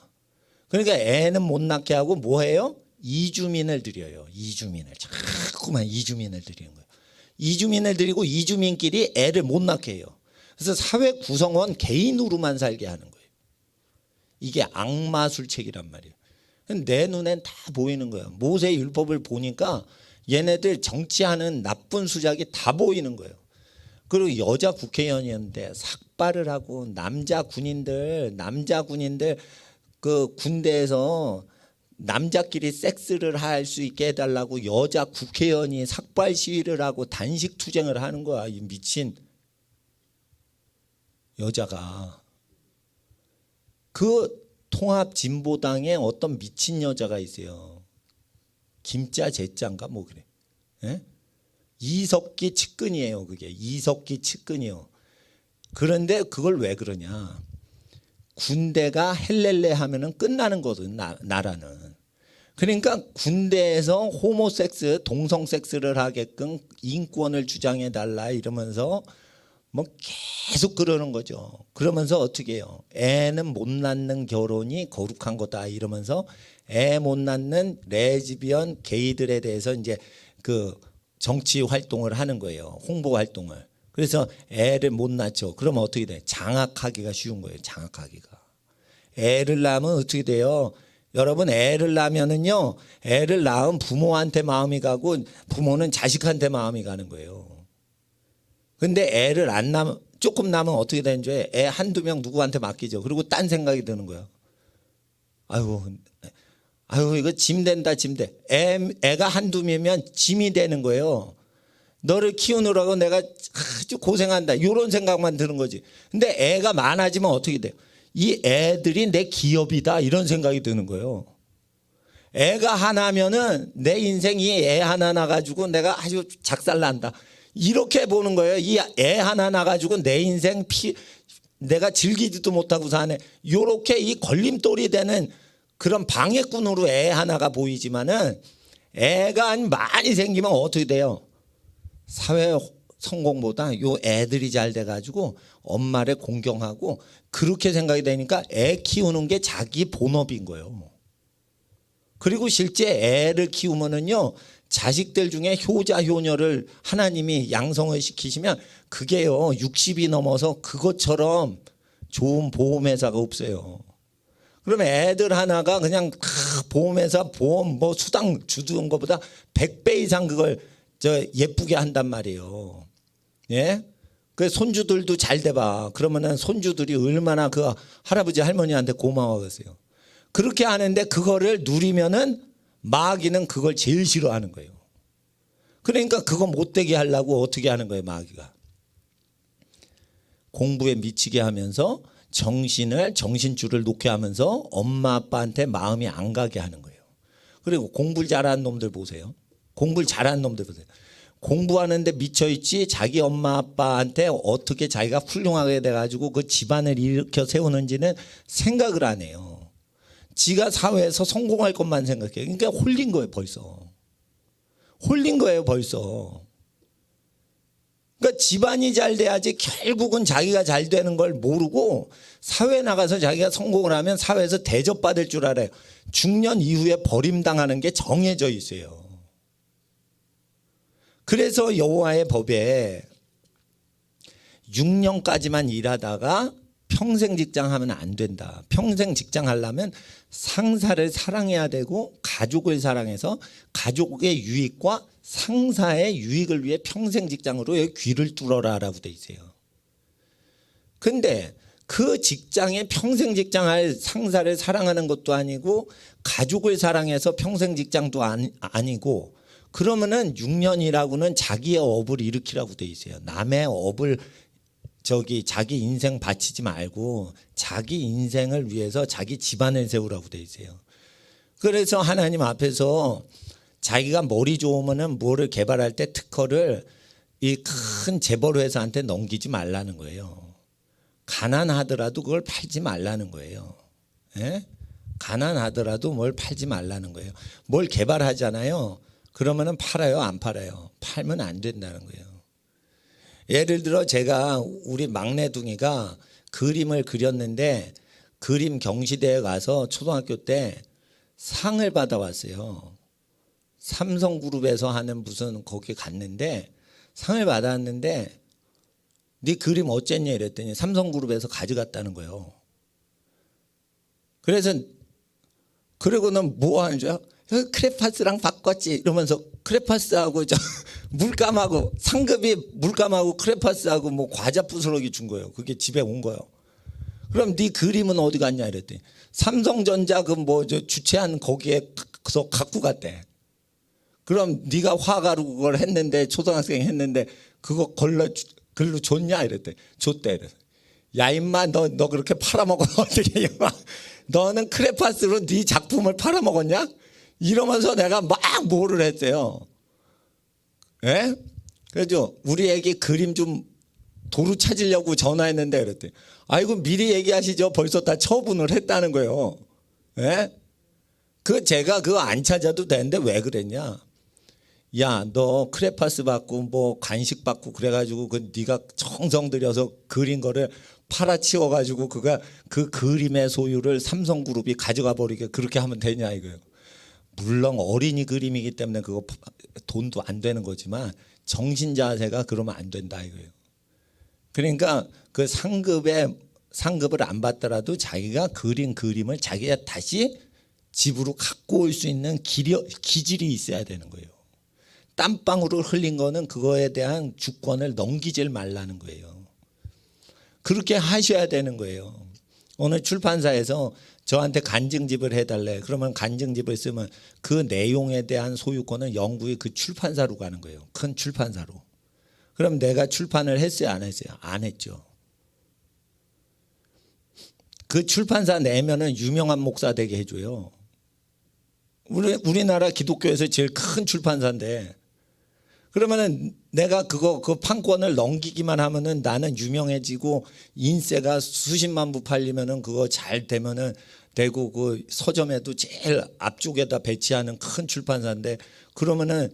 그러니까 애는 못 낳게 하고 뭐 해요? 이주민을 들여요. 이주민을. 자꾸만 이주민을 들이는 거예요. 이주민을 들이고 이주민끼리 애를 못 낳게 해요. 그래서 사회 구성원 개인으로만 살게 하는 거예요. 이게 악마술책이란 말이에요. 내 눈엔 다 보이는 거예요. 모세 율법을 보니까 얘네들 정치하는 나쁜 수작이 다 보이는 거예요. 그리고 여자 국회의원이었는데 삭발을 하고 남자 군인들 그 군대에서 남자끼리 섹스를 할 수 있게 해달라고 여자 국회의원이 삭발 시위를 하고 단식 투쟁을 하는 거야. 이 미친 여자가. 그 통합진보당에 어떤 미친 여자가 있어요. 김자 제자인가 뭐 그래. 예? 이석기 측근이에요. 그게 이석기 측근이요. 그런데 그걸 왜 그러냐. 군대가 헬렐레 하면은 끝나는 거든 나라는. 그러니까 군대에서 호모섹스 동성섹스를 하게끔 인권을 주장해 달라 이러면서 뭐 계속 그러는 거죠. 그러면서 어떻게 해요. 애는 못 낳는 결혼이 거룩한 거다 이러면서 애 못 낳는 레즈비언 게이들에 대해서 이제 그 정치 활동을 하는 거예요. 홍보 활동을. 그래서 애를 못 낳죠. 그러면 어떻게 돼? 장악하기가 쉬운 거예요. 장악하기가. 애를 낳으면 어떻게 돼요? 여러분 애를 낳으면은요. 애를 낳은 부모한테 마음이 가고 부모는 자식한테 마음이 가는 거예요. 근데 애를 안 낳으면 조금 낳으면 어떻게 되는 줄 알아요? 애 한두 명 누구한테 맡기죠. 그리고 딴 생각이 드는 거예요. 아유 이거 짐 된다 짐 돼. 애가 한두 명이면 짐이 되는 거예요. 너를 키우느라고 내가 아주 고생한다. 이런 생각만 드는 거지. 근데 애가 많아지면 어떻게 돼요? 이 애들이 내 기업이다 이런 생각이 드는 거예요. 애가 하나면은 내 인생 이 애 하나 나가지고 내가 아주 작살난다. 이렇게 보는 거예요. 이 애 하나 나가지고 내 인생 내가 즐기지도 못하고 사네. 이렇게 이 걸림돌이 되는 그런 방해꾼으로 애 하나가 보이지만은 애가 많이 생기면 어떻게 돼요? 사회 성공보다 요 애들이 잘 돼가지고 엄마를 공경하고 그렇게 생각이 되니까 애 키우는 게 자기 본업인 거예요. 그리고 실제 애를 키우면은요 자식들 중에 효자 효녀를 하나님이 양성을 시키시면 그게요 60이 넘어서 그것처럼 좋은 보험회사가 없어요. 그러면 애들 하나가 그냥 보험회사 보험 뭐 수당 주는 것보다 100배 이상 그걸 예쁘게 한단 말이에요. 예? 그 손주들도 잘 돼봐. 그러면은 손주들이 얼마나 그 할아버지 할머니한테 고마워하겠어요. 그렇게 하는데 그거를 누리면은 마귀는 그걸 제일 싫어하는 거예요. 그러니까 그거 못되게 하려고 어떻게 하는 거예요, 마귀가. 공부에 미치게 하면서 정신줄을 놓게 하면서 엄마 아빠한테 마음이 안 가게 하는 거예요. 그리고 공부를 잘하는 놈들 보세요. 공부를 잘하는 놈들 보세요. 공부하는데 미쳐있지 자기 엄마 아빠한테 어떻게 자기가 훌륭하게 돼가지고 그 집안을 일으켜 세우는지는 생각을 안 해요. 지가 사회에서 성공할 것만 생각해요. 그러니까 홀린 거예요 벌써. 홀린 거예요 벌써. 그러니까 그러니까 집안이 잘 돼야지 결국은 자기가 잘 되는 걸 모르고 사회에 나가서 자기가 성공을 하면 사회에서 대접받을 줄 알아요. 중년 이후에 버림당하는 게 정해져 있어요. 그래서 여호와의 법에 6년까지만 일하다가 평생 직장 하면 안 된다. 평생 직장 하려면 상사를 사랑해야 되고 가족을 사랑해서 가족의 유익과 상사의 유익을 위해 평생 직장으로 귀를 뚫어라라고 돼 있어요. 근데 그 직장에 평생 직장할 상사를 사랑하는 것도 아니고 가족을 사랑해서 평생 직장도 아니고 그러면은 6년이라고는 자기의 업을 일으키라고 돼 있어요. 남의 업을 자기 인생 바치지 말고 자기 인생을 위해서 자기 집안을 세우라고 돼 있어요. 그래서 하나님 앞에서 자기가 머리 좋으면은 뭐를 개발할 때 특허를 이 큰 재벌 회사한테 넘기지 말라는 거예요. 가난하더라도 그걸 팔지 말라는 거예요. 예? 가난하더라도 뭘 팔지 말라는 거예요. 뭘 개발하잖아요. 그러면은 팔아요, 안 팔아요? 팔면 안 된다는 거예요. 예를 들어 제가 우리 막내둥이가 그림을 그렸는데 그림 경시대에 가서 초등학교 때 상을 받아왔어요. 삼성그룹에서 하는 무슨 거기 갔는데 상을 받았는데 네 그림 어쨌냐 이랬더니 삼성그룹에서 가져갔다는 거예요. 그래서 그러고는 뭐 하는 줄 알아? 크레파스랑 바꿨지 이러면서 크레파스하고 물감하고 상급이 물감하고 크레파스하고 뭐 과자 부스러기 준 거예요. 그게 집에 온 거예요. 그럼 네 그림은 어디 갔냐 이랬더니 삼성전자 그 뭐 주최한 거기에서 갖고 갔대. 그럼 네가 화가로 그걸 했는데 초등학생 했는데 그거 글로 줬냐 이랬대. 줬대. 이랬어. 야 임마 너 그렇게 팔아먹어 어떻게 임마. 너는 크레파스로 네 작품을 팔아먹었냐? 이러면서 내가 막 뭐를 했어요. 예? 그래서 우리 애기 그림 좀 도루 찾으려고 전화했는데 그랬더니 아이고 미리 얘기하시죠. 벌써 다 처분을 했다는 거예요. 예? 제가 그거 안 찾아도 되는데 왜 그랬냐? 야, 너 크레파스 받고 뭐 간식 받고 그래가지고 네가 정성 들여서 그린 거를 팔아치워 가지고 그 그림의 소유를 삼성그룹이 가져가 버리게 그렇게 하면 되냐 이거예요. 물론 어린이 그림이기 때문에 그거 돈도 안 되는 거지만 정신 자세가 그러면 안 된다 이거예요. 그러니까 그 상급을 안 받더라도 자기가 그린 그림을 자기가 다시 집으로 갖고 올 수 있는 기질이 있어야 되는 거예요. 땀방울을 흘린 거는 그거에 대한 주권을 넘기질 말라는 거예요. 그렇게 하셔야 되는 거예요. 오늘 출판사에서 저한테 간증집을 해달래. 그러면 간증집을 쓰면 그 내용에 대한 소유권은 영구히 그 출판사로 가는 거예요. 큰 출판사로. 그럼 내가 출판을 했어요, 안 했어요? 안 했죠. 그 출판사 내면은 유명한 목사 되게 해줘요. 우리나라 기독교에서 제일 큰 출판사인데 그러면은 내가 그 판권을 넘기기만 하면은 나는 유명해지고 인세가 수십만 부 팔리면은 그거 잘 되면은 되고 그 서점에도 제일 앞쪽에다 배치하는 큰 출판사인데 그러면은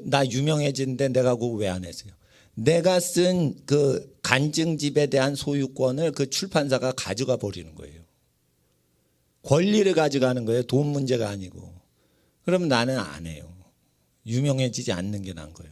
나 유명해지는데 내가 그거 왜 안 했어요? 내가 쓴 그 간증집에 대한 소유권을 그 출판사가 가져가 버리는 거예요. 권리를 가져가는 거예요. 돈 문제가 아니고. 그럼 나는 안 해요. 유명해지지 않는 게 나은 거예요.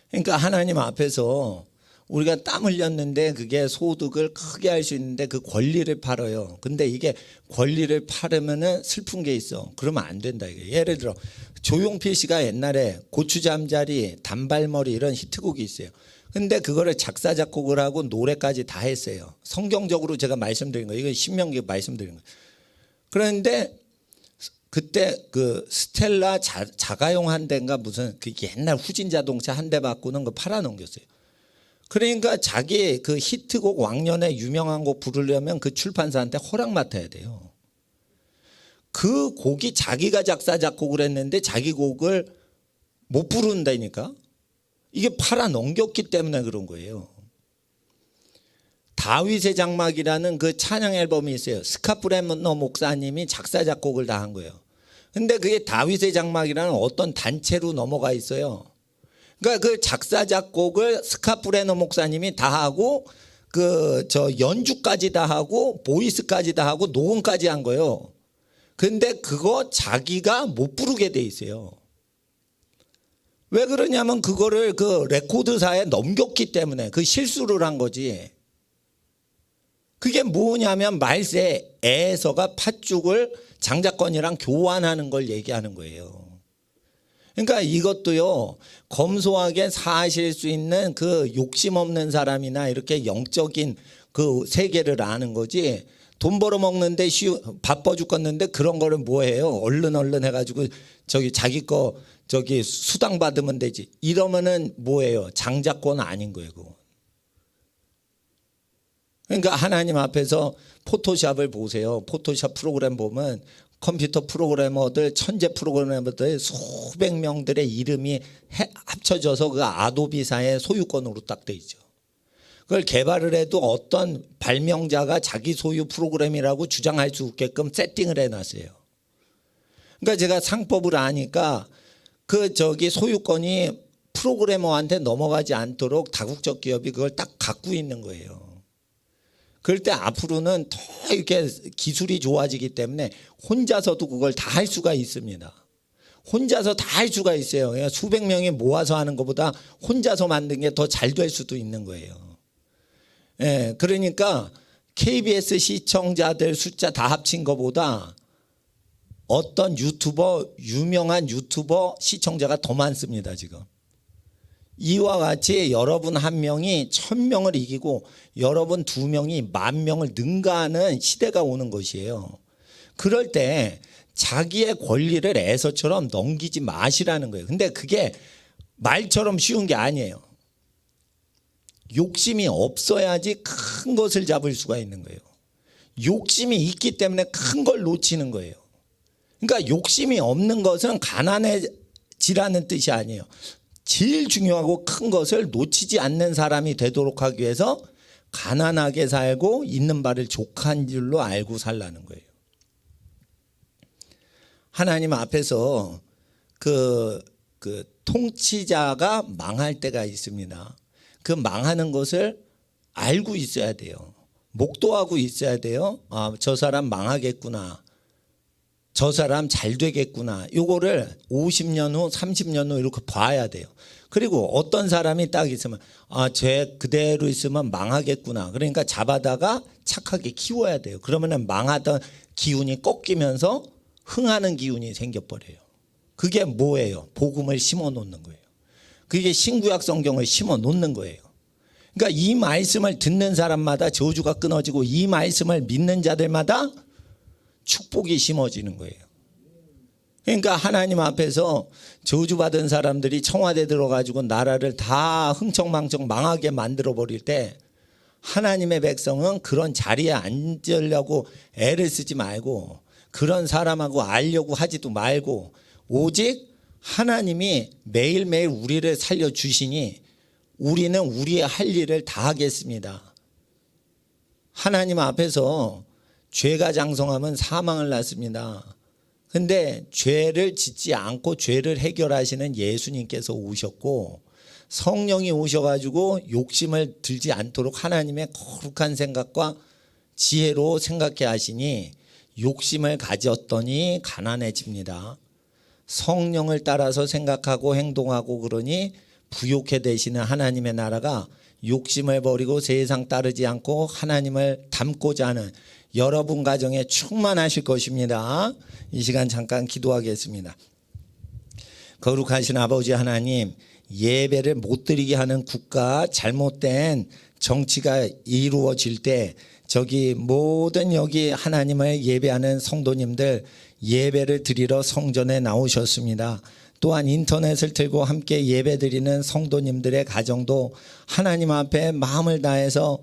그러니까 하나님 앞에서 우리가 땀 흘렸는데 그게 소득을 크게 할 수 있는데 그 권리를 팔아요. 근데 이게 권리를 팔으면은 슬픈 게 있어. 그러면 안 된다 이게. 예를 들어 조용필 씨가 옛날에 고추잠자리, 단발머리 이런 히트곡이 있어요. 근데 그거를 작사 작곡을 하고 노래까지 다 했어요. 성경적으로 제가 말씀드린 거예요. 이거 신명기 말씀드린 거예요. 그런데 그때 그 스텔라 자가용 한 대인가 무슨 그 옛날 후진 자동차 한 대 바꾸는 거 팔아넘겼어요. 그러니까 자기 그 히트곡 왕년에 유명한 곡 부르려면 그 출판사한테 허락 맡아야 돼요. 그 곡이 자기가 작사 작곡을 했는데 자기 곡을 못 부른다니까. 이게 팔아넘겼기 때문에 그런 거예요. 다윗의 장막이라는 그 찬양 앨범이 있어요. 스카프레너 목사님이 작사 작곡을 다 한 거예요. 근데 그게 다윗의 장막이라는 어떤 단체로 넘어가 있어요. 그러니까 그 작사 작곡을 스카프레노 목사님이 다 하고 연주까지 다 하고 보이스까지 다 하고 녹음까지 한 거예요. 근데 그거 자기가 못 부르게 돼 있어요. 왜 그러냐면 그거를 그 레코드사에 넘겼기 때문에 그 실수를 한 거지. 그게 뭐냐면 말세 에서가 팥죽을 장자권이랑 교환하는 걸 얘기하는 거예요. 그러니까 이것도요, 검소하게 사실 수 있는 그 욕심 없는 사람이나 이렇게 영적인 그 세계를 아는 거지, 돈 벌어먹는데 바빠 죽겠는데 그런 거를 뭐 해요? 얼른 해가지고 자기 거 수당 받으면 되지. 이러면은 뭐예요? 장자권 아닌 거예요, 그거. 그러니까 하나님 앞에서 포토샵을 보세요. 포토샵 프로그램 보면 컴퓨터 프로그래머들, 천재 프로그래머들 수백 명들의 이름이 합쳐져서 그 아도비사의 소유권으로 딱 돼 있죠. 그걸 개발을 해도 어떤 발명자가 자기 소유 프로그램이라고 주장할 수 있게끔 세팅을 해놨어요. 그러니까 제가 상법을 아니까 소유권이 프로그래머한테 넘어가지 않도록 다국적 기업이 그걸 딱 갖고 있는 거예요. 그럴 때 앞으로는 더 이렇게 기술이 좋아지기 때문에 혼자서도 그걸 다 할 수가 있습니다. 혼자서 다 할 수가 있어요. 그러니까 수백 명이 모아서 하는 것보다 혼자서 만든 게 더 잘 될 수도 있는 거예요. 예, 그러니까 KBS 시청자들 숫자 다 합친 것보다 어떤 유명한 유튜버 시청자가 더 많습니다, 지금. 이와 같이 여러분 한 명이 1000명을 이기고 여러분 2명이 10,000명을 능가하는 시대가 오는 것이에요. 그럴 때 자기의 권리를 에서처럼 넘기지 마시라는 거예요. 근데 그게 말처럼 쉬운 게 아니에요. 욕심이 없어야지 큰 것을 잡을 수가 있는 거예요. 욕심이 있기 때문에 큰 걸 놓치는 거예요. 그러니까 욕심이 없는 것은 가난해지라는 뜻이 아니에요. 제일 중요하고 큰 것을 놓치지 않는 사람이 되도록 하기 위해서 가난하게 살고 있는 바를 족한 줄로 알고 살라는 거예요. 하나님 앞에서 그 통치자가 망할 때가 있습니다. 그 망하는 것을 알고 있어야 돼요. 목도하고 있어야 돼요. 아, 저 사람 망하겠구나. 저 사람 잘 되겠구나. 요거를 50년 후 30년 후 이렇게 봐야 돼요. 그리고 어떤 사람이 딱 있으면 쟤 그대로 있으면 망하겠구나. 그러니까 잡아다가 착하게 키워야 돼요. 그러면은 망하던 기운이 꺾이면서 흥하는 기운이 생겨버려요. 그게 뭐예요? 복음을 심어 놓는 거예요. 그게 신구약 성경을 심어 놓는 거예요. 그러니까 이 말씀을 듣는 사람마다 저주가 끊어지고 이 말씀을 믿는 자들마다 축복이 심어지는 거예요. 그러니까 하나님 앞에서 저주받은 사람들이 청와대 들어가지고 나라를 다 흥청망청 망하게 만들어 버릴 때 하나님의 백성은 그런 자리에 앉으려고 애를 쓰지 말고 그런 사람하고 알려고 하지도 말고 오직 하나님이 매일매일 우리를 살려주시니 우리는 우리의 할 일을 다 하겠습니다. 하나님 앞에서 죄가 장성하면 사망을 낳습니다. 근데 죄를 짓지 않고 죄를 해결하시는 예수님께서 오셨고 성령이 오셔가지고 욕심을 들지 않도록 하나님의 거룩한 생각과 지혜로 생각해 하시니 욕심을 가졌더니 가난해집니다. 성령을 따라서 생각하고 행동하고 그러니 부욕해 되시는 하나님의 나라가 욕심을 버리고 세상 따르지 않고 하나님을 닮고자 하는 여러분 가정에 충만하실 것입니다. 이 시간 잠깐 기도하겠습니다. 거룩하신 아버지 하나님, 예배를 못 드리게 하는 국가, 잘못된 정치가 이루어질 때 저기 모든 여기 하나님을 예배하는 성도님들 예배를 드리러 성전에 나오셨습니다. 또한 인터넷을 틀고 함께 예배드리는 성도님들의 가정도 하나님 앞에 마음을 다해서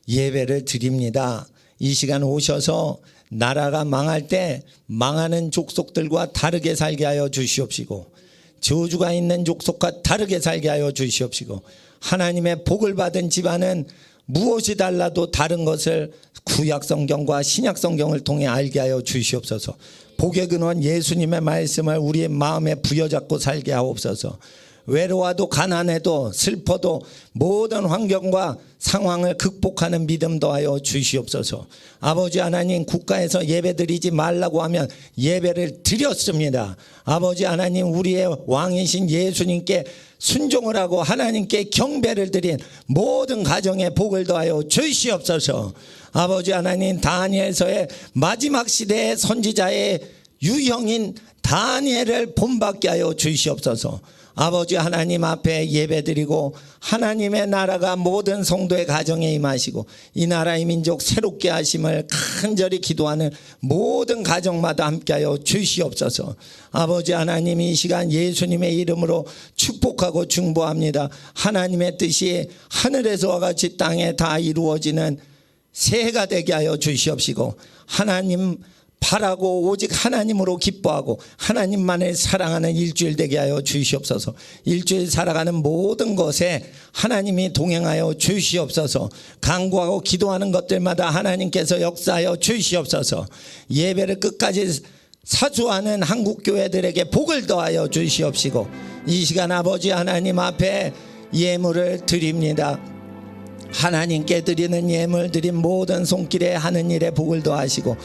예배를 드립니다. 이 시간 오셔서 나라가 망할 때 망하는 족속들과 다르게 살게 하여 주시옵시고 저주가 있는 족속과 다르게 살게 하여 주시옵시고 하나님의 복을 받은 집안은 무엇이 달라도 다른 것을 구약 성경과 신약 성경을 통해 알게 하여 주시옵소서. 복의 근원 예수님의 말씀을 우리의 마음에 부여잡고 살게 하옵소서. 외로워도 가난해도 슬퍼도 모든 환경과 상황을 극복하는 믿음 더하여 주시옵소서. 아버지 하나님, 국가에서 예배드리지 말라고 하면 예배를 드렸습니다. 아버지 하나님, 우리의 왕이신 예수님께 순종을 하고 하나님께 경배를 드린 모든 가정에 복을 더하여 주시옵소서. 아버지 하나님, 다니엘서의 마지막 시대의 선지자의 유형인 다니엘을 본받게 하여 주시옵소서. 아버지 하나님 앞에 예배드리고 하나님의 나라가 모든 성도의 가정에 임하시고 이 나라의 민족 새롭게 하심을 간절히 기도하는 모든 가정마다 함께하여 주시옵소서. 아버지 하나님, 이 시간 예수님의 이름으로 축복하고 중보합니다. 하나님의 뜻이 하늘에서와 같이 땅에 다 이루어지는 새해가 되게 하여 주시옵시고 하나님 바라고 오직 하나님으로 기뻐하고 하나님만을 사랑하는 일주일 되게 하여 주시옵소서. 일주일 살아가는 모든 것에 하나님이 동행하여 주시옵소서. 간구하고 기도하는 것들마다 하나님께서 역사하여 주시옵소서. 예배를 끝까지 사수하는 한국교회들에게 복을 더하여 주시옵시고 이 시간 아버지 하나님 앞에 예물을 드립니다. 하나님께 드리는 예물 드린 모든 손길에 하는 일에 복을 더하시고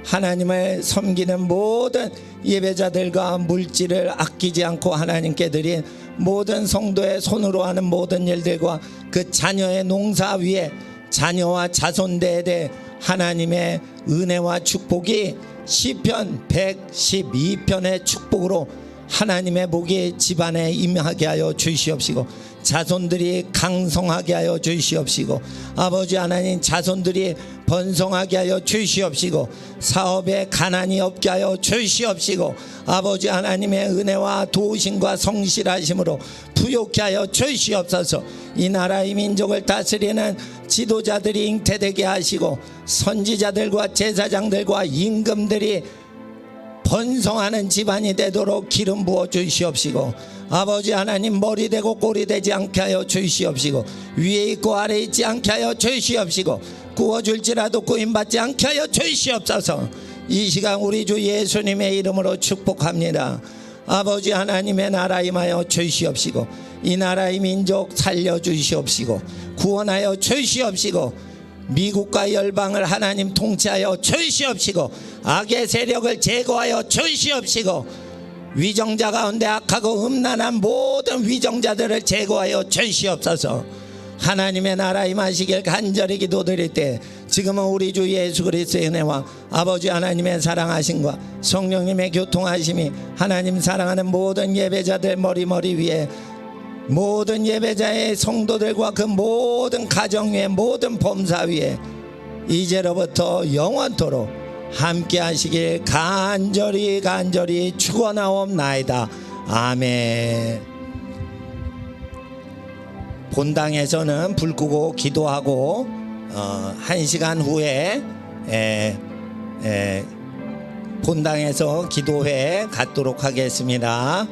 하나님을 섬기는 모든 예배자들과 물질을 아끼지 않고 하나님께 드린 모든 성도의 손으로 하는 모든 일들과 그 자녀의 농사 위에 자녀와 자손대에 하나님의 은혜와 축복이 시편 112편의 축복으로 하나님의 복이 집안에 임하게 하여 주시옵시고 자손들이 강성하게 하여 주시옵시고 아버지 하나님, 자손들이 번성하게 하여 주시옵시고 사업에 가난이 없게 하여 주시옵시고 아버지 하나님의 은혜와 도우심과 성실하심으로 부욕케 하여 주시옵소서. 이 나라의 민족을 다스리는 지도자들이 잉태되게 하시고 선지자들과 제사장들과 임금들이 번성하는 집안이 되도록 기름 부어 주시옵시고 아버지 하나님, 머리 되고 꼬리 되지 않게 하여 주시옵시고 위에 있고 아래 있지 않게 하여 주시옵시고 구워줄지라도 구임받지 않게 하여 주시옵소서. 이 시간 우리 주 예수님의 이름으로 축복합니다. 아버지 하나님의 나라 임하여 주시옵시고 이 나라의 민족 살려주시옵시고 구원하여 주시옵시고 미국과 열방을 하나님 통치하여 주시옵시고 악의 세력을 제거하여 주시옵시고 위정자 가운데 악하고 음란한 모든 위정자들을 제거하여 주시옵소서. 하나님의 나라 임하시길 간절히 기도드릴 때 지금은 우리 주 예수 그리스도의 은혜와 아버지 하나님의 사랑하심과 성령님의 교통하심이 하나님 사랑하는 모든 예배자들 머리 위에 모든 예배자의 성도들과 그 모든 가정 위에 모든 범사 위에 이제로부터 영원토록 함께 하시길 간절히 축원하옵나이다. 아멘. 본당에서는 불 끄고 기도하고 1시간 후에 본당에서 기도회 갖도록 하겠습니다.